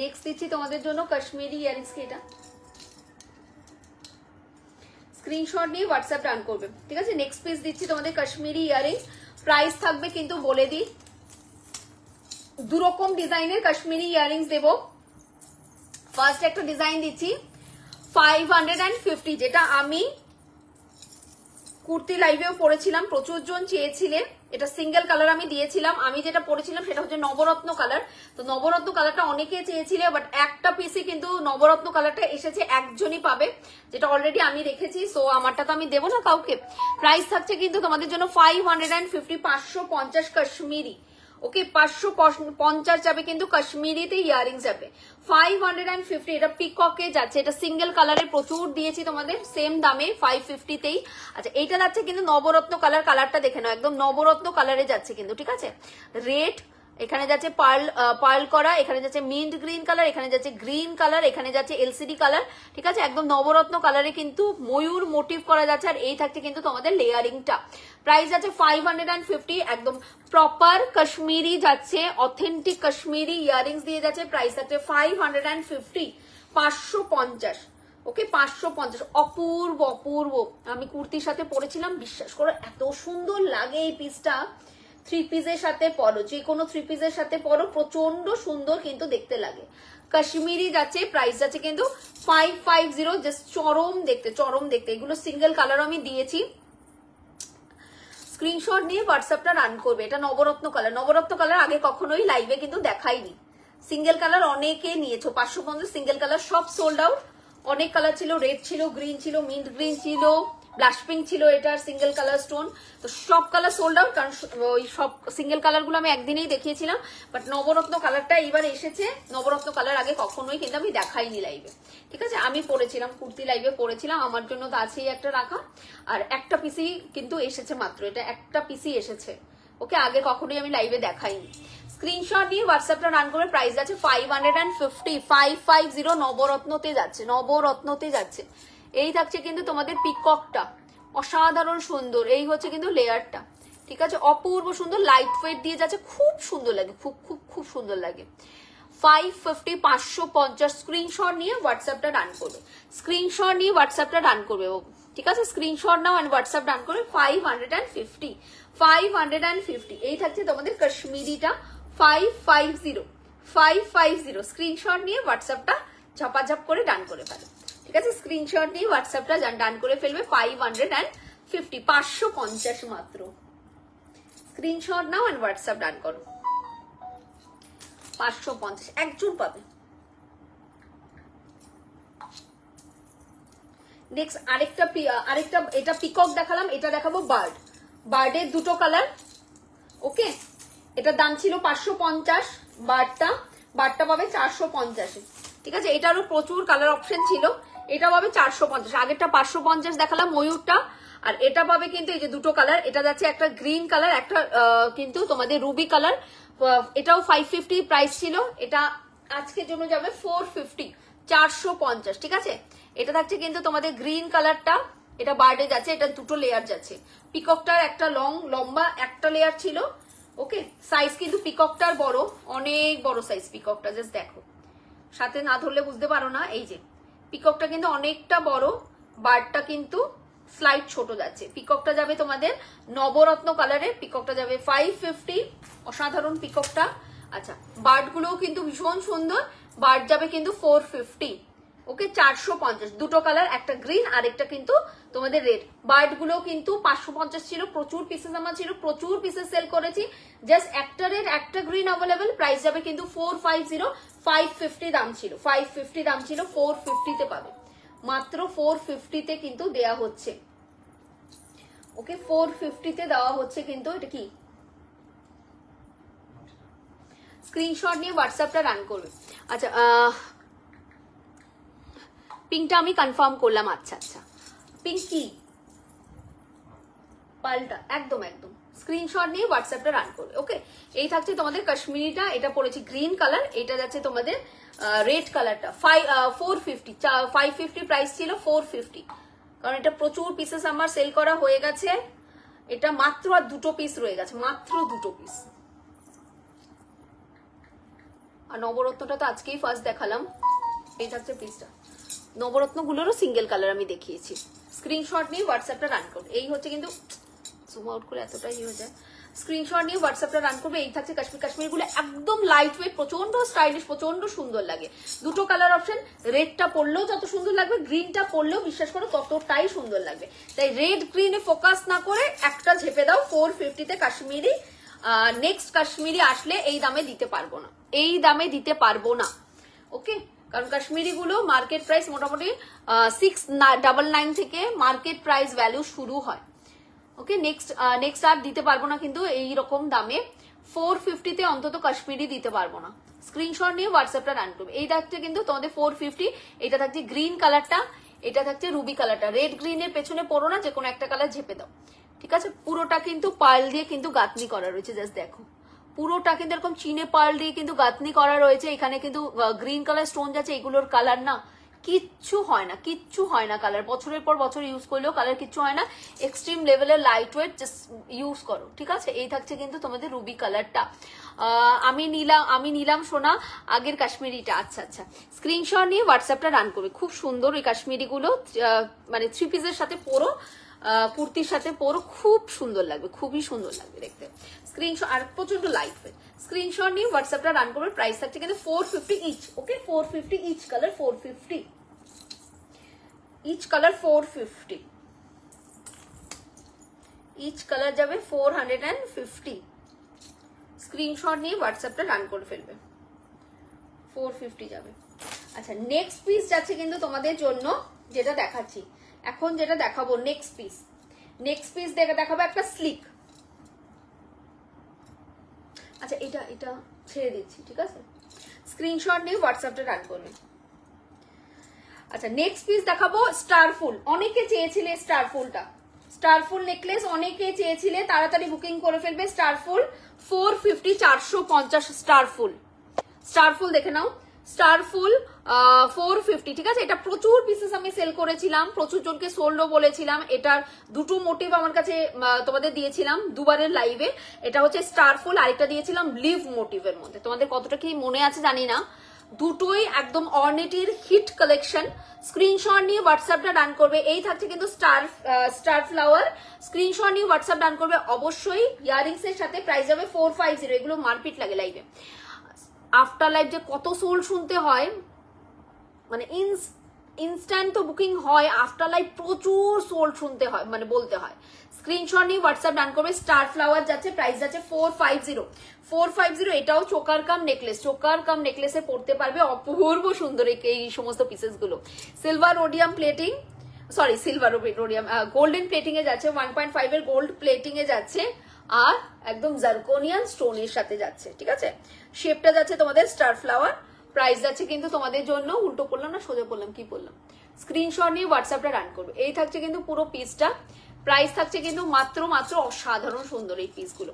নেক্সট দিচ্ছি তোমাদের জন্য কাশ্মীরি ইয়ারিংস কে, এটা স্ক্রিনশট নিয়ে হোয়াটসঅ্যাপ ডান করবে, ঠিক আছে? নেক্সট পিস দিচ্ছি তোমাদের কাশ্মীরি ইয়ারিংস। প্রাইস থাকবে কিন্তু বলে দিই, দুরকম ডিজাইনের কাশ্মীরি ইয়ারিংস দেবো। ফার্স্ট একটা ডিজাইন দিচ্ছি 550, যেটা আমি কুর্তি লাইভেও পরেছিলাম, প্রচুর জন চেয়েছিলে। এটা সিঙ্গেল কালার আমি দিয়েছিলাম, আমি যেটা পরেছিলাম সেটা হচ্ছে নবরত্ন কালার। তো নবরত্ন কালারটা অনেকে চেয়েছিলে, বাট একটা পিসে কিন্তু নবরত্ন কালারটা এসেছে, একজনই পাবে, যেটা অলরেডি আমি রেখেছি, সো আমারটা তো আমি দেবো না কাউকে। প্রাইস থাকছে কিন্তু তোমাদের জন্য 550, 550 কাশ্মীরি। ওকে 550 যাবে কিন্তু কাশ্মীরিতে ইয়ারিংস যাবে 550। এটা পিককে যাচ্ছে, এটা সিঙ্গেল কালারে প্রচুর দিয়েছি তোমাদের সেম দামে 550তেই। আচ্ছা এইটা যাচ্ছে কিন্তু নবরত্ন কালার, কালারটা দেখে নাও একদম নবরত্ন কালারে যাচ্ছে কিন্তু, ঠিক আছে। রেড, এখানে যাচ্ছে পার্ল করা, এখানে যাচ্ছে মিন্ট গ্রিন কালার, এখানে যাচ্ছে গ্রিন কালার, এখানে যাচ্ছে এলসিডি কালার, ঠিক আছে। একদম নবরত্ন কালারে কিন্তু ময়ূর মোটিভ করা যাচ্ছে। আর এই থাকছে কিন্তু তোমাদের লেয়ারিংটা। প্রাইস আছে 550, একদম প্রপার কাশ্মীরি যাচ্ছে, অথেন্টিক কাশ্মীরি ইয়ারিংস দিয়ে যাচ্ছে। প্রাইস আছে 550, 550। ওকে 550, অপূর্ব অপূর্ব। আমি কুর্তির সাথে পরেছিলাম, বিশ্বাস করো এত সুন্দর লাগে এই পিসটা। থ্রি পিসের সাথে পরো, যে কোনো থ্রি পিসের সাথে পরো, প্রচন্ড সুন্দর কিন্তু দেখতে লাগে। কাশ্মীরি যাচ্ছে, প্রাইস যাচ্ছে কিন্তু 550, জাস্ট চরম দেখতে, চরম দেখতে। এগুলো সিঙ্গেল কালার আমি দিয়েছি, স্ক্রিনশট নিয়ে হোয়াটসঅ্যাপটা রান করবে। এটা নবরত্ন কালার, নবরত্ন কালার আগে কখনোই লাইভে কিন্তু দেখাইনি। সিঙ্গেল কালার অনেকে নিয়েছো, 550 সিঙ্গেল কালার সব সোল্ড আউট। অনেক কালার ছিল, রেড ছিল, গ্রিন ছিল, মিন্ট গ্রিন ছিল, ব্লাশ পিঙ্ক ছিল, এটার সিঙ্গেল কালার স্টোন। তো সব কালার সোল্ড আউট, কারণ ওই সব সিঙ্গেল কালার গুলো আমি একদিনেই দেখিয়েছিলাম। বাট নবরত্ন কালারটা এইবার এসেছে, নবরত্ন কালার আগে কখনোই কিন্তু আমি দেখাইনি লাইভে, ঠিক আছে। আমি পরেছিলাম কুর্তি, লাইভে পরেছিলাম, আমার জন্য তো আছেই একটা রাখা। আর একটা পিসি কিন্তু এসেছে মাত্র, এটা একটা পিসি এসেছে। ওকে আগে কখনোই আমি লাইভে দেখাইনি। স্ক্রিনশট নিয়ে হোয়াটসঅ্যাপটা রান করে। প্রাইস আছে 550, 550 নবরত্নতে যাচ্ছে, নবরত্নতে যাচ্ছে। এই থাকছে কিন্তু তোমাদের পিককটা, অসাধারণ সুন্দর। এই হচ্ছে কিন্তু লেয়ারটা, ঠিক আছে, অপূর্ব সুন্দর, লাইট ওয়েট দিয়ে যাচ্ছে, খুব সুন্দর লাগে, খুব খুব খুব সুন্দর লাগে। 550, 550 স্ক্রিনশট নিয়ে হোয়াটসঅ্যাপটা রান করবে, স্ক্রিনশট নিয়ে হোয়াটসঅ্যাপটা রান করবে, ঠিক আছে। স্ক্রিনশট নাও এন্ড হোয়াটসঅ্যাপ রান করবে। 550, 550। এই থাকছে তোমাদের কাশ্মীরিটা 550, 550 স্ক্রিনশট নিয়ে হোয়াটসঅ্যাপটা ঝপাঝপ করে ডান করে ফেলো, ঠিক আছে। স্ক্রিনশট নিয়ে হোয়াটসঅ্যাপটা ডান করে ফেলবে। 550, 550 মাত্র। স্ক্রিনশট নাও এন্ড হোয়াটসঅ্যাপ ডান করো। 550 একজন পাবে। নেক্সট আরেকটা এটা পিকক দেখালাম, এটা দেখাবো বার্ড। বার্ডের দুটো কালার, ওকে। এটার দাম ছিল 550, বার্ডটা পাবে 450, ঠিক আছে। এটারও প্রচুর কালার অপশন ছিল, এটা পাবে 450। আগেরটা 550 দেখালাম ময়ূরটা, আর এটা পাবে কিন্তু এই যে দুটো কালার। এটা যাচ্ছে একটা গ্রিন কালার, একটা কিন্তু তোমাদের রুবি কালার। এটাও 550 প্রাইস ছিল, এটা আজকের জন্য যাবে 450, 450, ঠিক আছে। এটা থাকছে কিন্তু তোমাদের গ্রিন কালারটা, এটা বার্ডে যাচ্ছে, এটা দুটো লেয়ার যাচ্ছে। পিককটার একটা লম্বা একটা লেয়ার ছিল, ওকে। সাইজ কিন্তু পিককটার বড়, অনেক বড় সাইজ পিককটা, জাস্ট দেখো, সাথে না ধরলে বুঝতে পারো না। এই যে পিককটা কিন্তু অনেকটা বড়, বার্ডটা কিন্তু স্লাইড ছোট যাচ্ছে। পিককটা যাবে তোমাদের নবরত্ন কালারে, পিককটা যাবে 550, অসাধারণ পিককটা। আচ্ছা বার্ড গুলোও কিন্তু ভীষণ সুন্দর, বার্ড যাবে কিন্তু 450, ওকে। 450, দুটো কালার, একটা গ্রিন আর একটা কিন্তু তোমাদের রেড। বার্ড গুলো কিন্তু 550 ছিল, প্রচুর পিসেস আমার ছিল, প্রচুর পিসেস সেল করেছি। জাস্ট একটা রেড একটা গ্রিন অ্যাভেলেবেল, প্রাইস যাবে কিন্তু 450, 550 দাম ছিল, 550 দাম ছিল, 450 তে পাবে মাত্র, 450 তে কিন্তু দেয়া হচ্ছে, ওকে। 450 তে দেওয়া হচ্ছে কিন্তু। এটা কি স্ক্রিনশট নিয়ে হোয়াটসঅ্যাপটা রান করবে। আচ্ছা পিঙ্কটা আমি কনফার্ম করলাম। আচ্ছা আচ্ছা পিঙ্ক কি পাল্টা, একদম একদম স্ক্রিনশট নিয়ে হোয়াটসঅ্যাপটা রান করবে, ওকে। এই থাকছে তোমাদের কাশ্মীরিটা, এটা পড়েছি গ্রিন কালার, এটা যাচ্ছে তোমাদের রেড কালারটা। 450, 550 প্রাইস ছিল, 450, কারণ এটা প্রচুর পিসেস আমার সেল করা হয়ে গেছে। এটা মাত্র আর দুটো পিস রয়ে গেছে, মাত্র দুটো পিস। আর নবরত্নটা তো আজকেই ফার্স্ট দেখালাম। এই থাকছে পিসটা, নবরত্ন গুলোরও সিঙ্গেল কালার আমি দেখিয়েছি। স্ক্রিনশট নিয়ে হোয়াটসঅ্যাপটা রান করবে। এই হচ্ছে কিন্তু জুম আউট করে এতটাই হয়ে যায়। স্ক্রিনশট নিয়ে হোয়াটসঅ্যাপটা রান করবে। এই থাকছে কাশ্মীর গুলো, একদম লাইট ওয়েট, প্রচন্ড স্টাইলিশ, প্রচন্ড সুন্দর লাগে। দুটো কালার অপশন, রেডটা পরলেও যত সুন্দর লাগবে, গ্রিনটা পরলেও বিশ্বাস করো ততটাই সুন্দর লাগবে। তাই রেড গ্রিনে ফোকাস না করে একটা ঝেপে দাও 450 তে কাশ্মীরি। নেক্সট কাশ্মীরি আসলে এই দামে দিতে পারবো না, এই দামে দিতে পারবো না, ওকে। কারণ কাশ্মীরি গুলো মার্কেট প্রাইস মোটামুটি 699 থেকে মার্কেট প্রাইস ভ্যালু শুরু হয়, ওকে। নেক্সট আর দিতে পারবো না কিন্তু এইরকম দামে। 450-তে অন্তত কাশ্মীরি দিতে পারবো না। স্ক্রিনশট নিয়ে হোয়াটসঅ্যাপটা রান করবে। এই থাকছে কিন্তু তোমাদের 450, এটা থাকছে গ্রিন কালারটা, এটা থাকছে রুবি কালারটা। রেড গ্রিনের পেছনে পড়ো না, যে কোনো একটা কালার ঝেপে দাও, ঠিক আছে। পুরোটা কিন্তু পার্ল দিয়ে কিন্তু গাঁথনি করা রয়েছে, জাস্ট দেখো পুরোটা কিন্তু এরকম চিনে পার্ল দিয়ে কিন্তু গাঁথনি করা রয়েছে। এখানে কিন্তু গ্রিন কালার স্টোন যাচ্ছে, এগুলোর কালার না কিচ্ছু হয় না, কিচ্ছু হয় না কালার, বছরের পর বছর ইউজ করলেও কালার কিচ্ছু হয় না। এক্সট্রিম লেভেলের লাইট ওয়েট, জাস্ট ইউজ করো, ঠিক আছে। এই থাকছে কিন্তু তোমাদের রুবি কালারটা। আমি নিলাম সোনা আগের কাশ্মীরিটা। আচ্ছা আচ্ছা, স্ক্রিনশট নিয়ে হোয়াটসঅ্যাপটা রান করবে। খুব সুন্দর ওই কাশ্মীরি গুলো, মানে 3 পিসের সাথে পরো, কুর্তির সাথে পরো, খুব সুন্দর লাগবে, খুবই সুন্দর লাগবে দেখতে। স্ক্রিনশট, আর প্রচন্ড লাইট ওয়েট। স্ক্রিনশট নিয়ে হোয়াটসঅ্যাপটা রান করবে। প্রাইস থাকছে কিন্তু 450 each, okay 450 each colour, 450 each colour, 450 each colour যাবে 450। স্ক্রিনশট নিয়ে হোয়াটসঅ্যাপটা রান করে ফেলবে, 450 যাবে। আচ্ছা, নেক্সট পিস যাচ্ছে কিন্তু তোমাদের জন্য, যেটা দেখাচ্ছি এখন, যেটা দেখাবো নেক্সট পিস দেখাবো একটা স্লিক। আচ্ছা, এটা ছেড়ে দিচ্ছি, ঠিক আছে। স্ক্রিনশট নিয়ে হোয়াটসঅ্যাপটা রান করবে। আচ্ছা, নেক্সট পিস দেখাবো স্টারফুল। অনেকে চেয়েছিলে স্টারফুলটা, স্টারফুল নেকলেস অনেকে চেয়েছিলে, তাড়াতাড়ি বুকিং করে ফেলবে। স্টারফুল 450, 450 স্টারফুল দেখে নাও। স্টারফুল 450, ঠিক আছে। এটা প্রচুর পিসেস আমি সেল করেছিলাম, প্রচুর জনকে সোল্ডও বলেছিলাম। এটার দুটো মোটিভ আমার কাছে তোমাদের দিয়েছিলাম দুবারের লাইভে। এটা হচ্ছে স্টারফুল, আরেকটা দিয়েছিলাম লিভ মোটিভের মধ্যে। তোমাদের কতটা কি মনে আছে জানি না, দুটোই একদম অর্নেটির হিট কালেকশন। স্ক্রিনশট নিয়ে হোয়াটসঅ্যাপটা ডান করবে। এই থাকছে কিন্তু স্টার ফ্লাওয়ার। স্ক্রিনশট নিয়ে হোয়াটসঅ্যাপ ডান করবে অবশ্যই। ইয়ারিংস এর সাথে প্রাইস যাবে 450। এগুলো মারপিট লাগে লাইভে। আফটার লাইভ যে কত সোল শুনতে হয়, মানে ইনস্ট্যান্ট তো বুকিং হয়, আফটার লাইভ প্রচুর সোল শুনতে হয়, মানে বলতে হয়। স্ক্রিনশট নিয়ে হোয়াটসঅ্যাপ ডান করবে। স্টার ফ্লাওয়ার যাচ্ছে, প্রাইস যাচ্ছে 450। এটাও চোকার কাম নেকলেসে পড়তে পারবে, অপূর্ব সুন্দর এই সমস্ত পিসেস গুলো। Silver rhodium plating, golden plating এ যাচ্ছে, 1.5 এর গোল্ড প্লেটিং এ যাচ্ছে, আর একদম জার্কোনিয়ান স্টোনের সাথে যাচ্ছে, ঠিক আছে। শেপটা যাচ্ছে তোমাদের স্টার ফ্লাওয়ার। প্রাইস যাচ্ছে কিন্তু তোমাদের জন্য, উল্টো পড়লাম না সোজা পড়লাম, কি বললাম, স্ক্রিনশট নিয়ে হোয়াটসঅ্যাপটা রান করবে। এই থাকছে কিন্তু পুরো পিসটা। প্রাইস থাকছে কিন্তু মাত্র অসাধারণ সুন্দর এই পিসগুলো।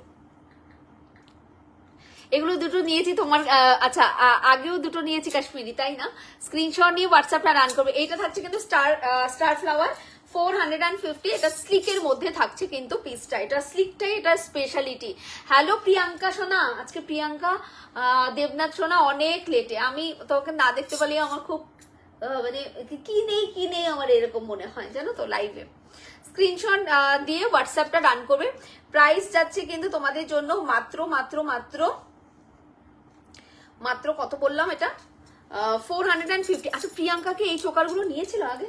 এগুলো দুটো নিয়েছি তোমার, আচ্ছা আগেও দুটো নিয়েছি কাশ্মীরি, তাই না। স্ক্রিনশট নিয়ে হোয়াটসঅ্যাপটা রান করবে। এইটা থাকছে কিন্তু স্টার ফ্লাওয়ার 450। এটা স্লিকের মধ্যে থাকছে কিন্তু পিসটা, এটা স্লিকটাই এটা স্পেশালিটি। হ্যালো প্রিয়াঙ্কা সোনা, আজকে প্রিয়াঙ্কা দেবনাথ সোনা অনেক লেটে, আমি তোকে না দেখতে পারলে আমার খুব মানে কি নেই আমার এরকম মনে হয়, জানো তো লাইভে। স্ক্রিনশট দিয়ে হোয়াটসঅ্যাপটা রান করবে। প্রাইস যাচ্ছে কিন্তু তোমাদের জন্য মাত্র কত বললাম, এটা 450। আচ্ছা, প্রিয়াঙ্কাকে এই চোকারগুলো নিয়েছিল আগে?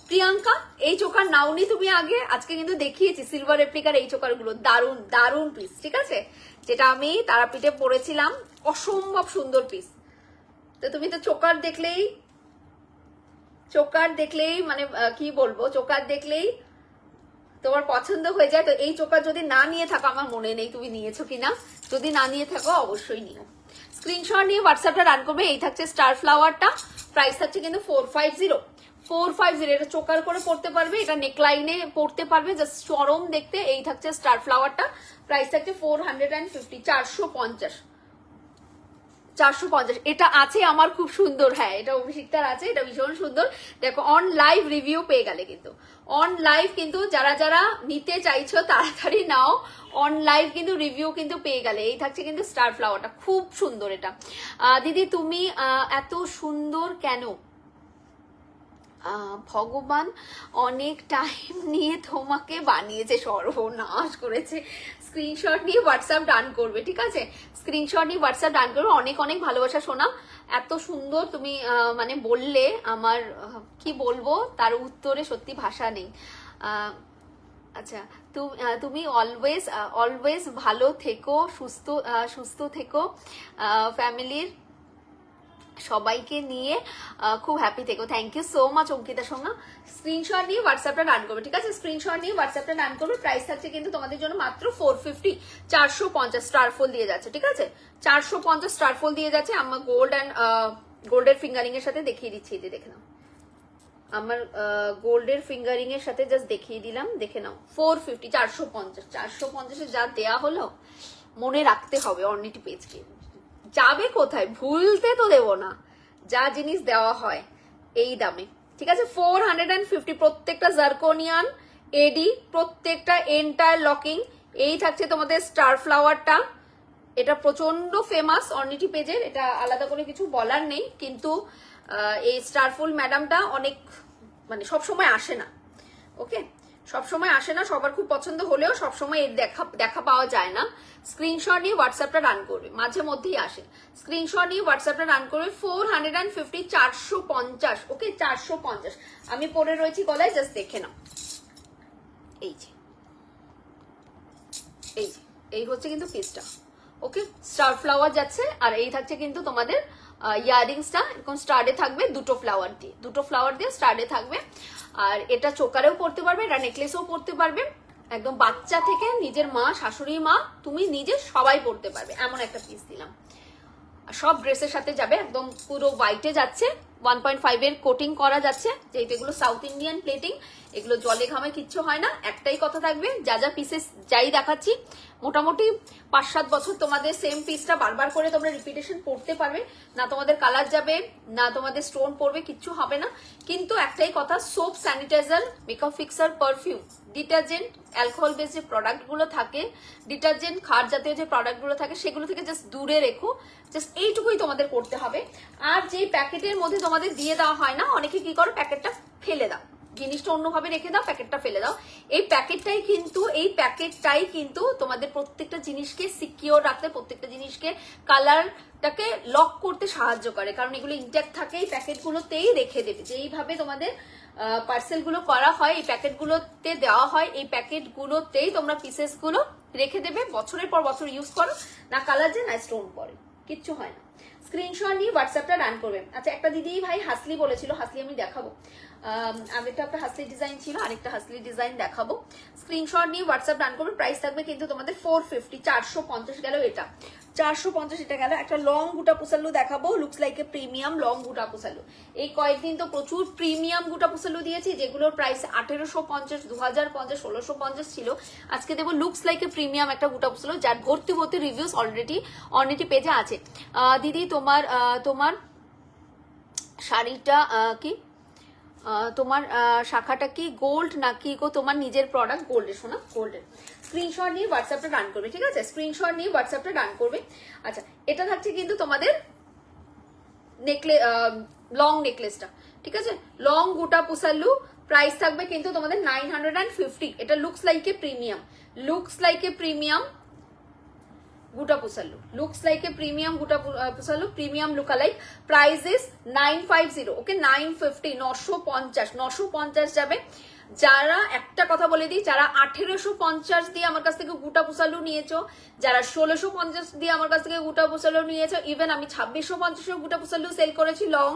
প্রিয়াঙ্কা, এই চোকার নাওনি তুমি আগে? আজকে কিন্তু দেখিয়েছি সিলভার রেপ্লিকার এই চোকারগুলো, দারুন পিস, ঠিক আছে। যেটা আমি তারাপীঠে পরেছিলাম, অসম্ভব সুন্দর পিস। তো তুমি তো চোকার দেখলেই মানে কি বলবো, চোকার দেখলেই তোমার পছন্দ হয়ে যায়। তো এই চোকার যদি না নিয়ে থাকো, আমার মনে নেই তুমি নিয়েছো কিনা, যদি না নিয়ে থাকো অবশ্যই নিও। স্ক্রিনশট নিয়ে হোয়াটসঅ্যাপটা রান করবে। এই থাকছে স্টার ফ্লাওয়ারটা, প্রাইস থাকছে কিন্তু 450। এটা চোকার করে পড়তে পারবে, এটা নেকলাইনে পড়তে পারবে, জাস্ট চরম দেখতে। এই থাকছে স্টার ফ্লাওয়ারটা, প্রাইস থাকছে 450, 450। এটা আছে আমার, খুব সুন্দর। হ্যাঁ, এটা অভিষিক্তার আছে, এটা ভীষণ সুন্দর। দেখো অন লাইভ রিভিউ পেয়ে গেলে কিন্তু, অন লাইভ কিন্তু যারা নিতে চাইছো তাড়াতাড়ি নাও, অন লাইভ কিন্তু রিভিউ কিন্তু পেয়ে গেলে। এই থাকছে কিন্তু স্টার ফ্লাওয়ারটা, খুব সুন্দর এটা। দিদি তুমি এত সুন্দর কেন? ভগবান অনেক টাইম নিয়ে তোমাকে বানিয়েছে, সর্বনাশ করেছে। স্ক্রিনশট নিয়ে হোয়াটসঅ্যাপ ডান করবে, ঠিক আছে। স্ক্রিনশট নিয়ে হোয়াটসঅ্যাপ ডান করবে। অনেক ভালোবাসা সোনা, এত সুন্দর তুমি মানে বললে, আমার কি বলবো তার উত্তরে সত্যি ভাষা নেই। আচ্ছা, তুমি অলওয়েজ ভালো থেকো, সুস্থ থেকো, ফ্যামিলির সবাইকে নিয়ে খুব হ্যাপি থেকো। Thank you so much Ankita সোনা। স্ক্রিনশট নিয়ে হোয়াটসঅ্যাপটা রান করবে, ঠিক আছে? স্ক্রিনশট নিয়ে হোয়াটসঅ্যাপটা রান করবে। প্রাইস থাকছে কিন্তু তোমাদের জন্য মাত্র 450, 450 স্টার ফুল দিয়ে যাচ্ছে, ঠিক আছে? 450 স্টার ফুল দিয়ে যাচ্ছে। আমার গোল্ড অ্যান্ড গোল্ডের ফিঙ্গারিং এর সাথে দেখিয়ে দিচ্ছি, যে দেখে নাও আমার গোল্ডের ফিঙ্গারিং এর সাথে জাস্ট দেখিয়ে দিলাম, দেখে নাও 450, 450, 450 যা দেয়া হলো মনে রাখতে হবে অর্নিটি পেজকে। যাবে কোথায়, ভুলতে তো দেবো না, যা জিনিস দেওয়া হয় এই দামে, ঠিক আছে? 450 প্রত্যেকটা জার্কোনিয়ান এডি, প্রত্যেকটা এন্টায়ার লকিং। এই থাকছে তোমাদের স্টার ফ্লাওয়ারটা, এটা প্রচন্ড ফেমাস অর্নিটি পেজের, এটা আলাদা করে কিছু বলার নেই। কিন্তু এই স্টারফুল ম্যাডামটা অনেক মানে সবসময় আসে না, ওকে? সবসময় আসে না, সবার খুব পছন্দ হলেও সবসময় এর দেখা পাওয়া যায় না। স্ক্রিনশট নিয়ে হোয়াটসঅ্যাপটা রান করবে, মাঝে মধ্যেই আসে। স্ক্রিনশট নিয়ে হোয়াটসঅ্যাপটা রান করবে। 450, 450, ওকে? 450 আমি পরে রয়েছি গলায়, জাস্ট দেখে নাও। এই যে এই হচ্ছে কিন্তু পিসটা, ওকে? স্টার ফ্লাওয়ার যাচ্ছে, আর এই থাকছে কিন্তু তোমাদের ইয়ারিংসটা এরকম স্টার্টে থাকবে, দুটো ফ্লাওয়ার দিয়ে স্টার্টে থাকবে। আর এটা চোকারেও পরতে পারবে, এটা নেকলেসও পরতে পারবে, একদম বাচ্চা থেকে নিজের মা, শাশুড়ি মা, তুমি নিজে সবাই পরতে পারবে, এমন একটা পিস দিলাম। সব ড্রেসের সাথে যাবে, একদম পুরো হোয়াইটে যাচ্ছে, 1.5 এর কোটিং করা যাচ্ছে, যেহেতু এগুলো সাউথ ইন্ডিয়ান প্লেটিং, এগুলো জলে ঘামে কিচ্ছু হয় না। একটাই কথা থাকবে, যা পিসেস যাই দেখাচ্ছি মোটামুটি 5-7 বছর তোমাদের সেম পিসটা বারবার করে তোমরা রিপিটেশন পড়তে পারবে না, তোমাদের কালার যাবে না, তোমাদের স্টোন পড়বে, কিচ্ছু হবে না। কিন্তু একটাই কথা, soap, sanitizer, makeup fixer, perfume, detergent, alcohol base যে প্রোডাক্ট গুলো থাকে, ডিটারজেন্ট, খার জাতীয় যে প্রোডাক্ট গুলো থাকে, সেগুলো থেকে জাস্ট দূরে রেখো। জাস্ট এইটুকুই তোমাদের করতে হবে। আর যে প্যাকেটের মধ্যে তোমাদের দিয়ে দেওয়া হয় না, অনেকে কি করো, প্যাকেটটা ফেলে দাও, জিনিসটা অন্যভাবে রেখে দাও, প্যাকেটটা ফেলে দাও। এই প্যাকেটটাই কিন্তু তোমাদের প্রত্যেকটা জিনিসকে সিকিউর রাখতে, প্রত্যেকটা জিনিসকে কালারটাকে লক করতে সাহায্য করে, কারণ এগুলো ইনট্যাক্ট থাকে, এই প্যাকেটগুলোতেই রেখে দেবে। যেইভাবে তোমাদের পার্সেল গুলো করা হয়, এই প্যাকেটগুলোতে দেওয়া হয়, এই প্যাকেটগুলোতেই তোমরা পিসেস গুলো রেখে দেবে। বছরের পর বছর ইউজ করো, না কালার যায় না স্টোন পড়ে, কিচ্ছু হয় না। স্ক্রিনশট নিয়ে হোয়াটসঅ্যাপটা রান করবে। আচ্ছা, একটা দিদি ভাই হাসলি বলেছিল, হাসলি আমি দেখাবো, আগেরটা একটা হাসলি ডিজাইন ছিল, আরেকটা হাসলি ডিজাইন দেখাবো। স্ক্রিনশট নিয়ে হোয়াটসঅ্যাপ রান করবে। প্রাইস থাকবে কিন্তু তোমাদের 450, 450 গেল এটা, 450 এটা গেল। একটা লং গুটা পুসাল্লু দেখাবো, looks like a premium long gutta pusalu. এই কয়েকদিন তো প্রচুর প্রিমিয়াম গুটা পুসাল্লু দিয়েছি, যেগুলোর প্রাইস 1850, 2050, 1650 ছিল। আজকে দেবো লুকস লাইক এ প্রিমিয়াম একটা গুটা পুসাল্লু, যার ভর্তি রিভিউস অলরেডি অর্নিটি পেজে আছে। দিদি তোমার শাড়িটা কি, তোমার শাখাটা কি গোল্ড নাকি গো তোমার নিজের প্রোডাক্ট? গোল্ডের সোনা, গোল্ডের। স্ক্রিনশট নিয়ে হোয়াটসঅ্যাপটা রান করবে, ঠিক আছে? স্ক্রিনশট নিয়ে হোয়াটসঅ্যাপটা রান করবে। আচ্ছা, এটা থাকছে কিন্তু তোমাদের লং নেকলেসটা, ঠিক আছে? লং গোটা পুসাল্লু, প্রাইস থাকবে কিন্তু তোমাদের 950। এটা looks like a premium, looks like a premium gutta pusalu, looks like a premium gutta pusalu, premium lookalike. Price is 950, okay? 950, 950 যাবে। যারা, একটা কথা বলে দিই, যারা 1850 দিয়ে আমার কাছ থেকে গুটা পুসাল্লু নিয়েছো, যারা 1650 দিয়ে আমার কাছ থেকে গুটা পুসাল্লু নিয়েছো, ইভেন আমি 2650 গুটা পুসাল্লু সেল করেছি লং,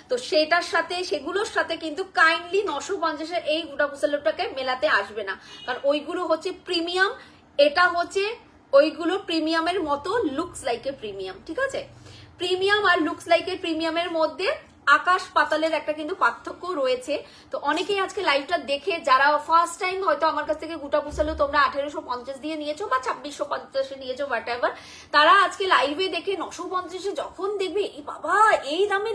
তো সেটার সাথে, সেগুলোর সাথে কিন্তু কাইন্ডলি 950 এই গুটা পুসাল্লুটাকে মেলাতে আসবে না, কারণ ওইগুলো হচ্ছে প্রিমিয়াম, এটা হচ্ছে ওইগুলো প্রিমিয়ামের মতো লুকস লাইক এ প্রিমিয়াম, ঠিক আছে? প্রিমিয়াম আর লুকস লাইক এ প্রিমিয়ামের মধ্যে আকাশ পাতালের একটা কিন্তু পার্থক্য রয়েছে। তো অনেকেই আজকে লাইভটা দেখে, যারা ফার্স্ট টাইম হয়তো আমার কাছ থেকে গুটা পুসাল্লু তোমরা 1850 দিয়ে নিয়েছো বা 2650 নিয়েছো, হোয়াট এভার, তারা আজকে লাইভে দেখে 950 যখন দেখবে, এই বাবা এই দামে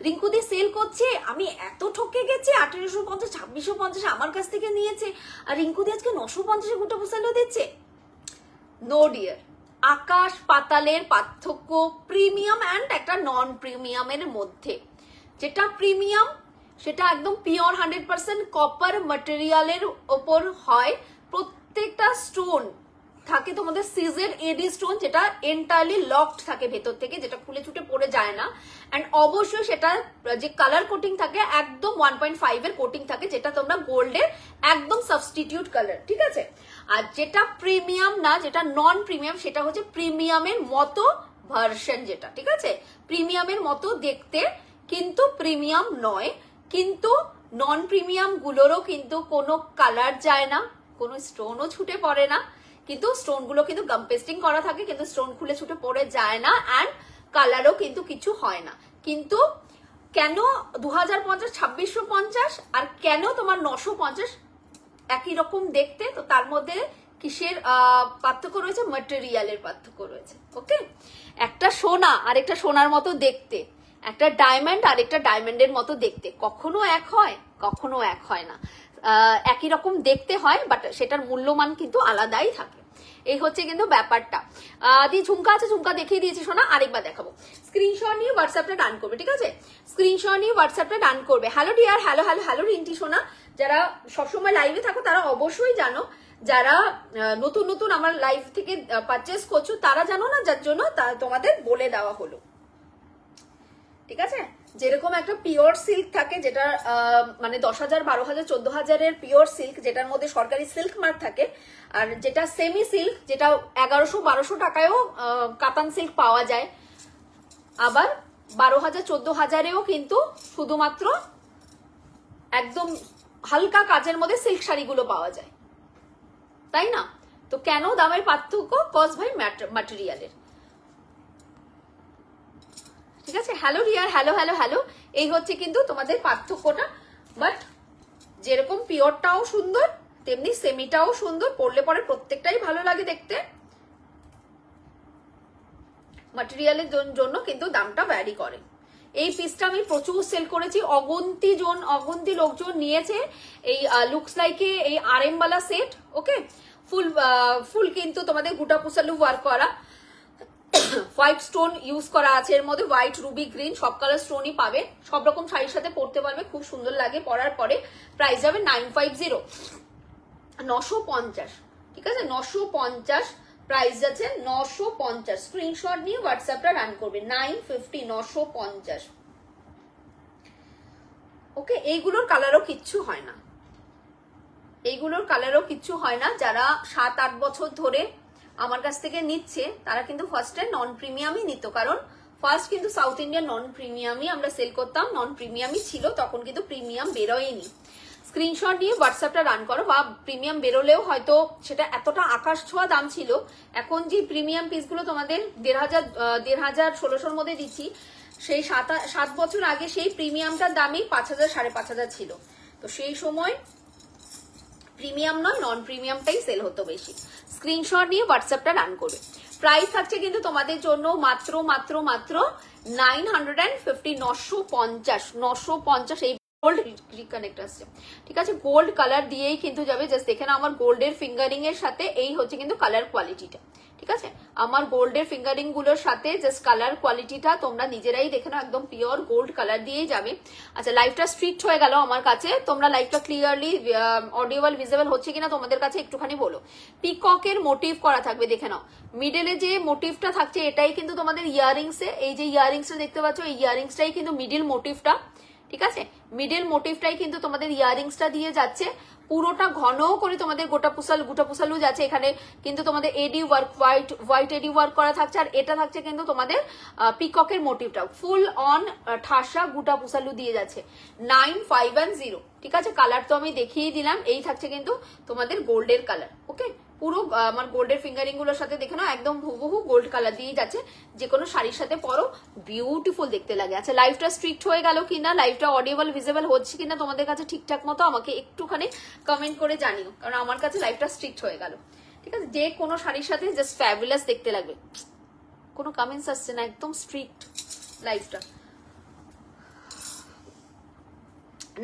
রিঙ্কু দিয়ে সেল করছে, আমি এত ঠকে গেছি, 1850, 2650 আমার কাছ থেকে নিয়েছে, আর রিঙ্কু দিয়ে আজকে 950 গুটা পুসাল্লু দিচ্ছে। নো ডিয়ার, আকাশ পাতালের পার্থক্য প্রিমিয়াম অ্যান্ড একটা নন প্রিমিয়ামের মধ্যে। যেটা প্রিমিয়াম সেটা একদম পিওর 100% কপার ম্যাটেরিয়ালের ওপর হয়, প্রত্যেকটা স্টোন থাকে তোমাদের সিজেড এডি স্টোন, যেটা এন্টারলি লকড থাকে ভেতর থেকে, যেটা খুলে ছুটে পড়ে যায় না। এন্ড অবশ্যই সেটা যে কালার কোটিং থাকে একদম 1.5 এর কোটিং থাকে, যেটা তোমরা গোল্ডের একদম সাবস্টিটিউট কালার, ঠিক আছে? আর যেটা প্রিমিয়াম না, যেটা নন প্রিমিয়াম, সেটা হচ্ছে প্রিমিয়ামের মতো ভার্সন যেটা, ঠিক আছে, প্রিমিয়ামের মতো দেখতে কিন্তু প্রিমিয়াম নয়। কিন্তু নন প্রিমিয়াম গুলোরও কিন্তু কোনো কালার যায় না, কোনো স্টোনও ছুটে পড়ে না, কিন্তু স্টোন গুলো কিন্তু গাম পেস্টিং করা থাকে, কিন্তু স্টোন খুলে ছুটে পড়ে যায় না, অ্যান্ড কালারও কিন্তু কিছু হয় না। কিন্তু কেন 2050 2650 আর কেন তোমার 950 একই রকম দেখতে? তো তার মধ্যে কিসের পার্থক্য রয়েছে? ম্যাটেরিয়ালের পার্থক্য রয়েছে। ওকে, একটা সোনা আর একটা সোনার মতো দেখতে, একটা ডায়মন্ড আর একটা ডায়মন্ডের মতো দেখতে কখনো এক হয়? কখনো এক হয় না। একই রকম দেখতে হয়, বাট সেটার মূল্যমান কিন্তু আলাদাই থাকে। এই হচ্ছে কিন্তু ব্যাপারটা। দিয়ে ঝুমকা আছে, ঝুমকা দেখিয়ে দিয়েছি সোনা, আরেকবার দেখাবো। স্ক্রিনশট নিয়ে হোয়াটসঅ্যাপটা ডান করবে, ঠিক আছে, স্ক্রিনশট নিয়ে হোয়াটসঅ্যাপটা ডান করবে। Hello dear, hello hello hello Rinti সোনা, যারা সবসময় লাইভে থাকো তারা অবশ্যই জানো, যারা নতুন নতুন আমার লাইভ থেকে পারচেস করছো তারা জানো না, যার জন্য তোমাদের বলে দেওয়া হলো, ঠিক আছে। যেরকম একটা পিওর সিল্ক থাকে, যেটা মানে 10,000 12,000 14,000 পিওর সিল্ক, যেটার মধ্যে সরকারি সিল্ক মার্ক থাকে, আর যেটা সেমি সিল্ক, যেটা 1100-1200 টাকায়ও কাতান সিল্ক পাওয়া যায়, আবার 12,000 14,000-এও কিন্তু শুধুমাত্র একদম হালকা কাজের মধ্যে সিল্ক শাড়িগুলো পাওয়া যায়, তাই না? তো কেন দামের পার্থক্য? কজ ভাই ম্যাটেরিয়ালের, ঠিক আছে। হ্যালো রিয়ার, হ্যালো হ্যালো হ্যালো, এই হচ্ছে কিন্তু তোমাদের পার্থক্যটা। বাট যেরকম পিওরটাও সুন্দর, তেমনি সেমিটাও সুন্দর, পরলে পরে প্রত্যেকটাই ভালো লাগে দেখতে। ম্যাটেরিয়ালের জন্য কিন্তু দামটা ভ্যারি করে। এই পিসটা আমি প্রচুর সেল করেছি, অগন্তি লোকজন নিয়েছে। এই লুকস লাইকে এই আরএম वाला সেট, ওকে, ফুল কিন্তু তোমাদের গুটা পুসালু ওয়ার্ক করা, হোয়াইট স্টোন ইউজ করা আছে এর মধ্যে, হোয়াইট রুবি গ্রিন সব কালার স্টোনই পাবে, সব রকম শাড়ির সাথে পরতে পারবে, খুব সুন্দর লাগে পরার পরে। প্রাইস যাবে 950, 950, ঠিক আছে, 950 প্রাইস যাচ্ছে, 950। স্ক্রিনশট নিয়ে হোয়াটসঅ্যাপটা রান করবে, 950, 950। ওকে, এইগুলোর কালারও কিচ্ছু হয় না, এইগুলোর কালারও কিচ্ছু হয় না। যারা 7-8 বছর ধরে আমার কাছ থেকে নিচ্ছে তারা কিন্তু ফার্স্টে নন প্রিমিয়ামই নিত, কারণ ফার্স্ট কিন্তু সাউথ ইন্ডিয়ান নন প্রিমিয়ামই আমরা সেল করতাম, নন প্রিমিয়ামই ছিল, তখন কিন্তু প্রিমিয়াম বেরোয়নি। স্ক্রিনশট নিয়ে হোয়াটসঅ্যাপটা রান করো, বা প্রিমিয়াম বেরোলেও হয়তো সেটা এতটা আকাশ ছোঁয়া দাম ছিল। এখন যে প্রিমিয়াম পিসগুলো তোমাদের 1,500 1,600-র মধ্যে দিচ্ছি, সেই 7 বছর আগে সেই প্রিমিয়ামটার দামই 5,000 5,500 ছিল। তো সেই সময় প্রিমিয়াম নয়, নন প্রিমিয়ামটাই সেল হতো বেশি। স্ক্রিনশট নিয়ে হোয়াটসঅ্যাপটা রান করবে। প্রাইস থাকছে কিন্তু তোমাদের জন্য মাত্র মাত্র মাত্র 950, 950, 950। এই গোল্ড রিকানেক্ট আসছে, ঠিক আছে, গোল্ড কালার দিয়েই কিন্তু যাবে। জাস্ট দেখে না আমার গোল্ডের ফিঙ্গারিং এর সাথে এই হচ্ছে কিন্তু কালার কোয়ালিটিটা, ঠিক আছে, আমার গোল্ডের ফিঙ্গারিং গুলোর সাথে জাস্ট কালার কোয়ালিটিটা তোমরা নিজেরাই দেখে নাও, একদম পিওর গোল্ড কালার দিয়েই যাবে। আচ্ছা, লাইভটা স্ট্রিক্ট হয়ে গেল আমার কাছে, তোমরা লাইভটা ক্লিয়ারলি অডিওবল ভিজিবল হচ্ছে কিনা তোমাদের কাছে একটুখানি বলো। পিককের মোটিভ করা থাকবে, দেখে নাও, মিডলে যে মোটিভটা থাকছে এটাই কিন্তু তোমাদের ইয়ারিংসে, এই যে ইয়ারিংসটা দেখতে পাচ্ছ, এই ইয়ারিংসটাই কিন্তু মিডিল মোটিভটা, ঠিক আছে, মিডল মোটিভটাই কিন্তু তোমাদের ইয়ারিংসটা দিয়ে যাচ্ছে। পুরোটা ঘন করে তোমাদের গোটা পুসালু যাচ্ছে। এখানে কিন্তু তোমাদের এডি ওয়ার্ক, হোয়াইট এডি ওয়ার্ক করা থাকছে, আর এটা থাকছে কিন্তু তোমাদের পিককের মোটিভটা ফুল অন ঠাসা গুটা পুসালু দিয়ে যাচ্ছে। 950, ঠিক আছে। কালার তো আমি দেখিয়ে দিলাম, এই থাকছে কিন্তু তোমাদের গোল্ডের কালার। ওকে, পুরো আমার গোল্ডের ফিঙ্গারিং গুলোর সাথে দেখে নাও, একদম হুবহু গোল্ড কালার দিয়ে যাচ্ছে। যে কোনো শাড়ির সাথে পরো, বিউটিফুল দেখতে লাগে। আচ্ছা, লাইভটা স্ট্রিক্ট হয়ে গেল কিনা, লাইভটা অডিয়েবল ভিজিবল হচ্ছে কিনা তোমাদের কাছে ঠিকঠাক মতো আমাকে একটুখানি কমেন্ট করে জানিও, কারণ আমার কাছে লাইভটা স্ট্রিক্ট হয়ে গেল, ঠিক আছে। যে কোনো শাড়ির সাথে জাস্ট ফ্যাবুলাস দেখতে লাগবে, কোনো কমেন্টস আসছে না, একদম স্ট্রিক্ট লাইভটা,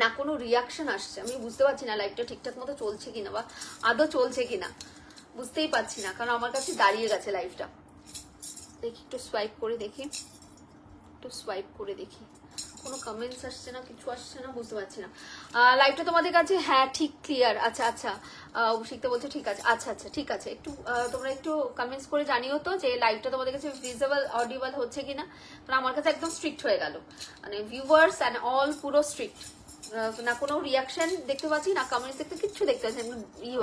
না কোনো রিয়াকশন আসছে। আমি বুঝতে পারছি না লাইভটা ঠিকঠাক মতো চলছে কিনা, বা আদৌ চলছে কিনা বুঝতেই পারছি না, কারণ আমার কাছে দাঁড়িয়ে গেছে লাইভটা। দেখি একটু সোয়াইপ করে দেখি, কোনো কমেন্টস আসছে না, কিছু আসছে না, বুঝতে পারছি না। লাইভটা তোমাদের কাছে, হ্যাঁ ঠিক ক্লিয়ার, আচ্ছা আচ্ছা, শিখতে বলছে, ঠিক আছে, আচ্ছা আচ্ছা ঠিক আছে। একটু তোমরা একটু কমেন্টস করে জানিও তো যে লাইভটা তোমাদের কাছে ভিজিবল অডিবল হচ্ছে কিনা, কারণ আমার কাছে একদম স্ট্রিক্ট হয়ে গেল, মানে ভিউয়ার্স অ্যান্ড অল পুরো স্ট্রিক্ট, না কোনো রিয়াকশন দেখতে পাচ্ছি না, কমেন্টস দেখতে কিচ্ছু দেখতে পাচ্ছি,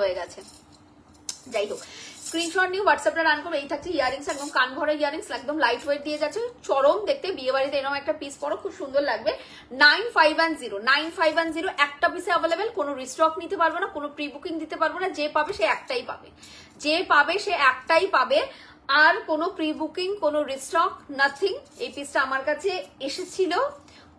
হয়ে গেছে। যাই হোক, স্ক্রিনশট নিয়ে হোয়াটসঅ্যাপটা রান করবে। এই থাকছে ইয়ারিংস, একদম কান ভরা ইয়ারিংস, একদম লাইট ওয়েট দিয়ে যাচ্ছে, চরম দেখতে, বিয়ে বাড়িতে এরকম একটা পিস পরো, খুব সুন্দর লাগবে। 9510 একটা পিসে অ্যাভেলেবেল, কোনো রিস্টক নিতে পারবো না, কোনো প্রি বুকিং দিতে পারবো না, যে পাবে সে একটাই পাবে, যে পাবে সে একটাই পাবে, আর কোনো প্রি বুকিং, কোনো রিস্টক, নাথিং। এই পিসটা আমার কাছে এসেছিল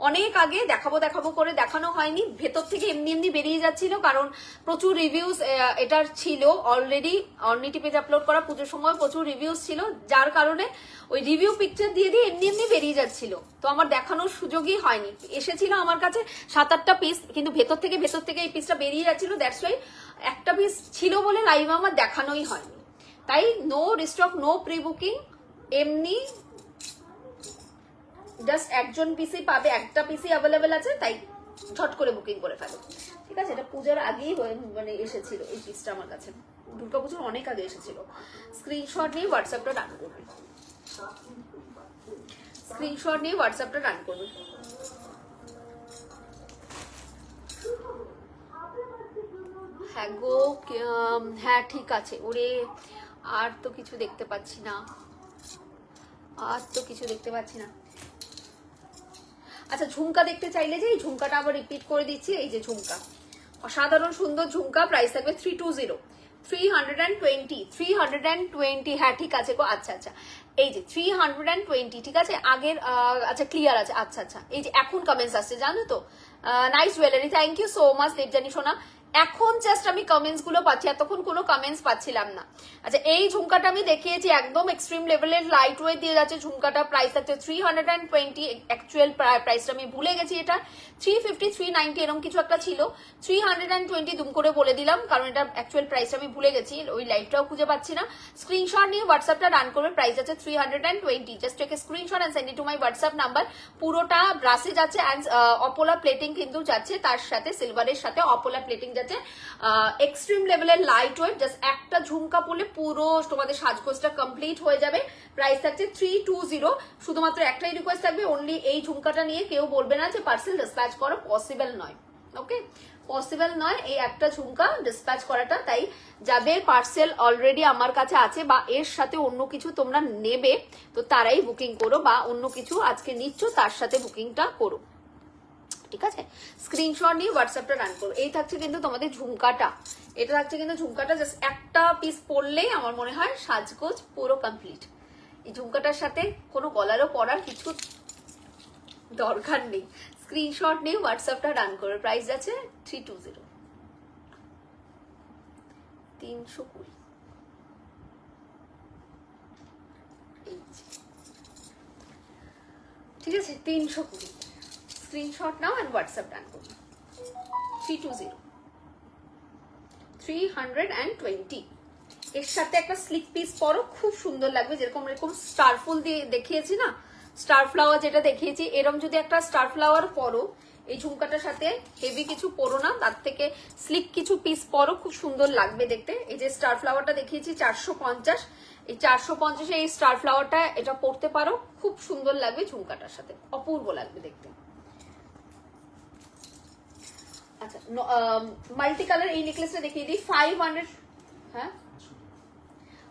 অনেক আগে, দেখাবো দেখাবো করে দেখানো হয়নি, ভেতর থেকে এমনি এমনি বেরিয়ে যাচ্ছিল, কারণ প্রচুর রিভিউজ এটার ছিল অলরেডি, অর্নিটি পেজ আপলোড করা পুজোর সময় প্রচুর রিভিউজ ছিল, যার কারণে ওই রিভিউ পিকচার দিয়ে দিয়ে এমনি এমনি বেরিয়ে যাচ্ছিল, তো আমার দেখানোর সুযোগই হয়নি। এসেছিল আমার কাছে 7-8টা পিস, কিন্তু ভেতর থেকে এই পিসটা বেরিয়ে যাচ্ছিল, দ্যাটস ওয়াই একটা পিস ছিল বলে লাইভ আমার দেখানোই হয়নি। তাই no restock, no pre booking, এমনি জাস্ট একজন পিসি পাবে, একটা পিসি অ্যাভেলেবেল আছে, তাই ঝট করে বুকিং করে ফেলো, ঠিক আছে? এটা পূজার আগেই মানে এসেছিল এই পিসটা আমার কাছে, দুর্গাপুজোর অনেক আগে এসেছিল। স্ক্রিনশট নিয়ে হোয়াটসঅ্যাপটা রান করবে, স্ক্রিনশট নিয়ে হোয়াটসঅ্যাপটা রান করবে। হ্যাঁ গো, হ্যাঁ ঠিক আছে। ওরে আর তো কিছু দেখতে পাচ্ছি না, আর তো কিছু দেখতে পাচ্ছি না। আচ্ছা, ঝুমকা দেখতে চাইলে যে এই ঝুমকাটা আবার রিপিট করে দিচ্ছি, এই যে ঝুমকা, অসাধারণ সুন্দর ঝুমকা, প্রাইস থাকবে 320, 320। হ্যাঁ ঠিক আছে গো, আচ্ছা আচ্ছা, এই যে 320, ঠিক আছে আগের, আচ্ছা ক্লিয়ার আছে, আচ্ছা আচ্ছা। এই যে এখন কমেন্টস আসছে জানো তো, nice jewellery, thank you so much Debjani সোনা। এখন জাস্ট আমি কমেন্টস গুলো পাচ্ছি, এতক্ষণ কোনো কমেন্টস পাচ্ছিলাম না। আচ্ছা, এই ঝুমকাটা আমি দেখিয়েছি, একদম এক্সট্রিম লেভেলের লাইট ওয়েট দিয়ে যাচ্ছে ঝুমকাটা, প্রাইস থাকছে 320, অ্যাকচুয়াল প্রাইসটা আমি ভুলে গেছি, এটা 350 390 এরকম কিছু একটা ছিল, 320 দুম করে বলে দিলাম, কারণ এটা অ্যাকচুয়াল প্রাইসটা আমি ভুলে গেছি, ওই লাইভটাও খুঁজে পাচ্ছি না। স্ক্রিনশট নিয়ে হোয়াটসঅ্যাপটা রান করবে, প্রাইস আছে 320, just take a screenshot and send it to my WhatsApp number. পুরোটা ব্রাসে যাচ্ছে, অ্যান্ড অপোলা প্লেটিং কিন্তু যাচ্ছে, তার সাথে সিলভারের সাথে অপোলা প্লেটিং যাচ্ছে, এক্সট্রিম লেভেলের লাইট ওয়েট, জাস্ট একটা ঝুমকা পরলে পুরো তোমাদের সাজগোজটা কমপ্লিট হয়ে যাবে। প্রাইস থাকছে 320। শুধুমাত্র একটাই রিকোয়েস্ট থাকবে, অনলি এই ঝুমকাটা নিয়ে কেউ বলবে না যে পার্সেল ডিসপ্যাচ করো, পসিবল নয়, ওকে পসিবল নয় এই একটা ঝুমকা ডিসপ্যাচ করাটা। তাই যাদের পার্সেল অলরেডি আমার কাছে আছে বা এর সাথে অন্য কিছু তোমরা নেবে, তো তারাই বুকিং করো, বা অন্য কিছু আজকে নিচ্ছ তার সাথে বুকিংটা করো, ঠিক আছে? স্ক্রিনশট নিয়ে হোয়াটসঅ্যাপটা রান করো। এই থাকছে কিন্তু তোমাদের ঝুমকাটা, এটা থাকছে কিন্তু ঝুমকাটা, জাস্ট একটা পিস পরলেই আমার মনে হয় সাজগোজ পুরো কমপ্লিট। এই ঝুমকাটার সাথে কোনো গলারও পরার কিছু দরকার নেই। স্ক্রিনশট নিয়ে হোয়াটসঅ্যাপটা রান করো, প্রাইস আছে 320, 320। ঠিক আছে, 320। স্ক্রিনশট নাও এন্ড হোয়াটসঅ্যাপ ডান করুন, 320, 320। এর সাথে একটা স্লিক পিস পরো, খুব সুন্দর লাগবে, যেরকম এরকম স্টার ফুল দিয়ে দেখিয়েছি না, স্টার ফ্লাওয়ার যেটা দেখিয়েছি, এরকম যদি একটা স্টার ফ্লাওয়ার পরো এই ঝুমকাটার সাথে, হেভি কিছু পরো না, তার থেকে স্লিক কিছু পিস পরো, খুব সুন্দর লাগবে দেখতে। এই যে স্টার ফ্লাওয়ারটা দেখিয়েছি 450, এই 450 এই স্টার ফ্লাওয়ারটা এটা পরতে পারো, খুব সুন্দর লাগবে ঝুমকাটার সাথে, অপূর্ব লাগবে দেখতে। আচ্ছা, মাল্টি কালার এই নেকলেসটা দেখিয়ে দিই, 500। হ্যাঁ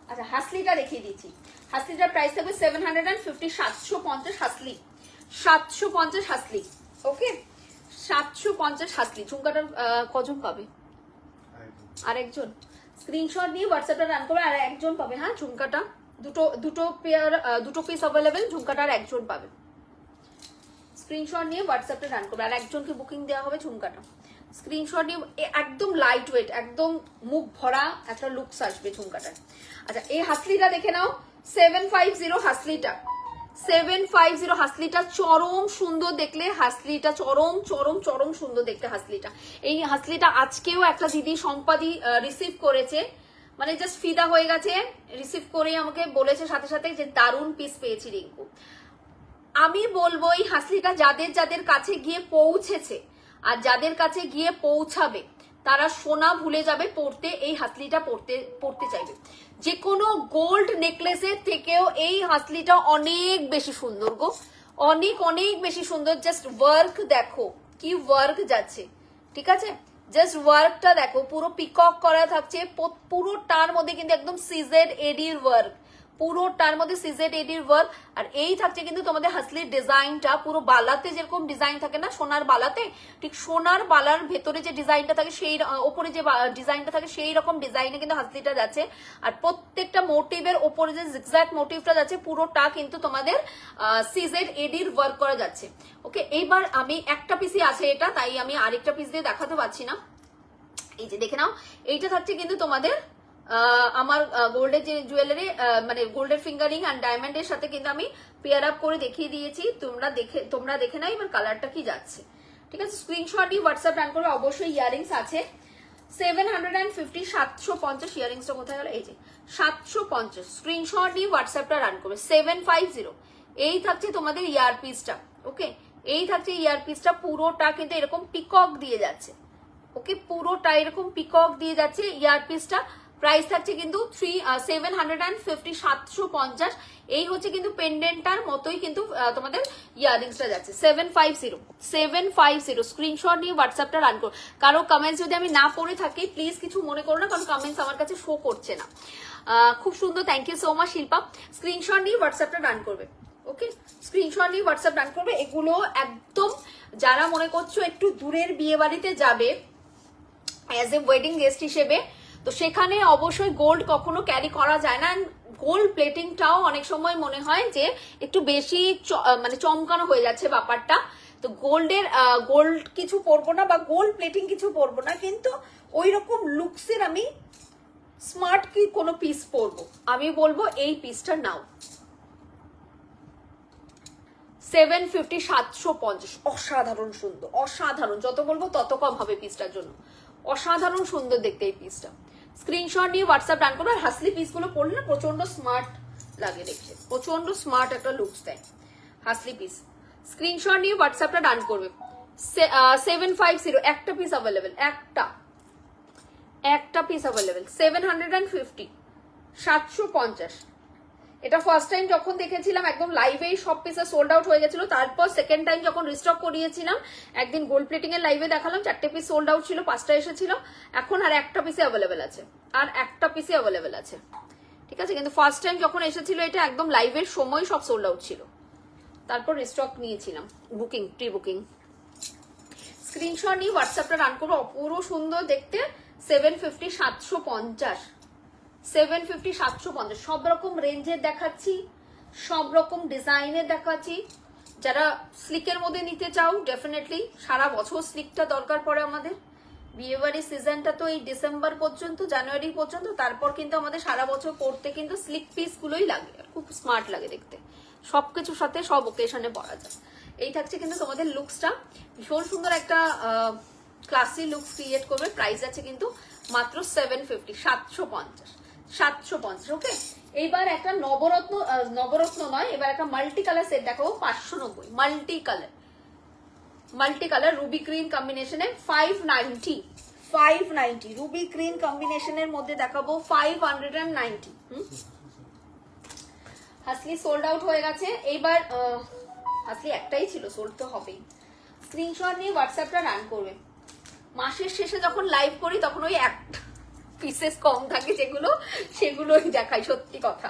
আচ্ছা, হাসলিটা দেখিয়ে দিচ্ছি, হাসলিটার প্রাইস থাকবে 750, 750 হাসলি, 750 হাসলি, ওকে 750 হাসলি। ঝুমকাটার কজন পাবে? আরেকজন। স্ক্রিনশট নিয়ে হোয়াটসঅ্যাপটা রান করবে, আর একজন পাবে। হ্যাঁ, ঝুমকাটা দুটো পেয়ার, দুটো পিস অ্যাভেলেবেল, ঝুমকাটার একজন পাবে। স্ক্রিনশট নিয়ে হোয়াটসঅ্যাপটা রান করবে, আর একজনকে বুকিং দেওয়া হবে ঝুমকাটা। স্ক্রিনশট নিয়ে, একদম লাইট ওয়েট, একদম মুখ ভরা একটা লুকস আসবে ঝুমকাটার। আচ্ছা, এই হাসলিটা দেখে নাও, 750 হাসলিটা, 750 হাসলিটা চরম সুন্দর দেখলে, হাসলিটা চরম চরম চরম সুন্দর দেখতে হাসলিটা। এই হাসলিটা আজকেও একটা দিদি সম্পাদি রিসিভ করেছে, মানে জাস্ট ফিদা হয়ে গেছে, রিসিভ করে আমাকে বলেছে সাথে সাথে যে দারুণ পিস পেয়েছি রিঙ্কু। আমি বলবো এই হাসলিটা যাদের যাদের কাছে গিয়ে পৌঁছেছে আর যাদের কাছে গিয়ে পৌঁছাবে, তারা সোনা ভুলে যাবে পড়তে, এই হাসলিটা পড়তে চাইবে। যে কোনো গোল্ড নেকলেসের থেকেও এই হাসলিটা অনেক বেশি সুন্দর গো, অনেক অনেক বেশি সুন্দর। জাস্ট ওয়ার্ক দেখো, কি ওয়ার্ক যাচ্ছে, ঠিক আছে? জাস্ট ওয়ার্কটা দেখো, পুরো পিকক করা থাকছে, পুরোটার মধ্যে কিন্তু একদম সিজেড এডির ওয়ার্ক, পুরোটার মধ্যে সিজেড এডির ওয়ার্ক। আর এই থাকছে কিন্তু তোমাদের হাসলির ডিজাইনটা, পুরো বালাতে যেরকম ডিজাইন থাকে না সোনার বালাতে, ঠিক সোনার বালার ভেতরে যে ডিজাইনটা থাকে সেই ওপরে যে ডিজাইনটা থাকে সেই রকম ডিজাইনে কিন্তু হাসলিটা যাচ্ছে। আর প্রত্যেকটা মোটিভের ওপরে যে জিগজ্যাগ মোটিভটা যাচ্ছে পুরোটা কিন্তু তোমাদের সিজেড এডির ওয়ার্ক করা যাচ্ছে। ওকে, এইবার আমি একটা পিসই আছে এটা, তাই আমি আরেকটা পিস দিয়ে দেখাতে পারছি না। এই যে দেখে নাও, এইটা থাকছে কিন্তু তোমাদের আমার গোল্ডের যে জুয়েলারি মানে গোল্ডের ফিঙ্গারিং অ্যান্ড ডায়মন্ডের সাথে কিন্তু আমি পেয়ার আপ করে দেখিয়ে দিয়েছি, তোমরা দেখে নাও এবার কালারটা কি যাচ্ছে। ঠিক আছে, স্ক্রিনশট দিয়ে হোয়াটসঅ্যাপ রান করে। অবশ্যই ইয়ারিংস আছে 750, 750 ইয়ারিংসটা কোথায় গেল, এই যে 750, স্ক্রিনশট দিয়ে হোয়াটসঅ্যাপটা রান করবে 750। এই থাকছে তোমাদের ইয়ারপিসটা। ওকে, এই থাকছে ইয়ারপিসটা, পুরোটা কিন্তু এরকম পিকক দিয়ে যাচ্ছে। ওকে, পুরোটা এরকম পিকক দিয়ে যাচ্ছে ইয়ারপিসটা। প্রাইস থাকছে কিন্তু 750, 750। এই হচ্ছে কিন্তু পেন্ডেন্টটার মতোই কিন্তু তোমাদের ইয়ারিংসটা যাচ্ছে 750। স্ক্রিনশট নিয়ে হোয়াটসঅ্যাপটা রান করো। কারো কমেন্টস যদি আমি না পড়ে থাকি প্লিজ কিছু মনে করো না, কারণ কমেন্টস আমার কাছে শো করছে না। খুব সুন্দর, thank you so much Shilpa. Screenshot নিয়ে হোয়াটসঅ্যাপটা রান করবে। ওকে, স্ক্রিনশট নিয়ে হোয়াটসঅ্যাপ রান করবে। এগুলো একদম যারা মনে করছো একটু দূরের বিয়ে বাড়িতে যাবে অ্যাজ এ ওয়েডিং গেস্ট হিসেবে, তো সেখানে অবশ্যই গোল্ড কখনো ক্যারি করা যায় না। গোল্ড প্লেটিংটাও অনেক সময় মনে হয় যে একটু বেশি মানে চমকানো হয়ে যাচ্ছে ব্যাপারটা। তো গোল্ড কিছু পরবো না বা গোল্ড প্লেটিং কিছু পরবো না, কিন্তু ওই রকম লুকসের আমি স্মার্ট কি কোনো পিস পরবো, আমি বলবো এই পিসটা নাও। 750, 750, অসাধারণ সুন্দর, অসাধারণ, যত বলবো তত কম হবে পিসটার জন্য। অসাধারণ সুন্দর দেখতে এই পিসটা। স্ক্রিনশট নিয়ে হোয়াটসঅ্যাপ রান করো। আর হাসলি পিসগুলো পরলে না প্রচন্ড স্মার্ট লাগে দেখতে, প্রচন্ড স্মার্ট একটা লুকস দেয় হাসলি পিস। স্ক্রিনশট নিয়ে হোয়াটসঅ্যাপটা রান করবে 750। একটা পিস অ্যাভেলেবেল, একটা পিস অ্যাভেলেবেল 750, 750। এটা ফার্স্ট টাইম যখন দেখেছিলাম একদম লাইভেই সব পিসে সোল্ড আউট হয়ে গেছিল। তারপর সেকেন্ড টাইম যখন রিস্টক করিয়েছিলাম একদিন গোল্ড প্লেটিং এর লাইভে দেখালাম, 4টে পিস সোল্ড আউট ছিল, 5টা এসেছিল। এখন আর একটা পিসে অ্যাভেলেবেল আছে, আর একটা পিসে অ্যাভেলেবেল আছে। ঠিক আছে, কিন্তু ফার্স্ট টাইম যখন এসেছিল এটা একদম লাইভের সময় সব সোল্ড আউট ছিল, তারপর রিস্টক নিয়েছিলাম প্রি বুকিং। স্ক্রিনশট নিয়ে হোয়াটসঅ্যাপটা রান করবো। পুরো সুন্দর দেখতে 750, 750, 750, 750। সব রকম রেঞ্জের দেখাচ্ছি, সব রকম ডিজাইনের দেখাচ্ছি। যারা স্লিকের মধ্যে নিতে চাও ডেফিনেটলি, সারা বছর স্লিকটা দরকার পড়ে আমাদের। বিয়েবাড়ি সিজনটা তো এই ডিসেম্বর পর্যন্ত, জানুয়ারি পর্যন্ত, তারপর কিন্তু আমাদের সারা বছর পরতে কিন্তু স্লিক পিস গুলোই লাগে, খুব স্মার্ট লাগে দেখতে, সবকিছুর সাথে সব ওকেশনে পরা যায়। এই থাকছে কিন্তু তোমাদের লুকসটা, ভীষণ সুন্দর একটা ক্লাসি লুক ক্রিয়েট করবে। প্রাইস আছে কিন্তু মাত্র 750, 750, 750। ওকে, এইবার একটা নবরত্ন নয়, এবার একটা মাল্টি কালার সেট দেখাবো 590। মাল্টি কালার রুবি গ্রিন কম্বিনেশনে 590, রুবি গ্রিন কম্বিনেশনের মধ্যে দেখাবো 590। হাসলি সোল্ড আউট হয়ে গেছে। এইবার হাসলি একটাই ছিল, সোল্ড তো হবেই। স্ক্রিনশট নিয়ে হোয়াটসঅ্যাপটা রান করবে। মাসের শেষে যখন লাইভ করি তখন ওই একটা পিসেস কম থাকে, সেগুলোই দেখাই। সত্যি কথা,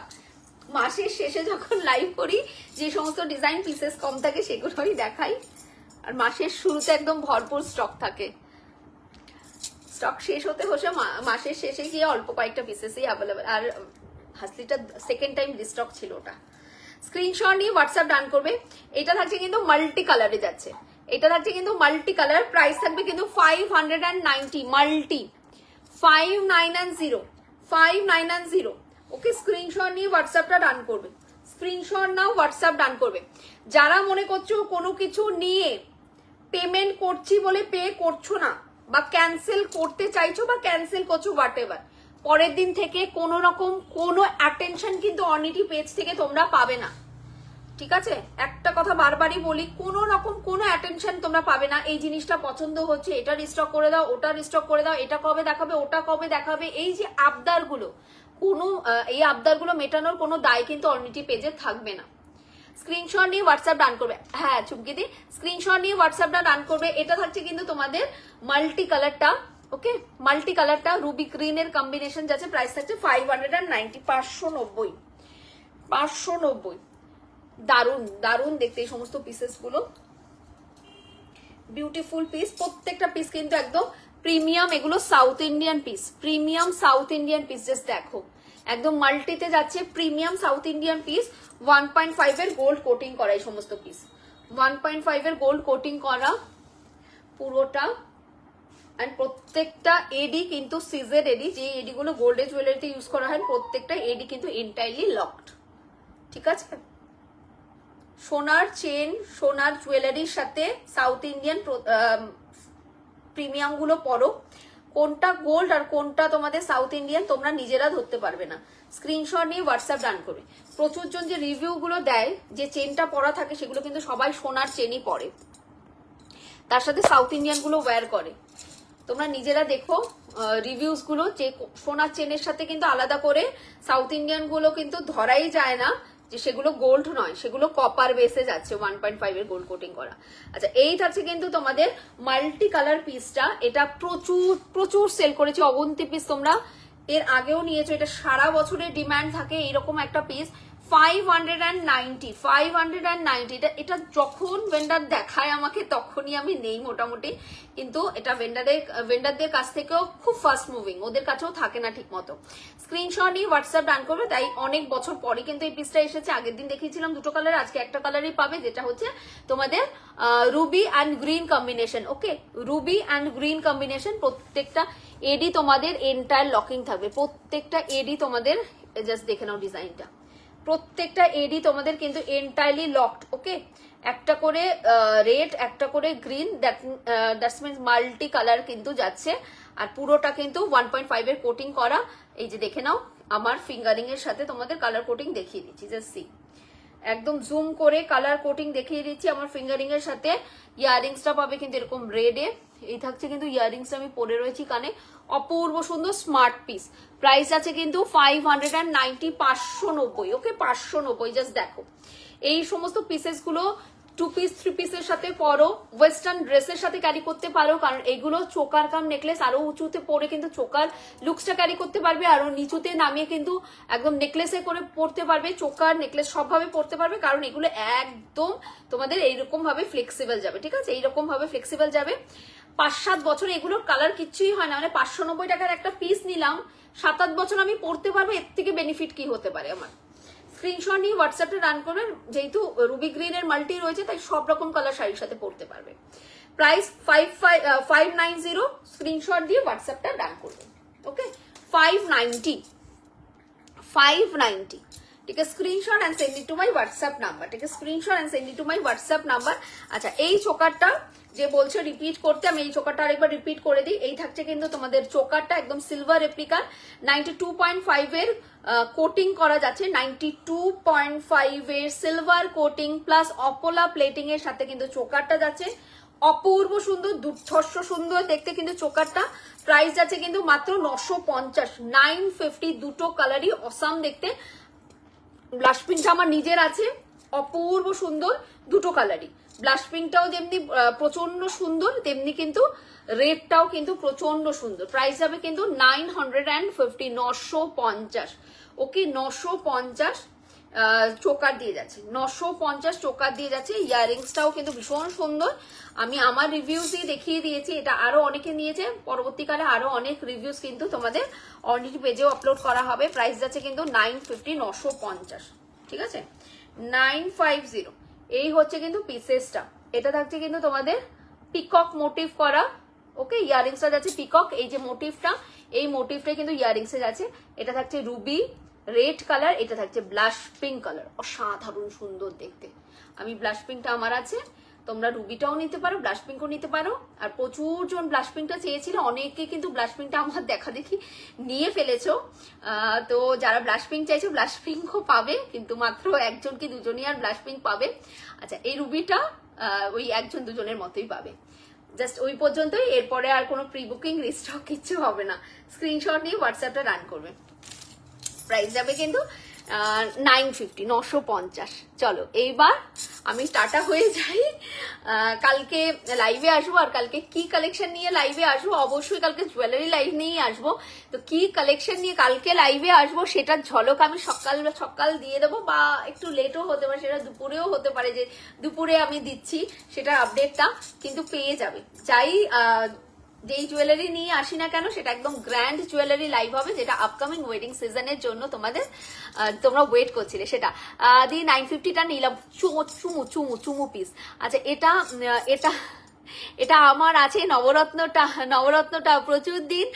মাসের শেষে যখন লাইভ করি যে সমস্ত ডিজাইন পিসেস কম থাকে সেগুলোই দেখাই। আর মাসের শুরুতে একদম ভরপুর স্টক থাকে, স্টক শেষ হতে হচ্ছে মাসের শেষে গিয়ে অল্প কয়েকটা পিসেসই অ্যাভেলেবেল। আর হাসলিটা সেকেন্ড টাইম রিস্টক ছিল ওটা। স্ক্রিনশট নিয়ে হোয়াটসঅ্যাপ ডান করবে। এটা থাকছে কিন্তু মাল্টি কালারে যাচ্ছে, এটা থাকছে কিন্তু মাল্টি কালার। প্রাইস থাকবে কিন্তু 590, মাল্টি 590। ওকে, স্ক্রিনশট নিয়ে হোয়াটসঅ্যাপটা ডান করবে। স্ক্রিনশট নাও, হোয়াটসঅ্যাপ ডান করবে। যারা মনে করছো কোনো কিছু নিয়ে পেমেন্ট করছি বলে পে করছো না, বা ক্যান্সেল করতে চাইছো বা ক্যান্সেল করছো হোয়াট এভার, পরের দিন থেকে কোনো রকম কোনো অ্যাটেনশন কিন্তু অর্নিটি পেজ থেকে তোমরা পাবে না। ঠিক আছে, একটা কথা বারবারই বলি, কোনো রকম কোনো অ্যাটেনশন তোমরা পাবে না। এই জিনিসটা পছন্দ হচ্ছে, এটা রিস্টক করে দাও, ওটা রিস্টক করে দাও, এটা কবে দেখাবে, ওটা কবে দেখাবে, এই যে আবদারগুলো, এই আবদারগুলো মেটানোর কোনো দায় কিন্তু অর্নিটি পেজে থাকবে না। স্ক্রিনশট নিয়ে হোয়াটসঅ্যাপ ডান করবে। হ্যাঁ চুমকিদি, স্ক্রিনশট নিয়ে হোয়াটসঅ্যাপটা ডান করবে। এটা থাকছে কিন্তু তোমাদের মাল্টি কালারটা, ওকে মাল্টি কালারটা রুবি গ্রিনের কম্বিনেশন যাচ্ছে, প্রাইস থাকছে 590, 590, 590। দারুন দারুন দেখতে এই সমস্ত পিসেস গুলো, বিউটিফুল পিস, প্রত্যেকটা পিস কিন্তু একদম প্রিমিয়াম, এগুলো south Indian piece, premium south Indian piece. Just দেখো একদম মাল্টিতে যাচ্ছে, প্রিমিয়াম সাউথ ইন্ডিয়ান পিস, 1.5 এর গোল্ড কোটিং করা এই সমস্ত পিস, 1.5 এর গোল্ড কোটিং করা পুরোটা। এন্ড প্রত্যেকটা এডি কিন্তু সিজেড এডি, যে এডি গুলো গোল্ডের জুয়েলারিতে ইউজ করা হয় প্রত্যেকটা এডি কিন্তু এন্টাইরলি লকড, ঠিক আছে। সোনার চেন, সোনার জুয়েলারির সাথে সাউথ ইন্ডিয়ান প্রিমিয়াম গুলো পরো, কোনটা গোল্ড আর কোনটা তোমাদের সাউথ ইন্ডিয়ান তোমরা নিজেরা ধরতে পারবে না। স্ক্রিনশট নিয়ে হোয়াটসঅ্যাপ ডান করবে। প্রচুর জন যে রিভিউ গুলো দেয় যে চেনটা পরা থাকে, সেগুলো কিন্তু সবাই সোনার চেনই পরে, তার সাথে সাউথ ইন্ডিয়ান গুলো ওয়্যার করে। তোমরা নিজেরা দেখো রিভিউস গুলো, যে সোনার চেনের সাথে কিন্তু আলাদা করে সাউথ ইন্ডিয়ান গুলো কিন্তু ধরাই যায় না যে সেগুলো গোল্ড নয়, সেগুলো কপার বেসে যাচ্ছে 1.5 এর গোল্ড কোটিং করা। আচ্ছা এই থাকছে কিন্তু তোমাদের মাল্টি কালার পিসটা, এটা প্রচুর প্রচুর সেল করেছে, অবন্তী পিস তোমরা এর আগেও নিয়েছো, এটা সারা বছরের ডিমান্ড থাকে এইরকম একটা পিস। 590, 590, এটা যখন ভেন্ডার দেখায় আমাকে তখনই আমি নেই মোটামুটি, কিন্তু এটা ভেন্ডারদের কাছ থেকেও খুব ফাস্ট মুভিং, ওদের কাছেও থাকে না ঠিক মতো। স্ক্রিনশট নিয়ে হোয়াটসঅ্যাপ ডান করবে, তাই অনেক বছর পরে কিন্তু এই পিসটা এসেছে। আগের দিন দেখিয়েছিলাম দুটো কালার, আজকে একটা কালারই পাবে, যেটা হচ্ছে তোমাদের Ruby and green combination, okay Ruby and green combination. প্রত্যেকটা এডি তোমাদের এন্টায়ার লকিং থাকবে, প্রত্যেকটা এডি তোমাদের, জাস্ট দেখে নাও ডিজাইনটা, প্রত্যেকটা এডি তোমাদের কিন্তু এন্টায়ারলি লকড, ওকে একটা করে রেড, একটা করে green, that's means multi colour কিন্তু যাচ্ছে। আর পুরোটা কিন্তু 1.5 এর কোটিং করা। এই যে দেখে নাও, আমার ফিঙ্গারিং এর সাথে তোমাদের কালার কোটিং দেখিয়ে দিচ্ছি, জাস্ট সি, একদম জুম করে কালার কোটিং দেখিয়ে দিচ্ছি আমার ফিঙ্গারিং এর সাথে। ইয়ারিংসটা পাবে কিন্তু এরকম রেডে, এই থাকছে কিন্তু ইয়ারিংসটা আমি পরে রয়েছি কানে, অপূর্ব সুন্দর স্মার্ট পিস। প্রাইস আছে কিন্তু 590, 590, ওকে 590। জাস্ট দেখো এই সমস্ত পিসেস গুলো 2 পিস 3 পিসের সাথে পরো, ওয়েস্টার্ন ড্রেসের সাথে ক্যারি করতে পারো, কারণ এগুলো চোকার কাম নেকলেস, আরো উঁচুতে পরে কিন্তু চোকার লুকসটা ক্যারি করতে পারবে, আরো নিচুতে নামিয়ে কিন্তু একদম নেকলেসে করে পরতে পারবে, চোকার নেকলেস সবভাবে পরতে পারবে, কারণ এগুলো একদম তোমাদের এইরকম ভাবে ফ্লেক্সিবল যাবে, ঠিক আছে এইরকম ভাবে ফ্লেক্সিবল যাবে। 5-7 বছর এগুলোর কালার কিচ্ছুই হয় না, মানে 590 টাকার একটা পিস নিলাম, 7-8 বছর আমি পরতে পারবো, এর থেকে বেনিফিট কি হতে পারে আমার। স্ক্রিনশট নিয়ে হোয়াটসঅ্যাপে রান করবেন, যেহেতু রুবি গ্রিনের মাল্টি রয়েছে তাই সব রকম কালার শাড়ির সাথে পরতে পারবে। প্রাইস 590, স্ক্রিনশট দিয়ে হোয়াটসঅ্যাপটা রান করবেন, ওকে 590, 590, ঠিক আছে। Screenshot and send it to my WhatsApp number, ঠিক আছে screenshot and send it to my WhatsApp number. আচ্ছা এই চোকারটা যে বলছো রিপিট করতে, আমি এই চোকারটা আরেকবার রিপিট করে দিই। এই থাকছে কিন্তু তোমাদের চোকারটা একদম সিলভার রেপ্লিকা, 92.5 এর কোটিং করা যাচ্ছে, 92.5 এর সিলভার কোটিং প্লাস অপোলা প্লেটিং এর সাথে কিন্তু চোকারটা যাচ্ছে, অপূর্ব সুন্দর, দুর্ধর্ষ সুন্দর দেখতে কিন্তু চোকারটা। প্রাইস যাচ্ছে কিন্তু মাত্র 950, 950, দুটো কালারই অসাম দেখতে। ব্লাশ পিঙ্কটা আমার নিজের আছে, অপূর্ব সুন্দর দুটো কালারই, ব্লাশ পিঙ্কটাও যেমনি প্রচন্ড সুন্দর, তেমনি কিন্তু রেডটাও কিন্তু প্রচন্ড সুন্দর। প্রাইস যাবে কিন্তু 950, 950, ওকে 950 চোকার দিয়ে যাচ্ছে, 950 চোকার দিয়ে যাচ্ছে। ইয়ারিংসটাও কিন্তু ভীষণ সুন্দর, আমি আমার রিভিউস দিয়ে দেখিয়ে দিয়েছি, এটা আরো অনেকে নিয়েছে, পরবর্তীকালে আরো অনেক রিভিউস কিন্তু তোমাদের অনলাইন পেজেও আপলোড করা হবে। প্রাইস যাচ্ছে কিন্তু 950, 950, ঠিক আছে 950। এই হচ্ছে কিন্তু পিসেসটা, এটা থাকছে কিন্তু তোমাদের পিকক মোটিভ করা, ওকে ইয়ারিংসটা যাচ্ছে পিকক, এই যে মোটিভটা, এই মোটিভটা কিন্তু ইয়ারিংসে যাচ্ছে। এটা থাকছে রুবি রেড কালার, এটা থাকছে ব্লাশ পিঙ্ক কালার, অসাধারণ সুন্দর দেখতে। আমি ব্লাশ পিঙ্কটা আমার আছে, তোমরা রুবিটাও নিতে পারো, ব্লাশ পিঙ্কও নিতে পারো। আর প্রচুর জন ব্লাশ পিঙ্কটা চেয়েছিল, অনেকে কিন্তু ব্লাশ পিঙ্কটা আমার দেখা দেখি নিয়ে ফেলেছো, তো যারা ব্লাশ পিঙ্ক চাইছো ব্লাশ পিঙ্কও পাবে, কিন্তু মাত্র 1জন কি 2জনই আর ব্লাশ পিঙ্ক পাবে। আচ্ছা এই রুবিটা ওই 1জন 2জনের মতোই পাবে, জাস্ট ওই পর্যন্তই, এরপরে আর কোনো প্রি বুকিং রিস্টক কিচ্ছু হবে না। স্ক্রিনশট নিয়ে হোয়াটসঅ্যাপটা রান করবে। প্রাইস যাবে কিন্তু 950, 950। চলো এইবার আমি টাটা হয়ে যাই। কালকে লাইভে আসবো, আর কালকে কি কালেকশন নিয়ে লাইভে আসবো, অবশ্যই কালকে জুয়েলারি লাইভ নিয়েই আসবো। তো কি কালেকশন নিয়ে কালকে লাইভে আসবো সেটার ঝলক আমি সকাল দিয়ে দেবো, বা একটু লেটও হতে পারে, সেটা দুপুরেও হতে পারে, যে দুপুরে আমি দিচ্ছি সেটা আপডেটটা কিন্তু পেয়ে যাবে। যাই যেই জুয়েলারি নিয়ে আসি না কেন সেটা একদম গ্র্যান্ড জুয়েলারি লাইভ হবে, যেটা আপকামিং ওয়েডিং সিজনের জন্য তোমরা ওয়েট করছিলে। সেটা দিয়ে 950টা নিলাম, চুমু পিস। আচ্ছা এটা আমার আছে নবরত্নটা প্রচুর দিন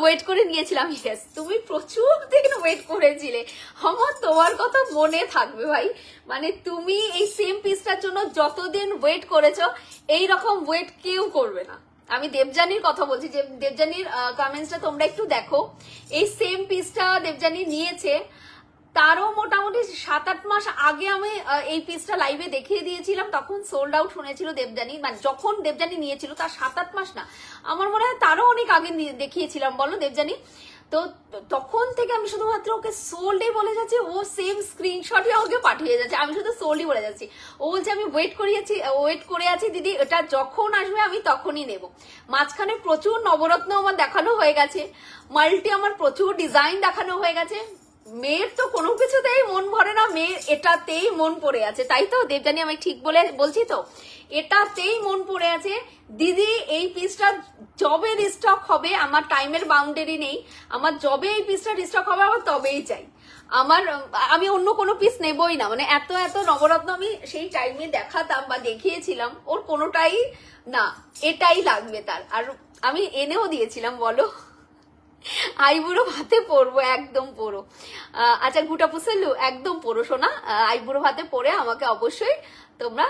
ওয়েট করে নিয়েছিলাম। ইয়েস, তুমি প্রচুর দিন ওয়েট করেছিলে, আমার তোমার কথা মনে থাকবে ভাই। মানে তুমি এই সেম পিসটার জন্য যতদিন ওয়েট করেছো এইরকম ওয়েট কেউ করবে না। আমি দেবযানীর কথা বলছি, যে দেবযানীর কমেন্টসটা তোমরা একটু দেখো। এই সেম পিসটা দেবযানী নিয়েছে, তারও মোটামুটি 7-8 মাস আগে আমি এই পিসটা লাইভে দেখিয়ে দিয়েছিলাম, তখন সোল্ড আউট শুনেছিল দেবযানী। মানে যখন দেবযানী নিয়েছিল তার 7-8 মাস না, আমার মনে হয় তারও অনেক আগে দেখিয়েছিলাম, বলো দেবযানী। তো তখন থেকে আমি শুধুমাত্র ওকে সোল্ডই বলে যাচ্ছি, ও সেম স্ক্রিনশটই আমাকে পাঠিয়ে যাচ্ছে, আমি শুধু সোল্ডই বলে যাচ্ছি। ও বলছে আমি ওয়েট করে আছি দিদি, এটা যখন আসবে আমি তখনই নেব। মাঝখানে প্রচুর নবরত্ন আমার দেখানো হয়ে গেছে, মাল্টি আমার প্রচুর ডিজাইন দেখানো হয়ে গেছে। মেয়ের তো কোনো কিছুতেই মন ভরে না, মেয়ের এটাতেই মন পড়ে আছে, তাই তো দেবযানী? আমি ঠিক বলছি তো? এটাতেই মন পড়ে আছে দিদি। এই পিসটা যবে রিস্টক হবে, আমার টাইমের বাউন্ডারি নেই, আমার যবে এই পিসটা রিস্টক হবে আমার তবেই চাই। আমি অন্য কোনো পিস নেবই না। মানে এত নবরত্ন আমি সেই টাইমে দেখাতাম বা দেখিয়েছিলাম, ওর কোনোটাই না, এটাই লাগবে তার। আর আমি এনেও দিয়েছিলাম, বলো আইবুড়ো ভাতে পরবো, একদম পরো। আচ্ছা গুটা পুষেলু একদম পরো শোনা, আইবুড়ো ভাতে পরে আমাকে অবশ্যই তোমরা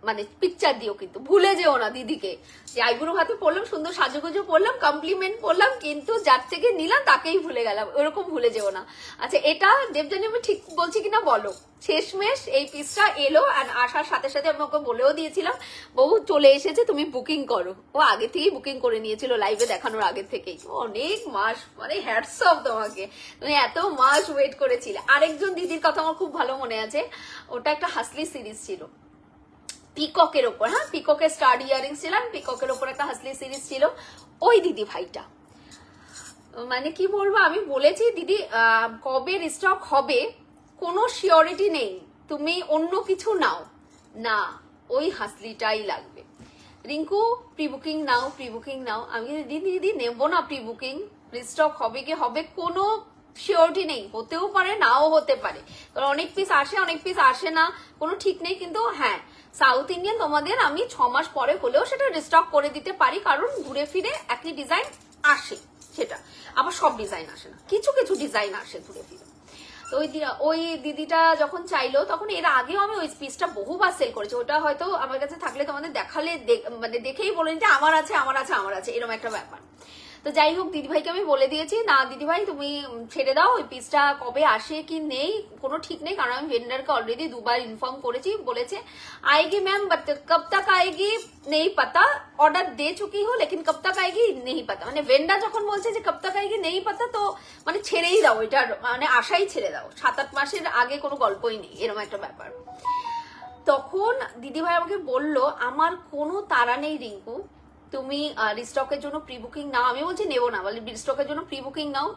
মানে পিকচার দিও, কিন্তু ভুলে যেও না দিদিকে, যে আইবুড়ো ভাতে পড়লাম, সুন্দর সাজুগুজু পড়লাম, কমপ্লিমেন্ট করলাম, কিন্তু যার থেকে নিলাম তাকেই ভুলে গেলাম, ওরকম ভুলে যেও না। আচ্ছা এটা দেবযানী আমি ঠিক বলছি কিনা বলো? শেষমেশ এই পিসটা এলো, আর আসার সাথে সাথে আমি ওকে বলেও দিয়েছিলাম বউ চলে এসেছে, তুমি বুকিং করো। ও আগে থেকেই বুকিং করে নিয়েছিল, লাইভে দেখানোর আগে থেকেই। অনেক মাস, মানে হ্যাটস অফ তোমাকে, তুমি এত মাস ওয়েট করেছিলে। আরেকজন দিদির কথা আমার খুব ভালো মনে আছে, ওটা একটা হাসলি সিরিজ ছিল পিককের ওপর, হ্যাঁ পিককের স্টাড ইয়ারিংস ছিলাম, পিককের ওপর একটা হাসলি সিরিজ ছিল। ওই দিদি ভাইটা মানে কি বলবো, আমি বলেছি দিদি কবে স্টক হবে কোনো সিওরিটি নেই, তুমি অন্য কিছু নাও না, ওই হাসলিটাই লাগবে। রিঙ্কু প্রি বুকিং নাও। আমি দিদি নেবো না প্রি বুকিং, রিস্টক হবে কি হবে কোনো সিওরিটি নেই, হতেও পারে নাও হতে পারে, কারণ অনেক পিস আসে অনেক পিস আসে না, কোনো ঠিক নেই। কিন্তু হ্যাঁ সাউথ ইন্ডিয়ান তোমাদের আমি 6 মাস পরে হলেও সেটা রিস্টক করে দিতে পারি, কারণ ঘুরে ফিরে একই ডিজাইন আসে, সেটা আবার সব ডিজাইন আসে না, কিছু ডিজাইন আসে ঘুরে ফিরে। তো ওই দিদিটা যখন চাইলো, তখন এর আগেও আমি ওই পিসটা বহুবার সেল করেছি, ওটা হয়তো আমার কাছে থাকলে তোমাদের দেখালে মানে দেখেই বলে নিতে আমার আছে এরকম একটা ব্যাপার। তো যাই হোক দিদিভাইকে আমি বলে দিয়েছি, না দিদিভাই তুমি ছেড়ে দাও, ওই পিসটা কবে আসে কি নেই কোনো ঠিক নেই, কারণ আমি ভেন্ডারকে অলরেডি 2 বার ইনফর্ম করেছি, বলেছে आएगी मैम बट कब तक आएगी नहीं पता, ऑर्डर दे चुकी हूँ लेकिन कब तक आएगी नहीं पता। মানে ভেন্ডার যখন বলছে যে কব তক আएगी नहीं पता, তো মানে ছেড়েই দাও, এটা মানে আশাই ছেড়ে দাও, 7-8 মাসের আগে কোনো গল্পই নেই, এরকম একটা ব্যাপার। তখন দিদিভাই আমাকে বললো আমার কোনো তাড়া নেই রিঙ্কু, তুমি রিস্টকের জন্য প্রি বুকিং নাও। আমি বলছি নেবো না, বলি রিস্টকের জন্য প্রি বুকিং নাও,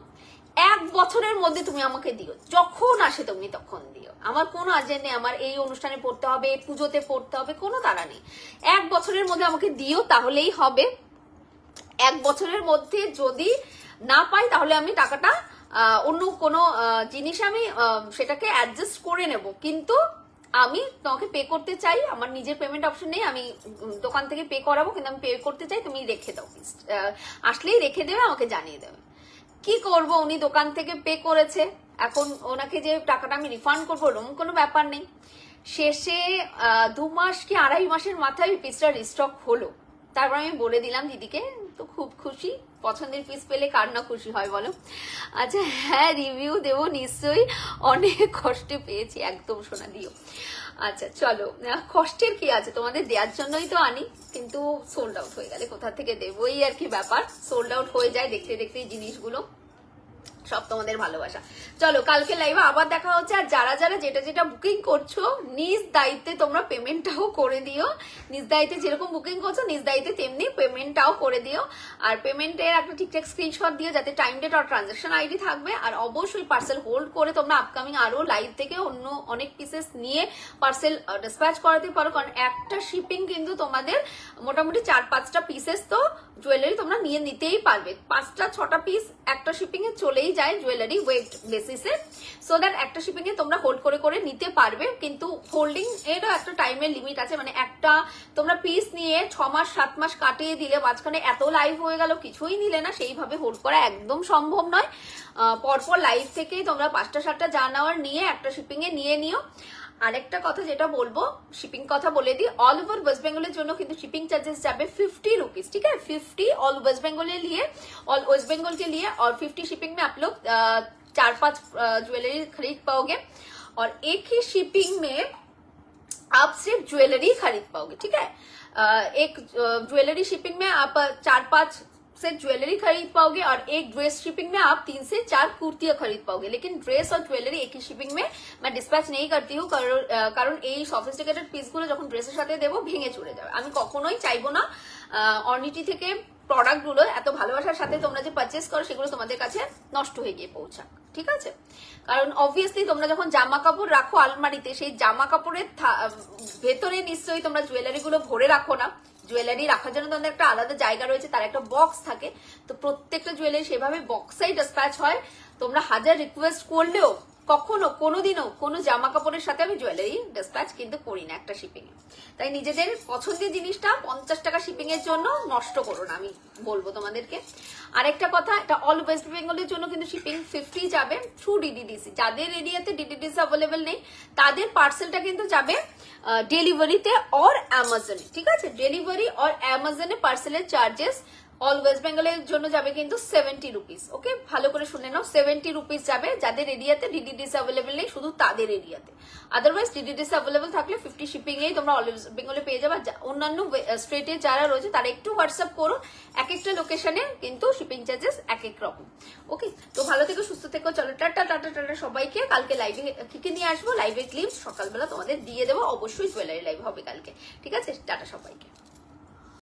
1 বছরের মধ্যে তুমি আমাকে দিও, যখন আসে তুমি তখন দিও, আমার কোনো আর্জেন্ট নেই, আমার এই অনুষ্ঠানে পড়তে হবে, পুজোতে পড়তে হবে, কোনো তাড়া নেই, 1 বছরের মধ্যে আমাকে দিও, তাহলেই হবে। 1 বছরের মধ্যে যদি না পাই তাহলে আমি টাকাটা অন্য কোনো জিনিসে আমি সেটাকে অ্যাডজাস্ট করে নেব, কিন্তু আমি তোমাকে পে করতে চাই, আমার নিজের পেমেন্ট অপশন নেই, আমি দোকান থেকে পে করাবো, কিন্তু আমি পে করতে চাই, তুমি রেখে দাও, আসলেই রেখে দেবে, আমাকে জানিয়ে দেবে। কি করব, উনি দোকান থেকে পে করেছে, এখন ওনাকে যে টাকাটা আমি রিফান্ড করবো ওরকম কোনো ব্যাপার নেই। শেষে 2 মাস কি 2.5 মাসের মাথায় পিসটা রিস্টক হলো, তারপর আমি বলে দিলাম দিদিকে, তো খুব খুশি, পছন্দের পিস পেলে কার না খুশি হয় বলো। আচ্ছা হ্যাঁ রিভিউ দেবো নিশ্চয়ই, অনেক কষ্টে পেয়েছি, একদম শোনা দিও। আচ্ছা চলো, কষ্টের কি আছে, তোমাদের দেওয়ার জন্যই তো আনি, কিন্তু সোল্ড আউট হয়ে গেলে কোথা থেকে দেবো, এই আর কি ব্যাপার, সোল্ড আউট হয়ে যায় দেখতে দেখতে জিনিসগুলো, সব তোমাদের ভালোবাসা। চলো কালকে লাইভে আবার দেখা হচ্ছে। আর যারা যারা যেটা যেটা বুকিং করছো নিজ দায়িত্বে তোমরা পেমেন্টটাও করে দিও। নিজ দায়িত্বে যেরকম বুকিং করছো নিজ দায়িত্বে তেমনি পেমেন্টটাও করে দিও। আর পেমেন্টের একটা ঠিকঠাক স্ক্রিনশট দিও যাতে টাইম ডেট আর ট্রানজাকশন আইডি থাকবে। আর অবশ্যই পার্সেল হোল্ড করে তোমরা আপকামিং আরো লাইভ থেকে অন্য অনেক পিসেস নিয়ে পার্সেল ডিসপ্যাচ করাতে পারো। কারণ একটা শিপিং কিন্তু তোমাদের মোটামুটি 4-5টা পিসেস তো জুয়েলারি তোমরা নিয়ে নিতেই পারবে। 5টা-6টা পিস একটা শিপিং এ চলেই যায় জুয়েলারি ওয়েট বেসিসে। সো দ্যাট একটা শিপিং এ তোমরা হোল্ড করে করে নিতে পারবে। কিন্তু হোল্ডিং এরও একটা টাইমের লিমিট আছে। মানে একটা তোমরা পিস নিয়ে 6 মাস 7 মাস কাটিয়ে দিলে মাঝখানে এত লাইভ হয়ে গেল কিছুই নিলে না, সেইভাবে হোল্ড করা একদম সম্ভব নয়। পরপর লাইভ থেকেই তোমরা 5টা-7টা যা নেওয়ার নিয়ে একটা শিপিং এ নিয়ে নিও। আরেকটা কথা যেটা বলবো, শিপিং কথা বলে দিই, অল ওভার ওয়েস্ট বেঙ্গলের জন্য কিন্তু शिपिंग चार्जेस যাবে 50 रुपीज, ठीक है। 50 ऑल वेस्ट बंगाल लिए, ऑल वेस्ट बंगाल के लिए, और 50 शिपिंग में आप लोग 4-5 ज्वेलरी खरीद पाओगे। और एक ही शिपिंग में आप सिर्फ ज्वेलरी खरीद पाओगे, ठीक है। एक ज्वेलरी शिपिंग में आप 4-5 से ज्वेलरी खरीद पाओगे और एक ड्रेस शिपिंग में आप 3 से 4 कुर्तियां खरीद पाओगे। लेकिन ड्रेस और ज्वेलरी एक ही शिपिंग में मैं डिस्पैच नहीं करती हूँ, কারণ এই সফিস্টিকেটেড পিসগুলো যখন ড্রেসের সাথে দেবো ভেঙে চলে যাবে। আমি কখনোই চাইবো না অর্নিটি থেকে প্রোডাক্ট গুলো এত ভালোবাসার সাথে তোমরা যে পারচেস করো সেগুলো তোমাদের কাছে নষ্ট হয়ে গিয়ে পৌঁছাক, ঠিক আছে। কারণ অবভিয়াসলি তোমরা যখন জামা কাপড় রাখো আলমারিতে, সেই জামা কাপড়ের ভেতরে নিশ্চয়ই তোমরা জুয়েলারি গুলো ভরে রাখো না। জুয়েলারি রাখার জন্য তোমাদের একটা আলাদা জায়গা রয়েছে, তার একটা বক্স থাকে। তো প্রত্যেকটা জুয়েলারি সেভাবে বক্সেই ডিসপ্যাচ হয়। তোমরা হাজার রিকোয়েস্ট করলেও কখনো কোনোদিনও কোনো জামা কাপড়ের সাথে আমি জুয়েলারি ডিসপ্যাচ কিন্তু করি না একটা শিপিং এ। তাই নিজেদের পছন্দের জিনিসটা 50 টাকা শিপিং এর জন্য নষ্ট করো না, আমি বলবো তোমাদেরকে। আরেকটা কথা, এটা অল ওয়েস্ট বেঙ্গলের জন্য কিন্তু শিপিং 50 যাবে থ্রু ডিডিডিসি। যাদের এরিয়াতে ডিডিডিসি অ্যাভেলেবেল নেই তাদের পার্সেলটা কিন্তু যাবে ডেলিভারিতে और অ্যামাজনে, ঠিক আছে। ডেলিভারি और অ্যামাজনে পার্সেলের চার্জেস অল ওয়েস্ট বেঙ্গলের জন্য যাবে কিন্তু 70 রুপিস। ওকে, ভালো করে শুনে নাও, 70 রুপিস যাবে যাদের এরিয়াতে ডিডিডিসি অ্যাভেলেবেল নেই, শুধু তাদের এরিয়াতে। আদারওয়াইজ ডিডিডিসি অ্যাভেলেবেল থাকলে 50 শিপিং এই তোমরা অল ওয়েস্ট বেঙ্গলে পেয়ে যাবে। অন্যান্য স্টেটে যারা রয়েছে তারা একটু হোয়াটসঅ্যাপ করো, এক একটা লোকেশনে কিন্তু শিপিং চার্জেস এক এক রকম। ওকে, তো ভালো থেকো, সুস্থ থেকো। চলো টাটা টাটা টাটা সবাইকে। কালকে লাইভে কি নিয়ে আসবো, লাইভে ক্লিপস সকালবেলা তোমাদের দিয়ে দেবো। অবশ্যই জুয়েলারি লাইভ হবে কালকে, ঠিক আছে। টাটা সবাইকে।